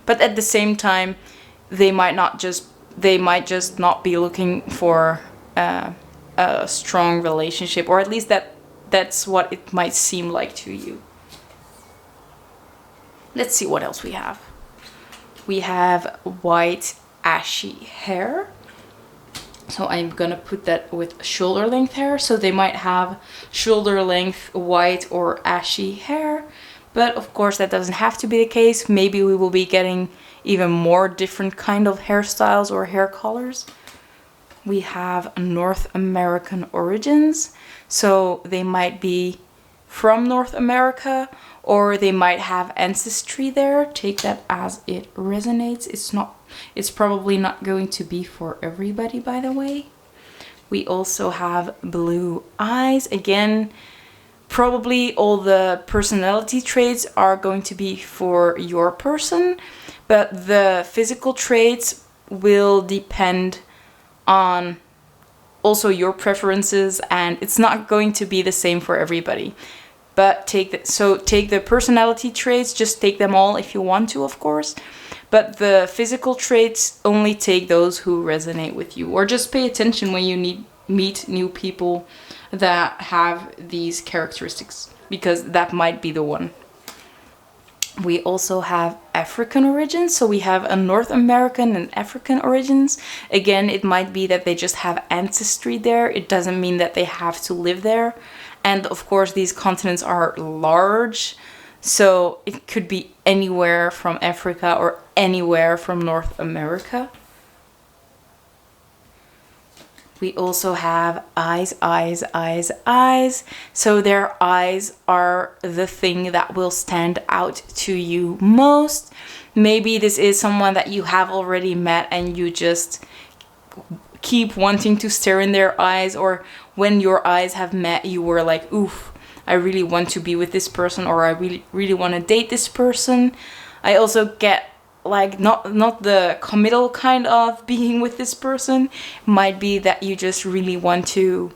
But at the same time, they might just not be looking for a strong relationship, or at least that's what it might seem like to you. Let's see what else we have. We have white ashy hair. So I'm gonna put that with shoulder length hair. So they might have shoulder length white or ashy hair, but of course that doesn't have to be the case. Maybe we will be getting even more different kind of hairstyles or hair colors. We have North American origins. So they might be from North America, or they might have ancestry there. Take that as it resonates. It's probably not going to be for everybody, by the way. We also have blue eyes. Again, probably all the personality traits are going to be for your person, but the physical traits will depend on also your preferences, and it's not going to be the same for everybody. But take the personality traits, just take them all if you want to, of course. But the physical traits, only take those who resonate with you, or just pay attention when you meet new people that have these characteristics, because that might be the one. We also have African origins, so we have a North American and African origins. Again, it might be that they just have ancestry there. It doesn't mean that they have to live there. And of course, these continents are large, so it could be anywhere from Africa or anywhere from North America. We also have eyes, eyes, eyes, eyes. So their eyes are the thing that will stand out to you most. Maybe this is someone that you have already met and you just keep wanting to stare in their eyes, or when your eyes have met, you were like, oof, I really want to be with this person, or I really, really want to date this person. I also get like not the committal kind of being with this person. Might be that you just really want to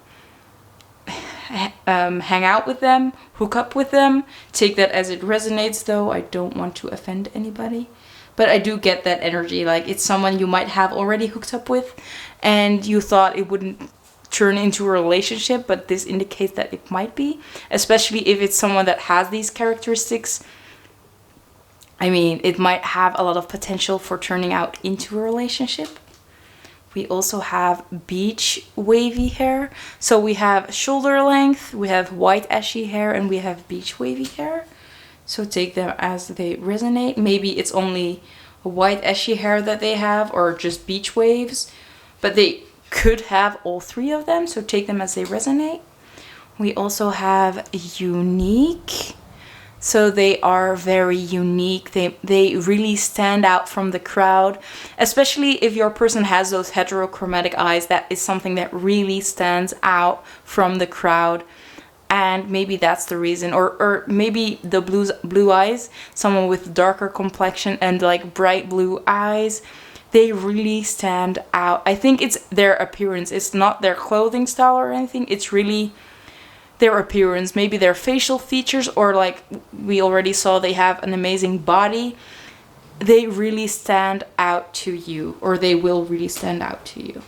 hang out with them, hook up with them. Take that as it resonates, though. I don't want to offend anybody, but I do get that energy. Like, it's someone you might have already hooked up with and you thought it wouldn't turn into a relationship, but this indicates that it might be, especially if it's someone that has these characteristics. I mean, it might have a lot of potential for turning out into a relationship. We also have beach wavy hair. So we have shoulder length, we have white ashy hair, and we have beach wavy hair. So take them as they resonate. Maybe it's only white ashy hair that they have, or just beach waves, but they could have all three of them. So take them as they resonate. We also have unique. So they are very unique. They really stand out from the crowd, especially if your person has those heterochromatic eyes. That is something that really stands out from the crowd. And maybe that's the reason, or maybe the blue eyes, someone with darker complexion and like bright blue eyes, they really stand out. I think it's their appearance. It's not their clothing style or anything. It's really their appearance. Maybe their facial features, or like we already saw, they have an amazing body. They really stand out to you, or they will really stand out to you.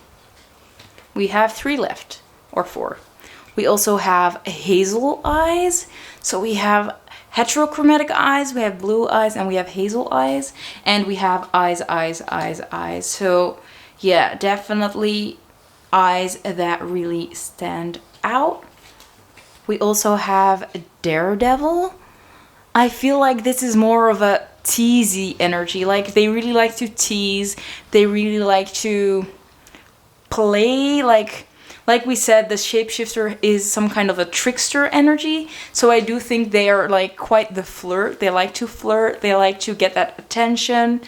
We have 3 left, or 4. We also have hazel eyes. So we have heterochromatic eyes, we have blue eyes, and we have hazel eyes. And we have eyes, eyes, eyes, eyes. So yeah, definitely eyes that really stand out. We also have daredevil. I feel like this is more of a teasy energy. Like they really like to tease. They really like to play. Like we said, the shapeshifter is some kind of a trickster energy. So I do think they are like quite the flirt. They like to flirt. They like to get that attention.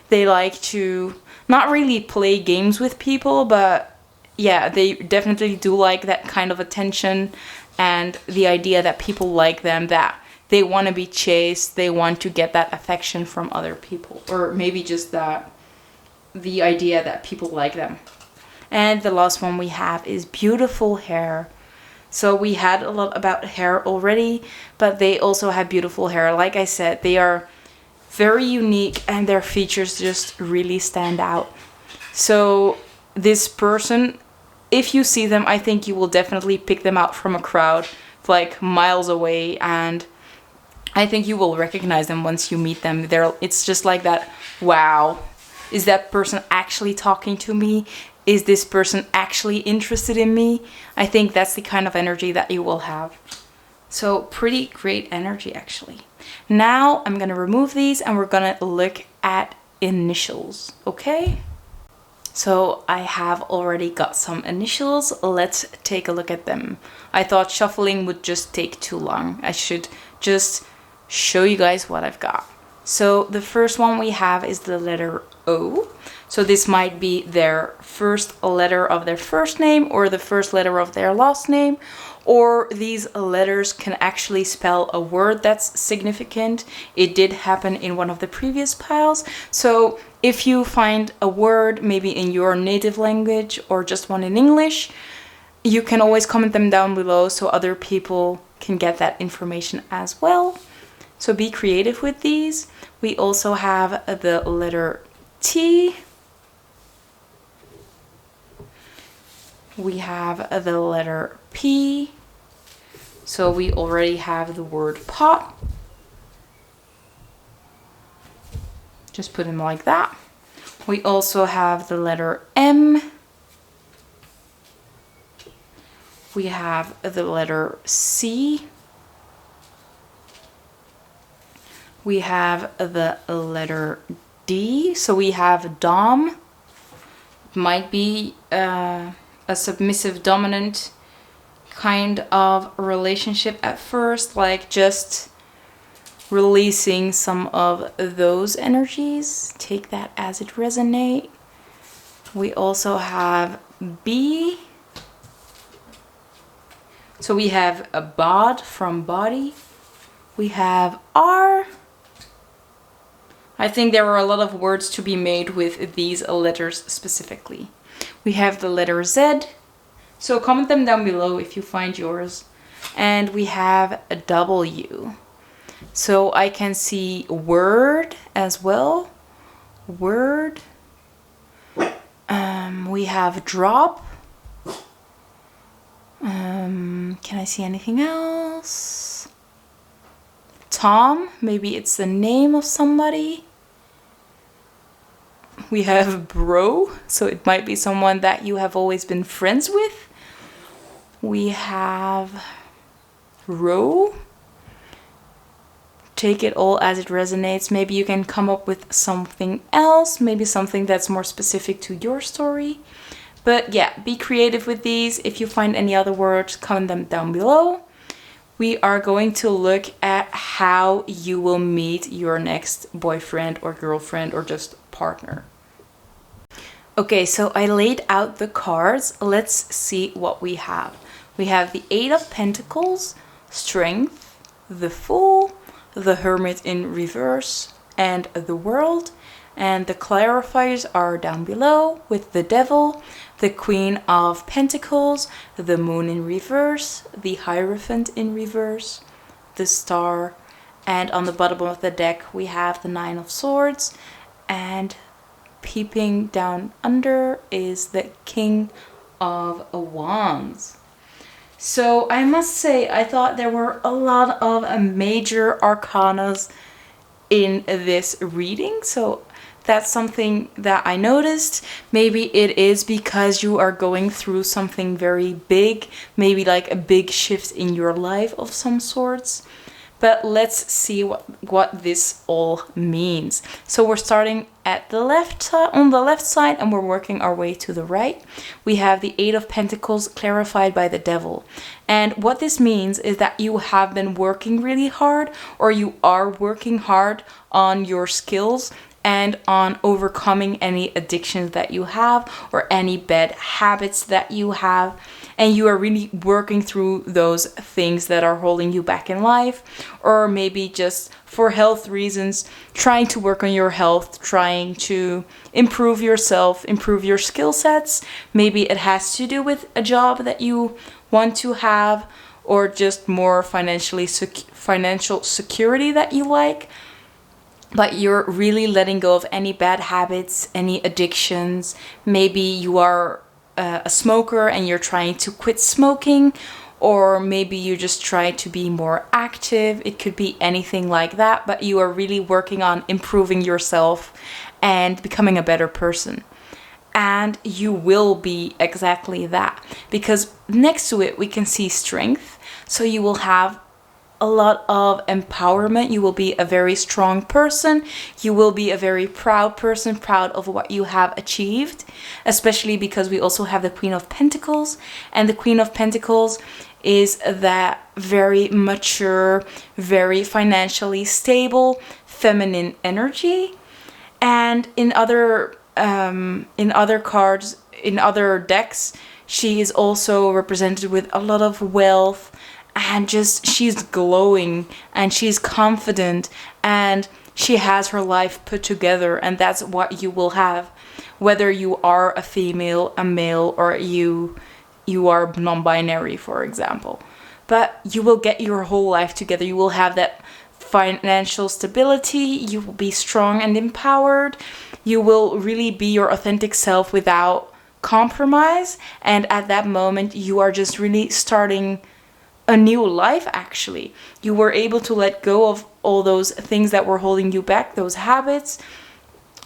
They like to not really play games with people, but yeah, they definitely do like that kind of attention and the idea that people like them, that they want to be chased. They want to get that affection from other people, or maybe just that the idea that people like them. And the last one we have is beautiful hair. So we had a lot about hair already, but they also have beautiful hair. Like I said, they are very unique and their features just really stand out. So this person, if you see them, I think you will definitely pick them out from a crowd like miles away, and I think you will recognize them once you meet them. It's just like that, wow, is that person actually talking to me? Is this person actually interested in me? I think that's the kind of energy that you will have. So pretty great energy, actually. Now I'm gonna remove these and we're gonna look at initials, okay? So I have already got some initials. Let's take a look at them. I thought shuffling would just take too long. I should just show you guys what I've got. So the first one we have is the letter O. So this might be their first letter of their first name or the first letter of their last name, or these letters can actually spell a word that's significant. It did happen in one of the previous piles. So if you find a word maybe in your native language or just one in English, you can always comment them down below so other people can get that information as well. So be creative with these. We also have the letter T. We have the letter P. So we already have the word pot. Just put them like that. We also have the letter M. We have the letter C. We have the letter D. So we have Dom. Might be a submissive dominant kind of relationship at first, like just releasing some of those energies. Take that as it resonates. We also have B. So we have a bod from body. We have R. I think there are a lot of words to be made with these letters specifically. We have the letter Z. So comment them down below if you find yours. And we have a W. So I can see word as well. Word. We have drop. Can I see anything else? Tom, maybe it's the name of somebody. We have bro, so it might be someone that you have always been friends with. We have row. Take it all as it resonates. Maybe you can come up with something else, maybe something that's more specific to your story. But yeah, be creative with these. If you find any other words, comment them down below. We are going to look at how you will meet your next boyfriend or girlfriend or just partner. Okay, so I laid out the cards. Let's see what we have. We have the 8 of Pentacles, Strength, the Fool, the Hermit in reverse, and the World. And the clarifiers are down below with the Devil, the Queen of Pentacles, the Moon in reverse, the Hierophant in reverse, the Star, and on the bottom of the deck we have the Nine of Swords, and peeping down under is the King of Wands. So I must say, I thought there were a lot of major arcanas in this reading. So that's something that I noticed. Maybe it is because you are going through something very big, maybe like a big shift in your life of some sorts. But let's see what this all means. So we're starting at the on the left side, and we're working our way to the right. We have the Eight of Pentacles clarified by the Devil. And what this means is that you have been working really hard, or you are working hard on your skills and on overcoming any addictions that you have or any bad habits that you have. And you are really working through those things that are holding you back in life, or maybe just for health reasons, trying to work on your health, trying to improve yourself, improve your skill sets. Maybe it has to do with a job that you want to have, or just more financial security that you like. But you're really letting go of any bad habits, any addictions. Maybe you are a smoker and you're trying to quit smoking, or maybe you just try to be more active. It could be anything like that, but you are really working on improving yourself and becoming a better person. And you will be exactly that, because next to it we can see strength. So you will have a lot of empowerment. You will be a very strong person. You will be a very proud person, proud of what you have achieved, especially because we also have the Queen of Pentacles, and the Queen of Pentacles is that very mature, very financially stable, feminine energy. And in other cards, in other decks, she is also represented with a lot of wealth, and just she's glowing and she's confident and she has her life put together. And that's what you will have, whether you are a female, a male, or you are non-binary, for example. But you will get your whole life together. You will have that financial stability. You will be strong and empowered. You will really be your authentic self without compromise. And at that moment, you are just really starting a new life. Actually, you were able to let go of all those things that were holding you back, those habits.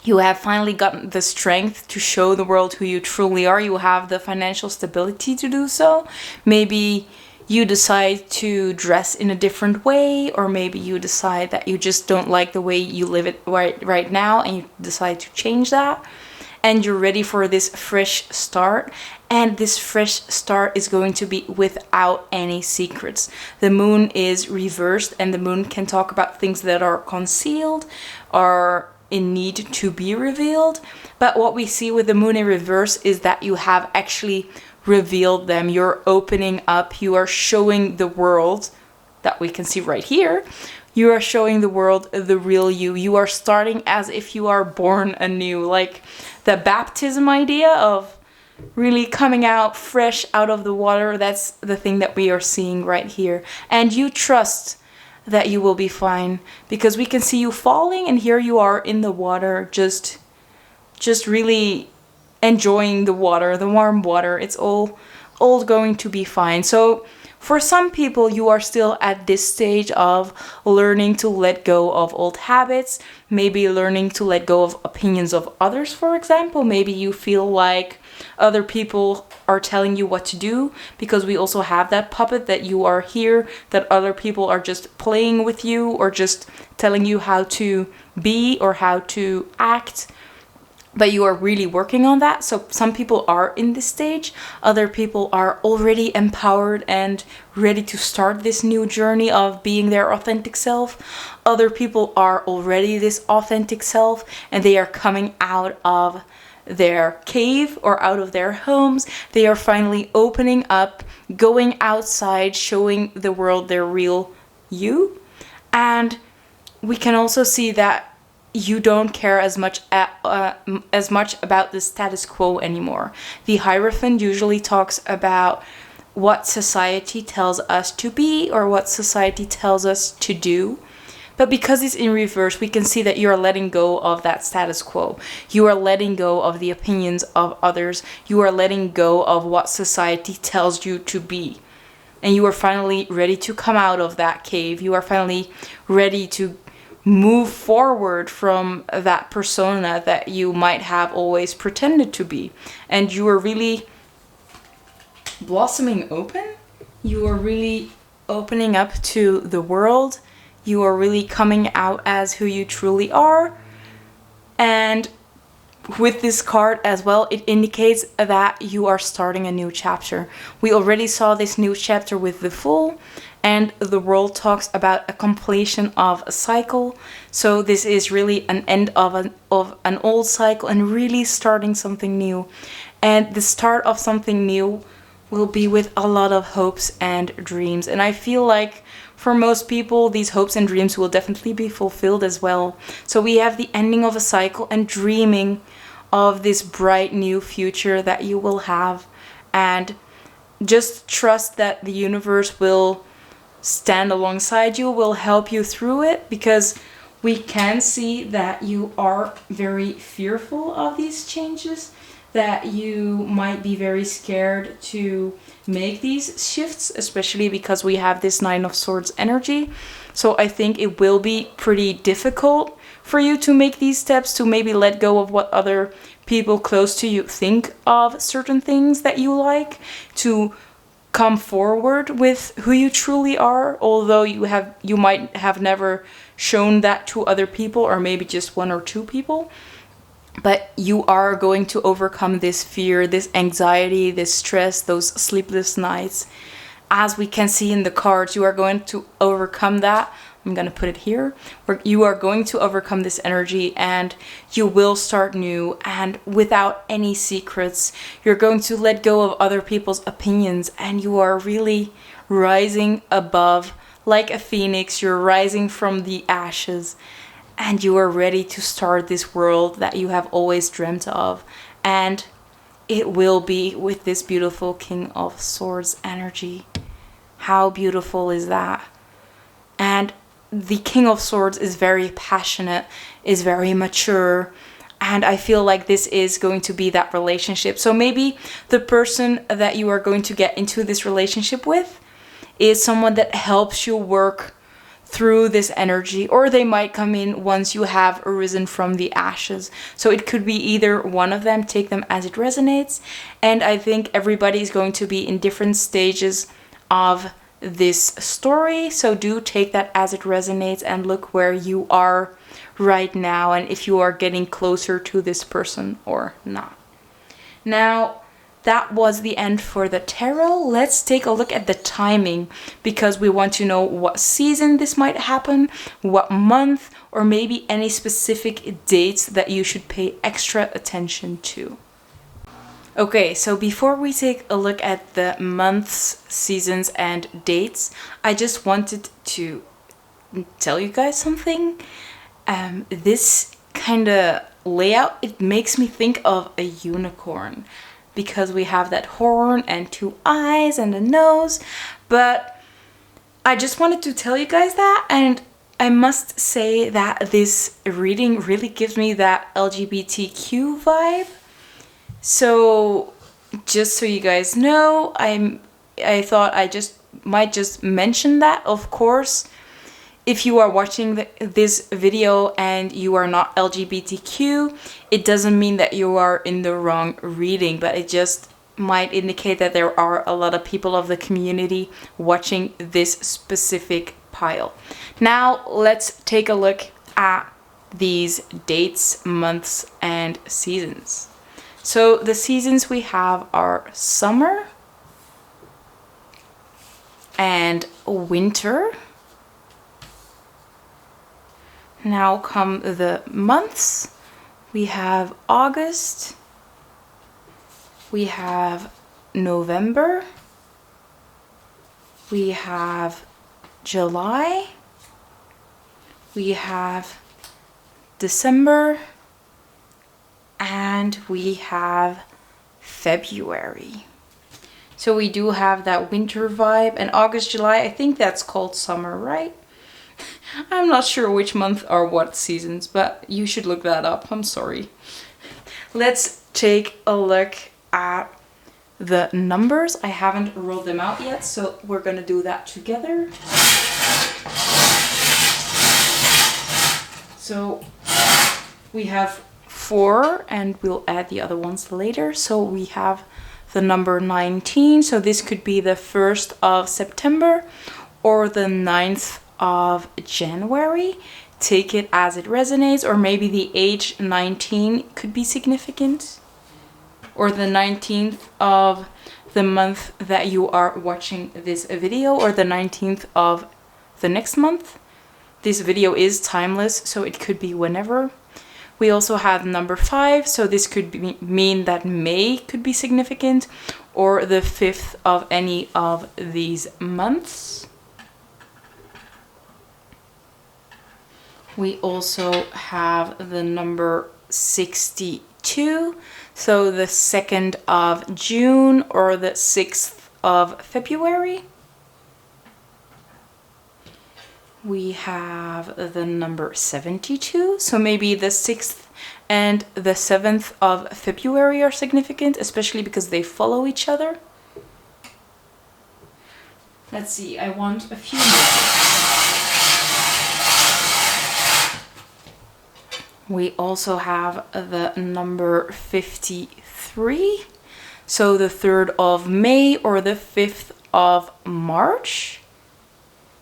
You have finally gotten the strength to show the world who you truly are. You have the financial stability to do so. Maybe you decide to dress in a different way, or maybe you decide that you just don't like the way you live it right now, and you decide to change that. And you're ready for this fresh start. And this fresh start is going to be without any secrets. The moon is reversed, and the moon can talk about things that are concealed, are in need to be revealed. But what we see with the moon in reverse is that you have actually revealed them. You're opening up. You are showing the world, that we can see right here. You are showing the world the real you. You are starting as if you are born anew, like the baptism idea of really coming out fresh out of the water. That's the thing that we are seeing right here. And you trust that you will be fine, because we can see you falling, and here you are in the water, just really enjoying the water, the warm water. It's all going to be fine. So for some people, you are still at this stage of learning to let go of old habits, maybe learning to let go of opinions of others, for example. Maybe you feel like other people are telling you what to do, because we also have that puppet that you are here, that other people are just playing with you or just telling you how to be or how to act. But you are really working on that. So some people are in this stage. Other people are already empowered and ready to start this new journey of being their authentic self. Other people are already this authentic self, and they are coming out of their cave or out of their homes. They are finally opening up, going outside, showing the world their real you. And we can also see that you don't care as much about the status quo anymore. The Hierophant usually talks about what society tells us to be or what society tells us to do. But because it's in reverse, we can see that you are letting go of that status quo. You are letting go of the opinions of others. You are letting go of what society tells you to be. And you are finally ready to come out of that cave. You are finally ready to move forward from that persona that you might have always pretended to be. And you are really blossoming open. You are really opening up to the world. You are really coming out as who you truly are. And with this card as well, it indicates that you are starting a new chapter. We already saw this new chapter with the Fool, and the world talks about a completion of a cycle. So this is really an end of an old cycle and really starting something new. And the start of something new will be with a lot of hopes and dreams. And I feel like for most people, these hopes and dreams will definitely be fulfilled as well. So we have the ending of a cycle and dreaming of this bright new future that you will have. And just trust that the universe will stand alongside you, will help you through it, because we can see that you are very fearful of these changes, that you might be very scared to make these shifts, especially because we have this Nine of Swords energy. So I think it will be pretty difficult for you to make these steps, to maybe let go of what other people close to you think of certain things that you like, to come forward with who you truly are, although you might have never shown that to other people, or maybe just one or two people. But you are going to overcome this fear, this anxiety, this stress, those sleepless nights. As we can see in the cards, you are going to overcome that. I'm going to put it here. Where you are going to overcome this energy, and you will start new and without any secrets. You're going to let go of other people's opinions, and you are really rising above like a phoenix. You're rising from the ashes. And you are ready to start this world that you have always dreamt of. And it will be with this beautiful King of Swords energy. How beautiful is that? And the King of Swords is very passionate, is very mature. And I feel like this is going to be that relationship. So maybe the person that you are going to get into this relationship with is someone that helps you work through this energy, or they might come in once you have arisen from the ashes. So it could be either one of them. Take them as it resonates. And I think everybody is going to be in different stages of this story, so do take that as it resonates and look where you are right now and if you are getting closer to this person or not. Now, that was the end for the tarot. Let's take a look at the timing, because we want to know what season this might happen, what month, or maybe any specific dates that you should pay extra attention to. Okay, so before we take a look at the months, seasons, and dates, I just wanted to tell you guys something. This kind of layout, it makes me think of a unicorn, because we have that horn and two eyes and a nose. But I just wanted to tell you guys that, and I must say that this reading really gives me that LGBTQ vibe. So just so you guys know, I thought I might just mention that. Of course, if you are watching this video and you are not LGBTQ, it doesn't mean that you are in the wrong reading, but it just might indicate that there are a lot of people of the community watching this specific pile. Now, let's take a look at these dates, months, and seasons. So the seasons we have are summer and winter. Now come the months. We have August, we have November, we have July, we have December, and we have February. So we do have that winter vibe, and August, July, I think that's called summer, right? I'm not sure which month are what seasons, but you should look that up. I'm sorry. Let's take a look at the numbers. I haven't rolled them out yet, so we're gonna do that together. So we have 4, and we'll add the other ones later. So we have the number 19. So this could be the 1st of September or the 9th of January. Take it as it resonates, or maybe the age 19 could be significant, or the 19th of the month that you are watching this video, or the 19th of the next month. This video is timeless, so it could be whenever. We also have number 5, so this could mean that May could be significant, or the 5th of any of these months. We also have the number 62, so the 2nd of June or the 6th of February. We have the number 72, so maybe the 6th and the 7th of February are significant, especially because they follow each other. Let's see, I want a few more. We also have the number 53, so the 3rd of May or the 5th of March.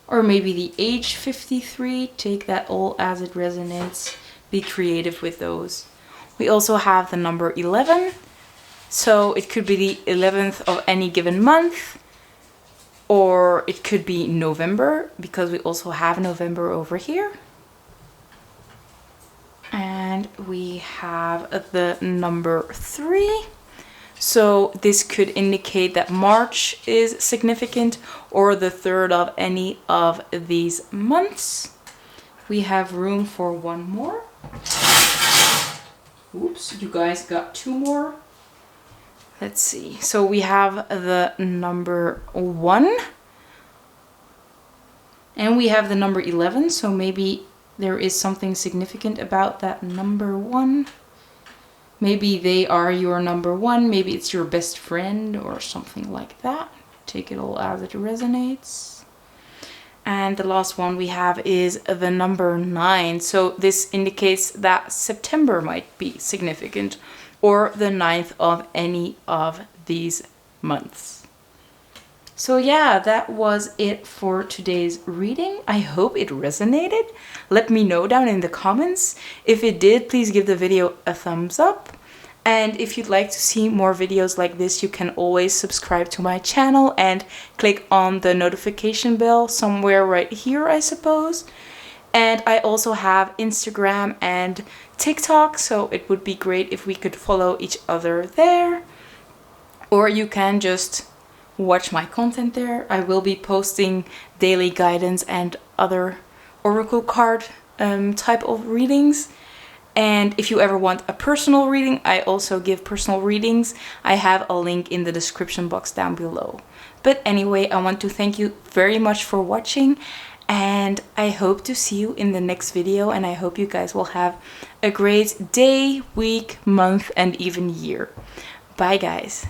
Or maybe the age 53, take that all as it resonates. Be creative with those. We also have the number 11. So it could be the 11th of any given month. Or it could be November, because we also have November over here. And we have the number 3. So this could indicate that March is significant, or the 3rd of any of these months. We have room for one more. Oops, you guys got 2 more. Let's see. So we have the number 1. And we have the number 11. So maybe there is something significant about that number 1. Maybe they are your number 1, maybe it's your best friend or something like that. Take it all as it resonates. And the last one we have is the number 9. So this indicates that September might be significant, or the 9th of any of these months. So yeah, that was it for today's reading. I hope it resonated. Let me know down in the comments. If it did, please give the video a thumbs up. And if you'd like to see more videos like this, you can always subscribe to my channel and click on the notification bell somewhere right here, I suppose. And I also have Instagram and TikTok, so it would be great if we could follow each other there. Or you can just watch my content there. I will be posting daily guidance and other oracle card type of readings. And if you ever want a personal reading, I also give personal readings. I have a link in the description box down below. But anyway, I want to thank you very much for watching, and I hope to see you in the next video, and I hope you guys will have a great day, week, month, and even year. Bye guys.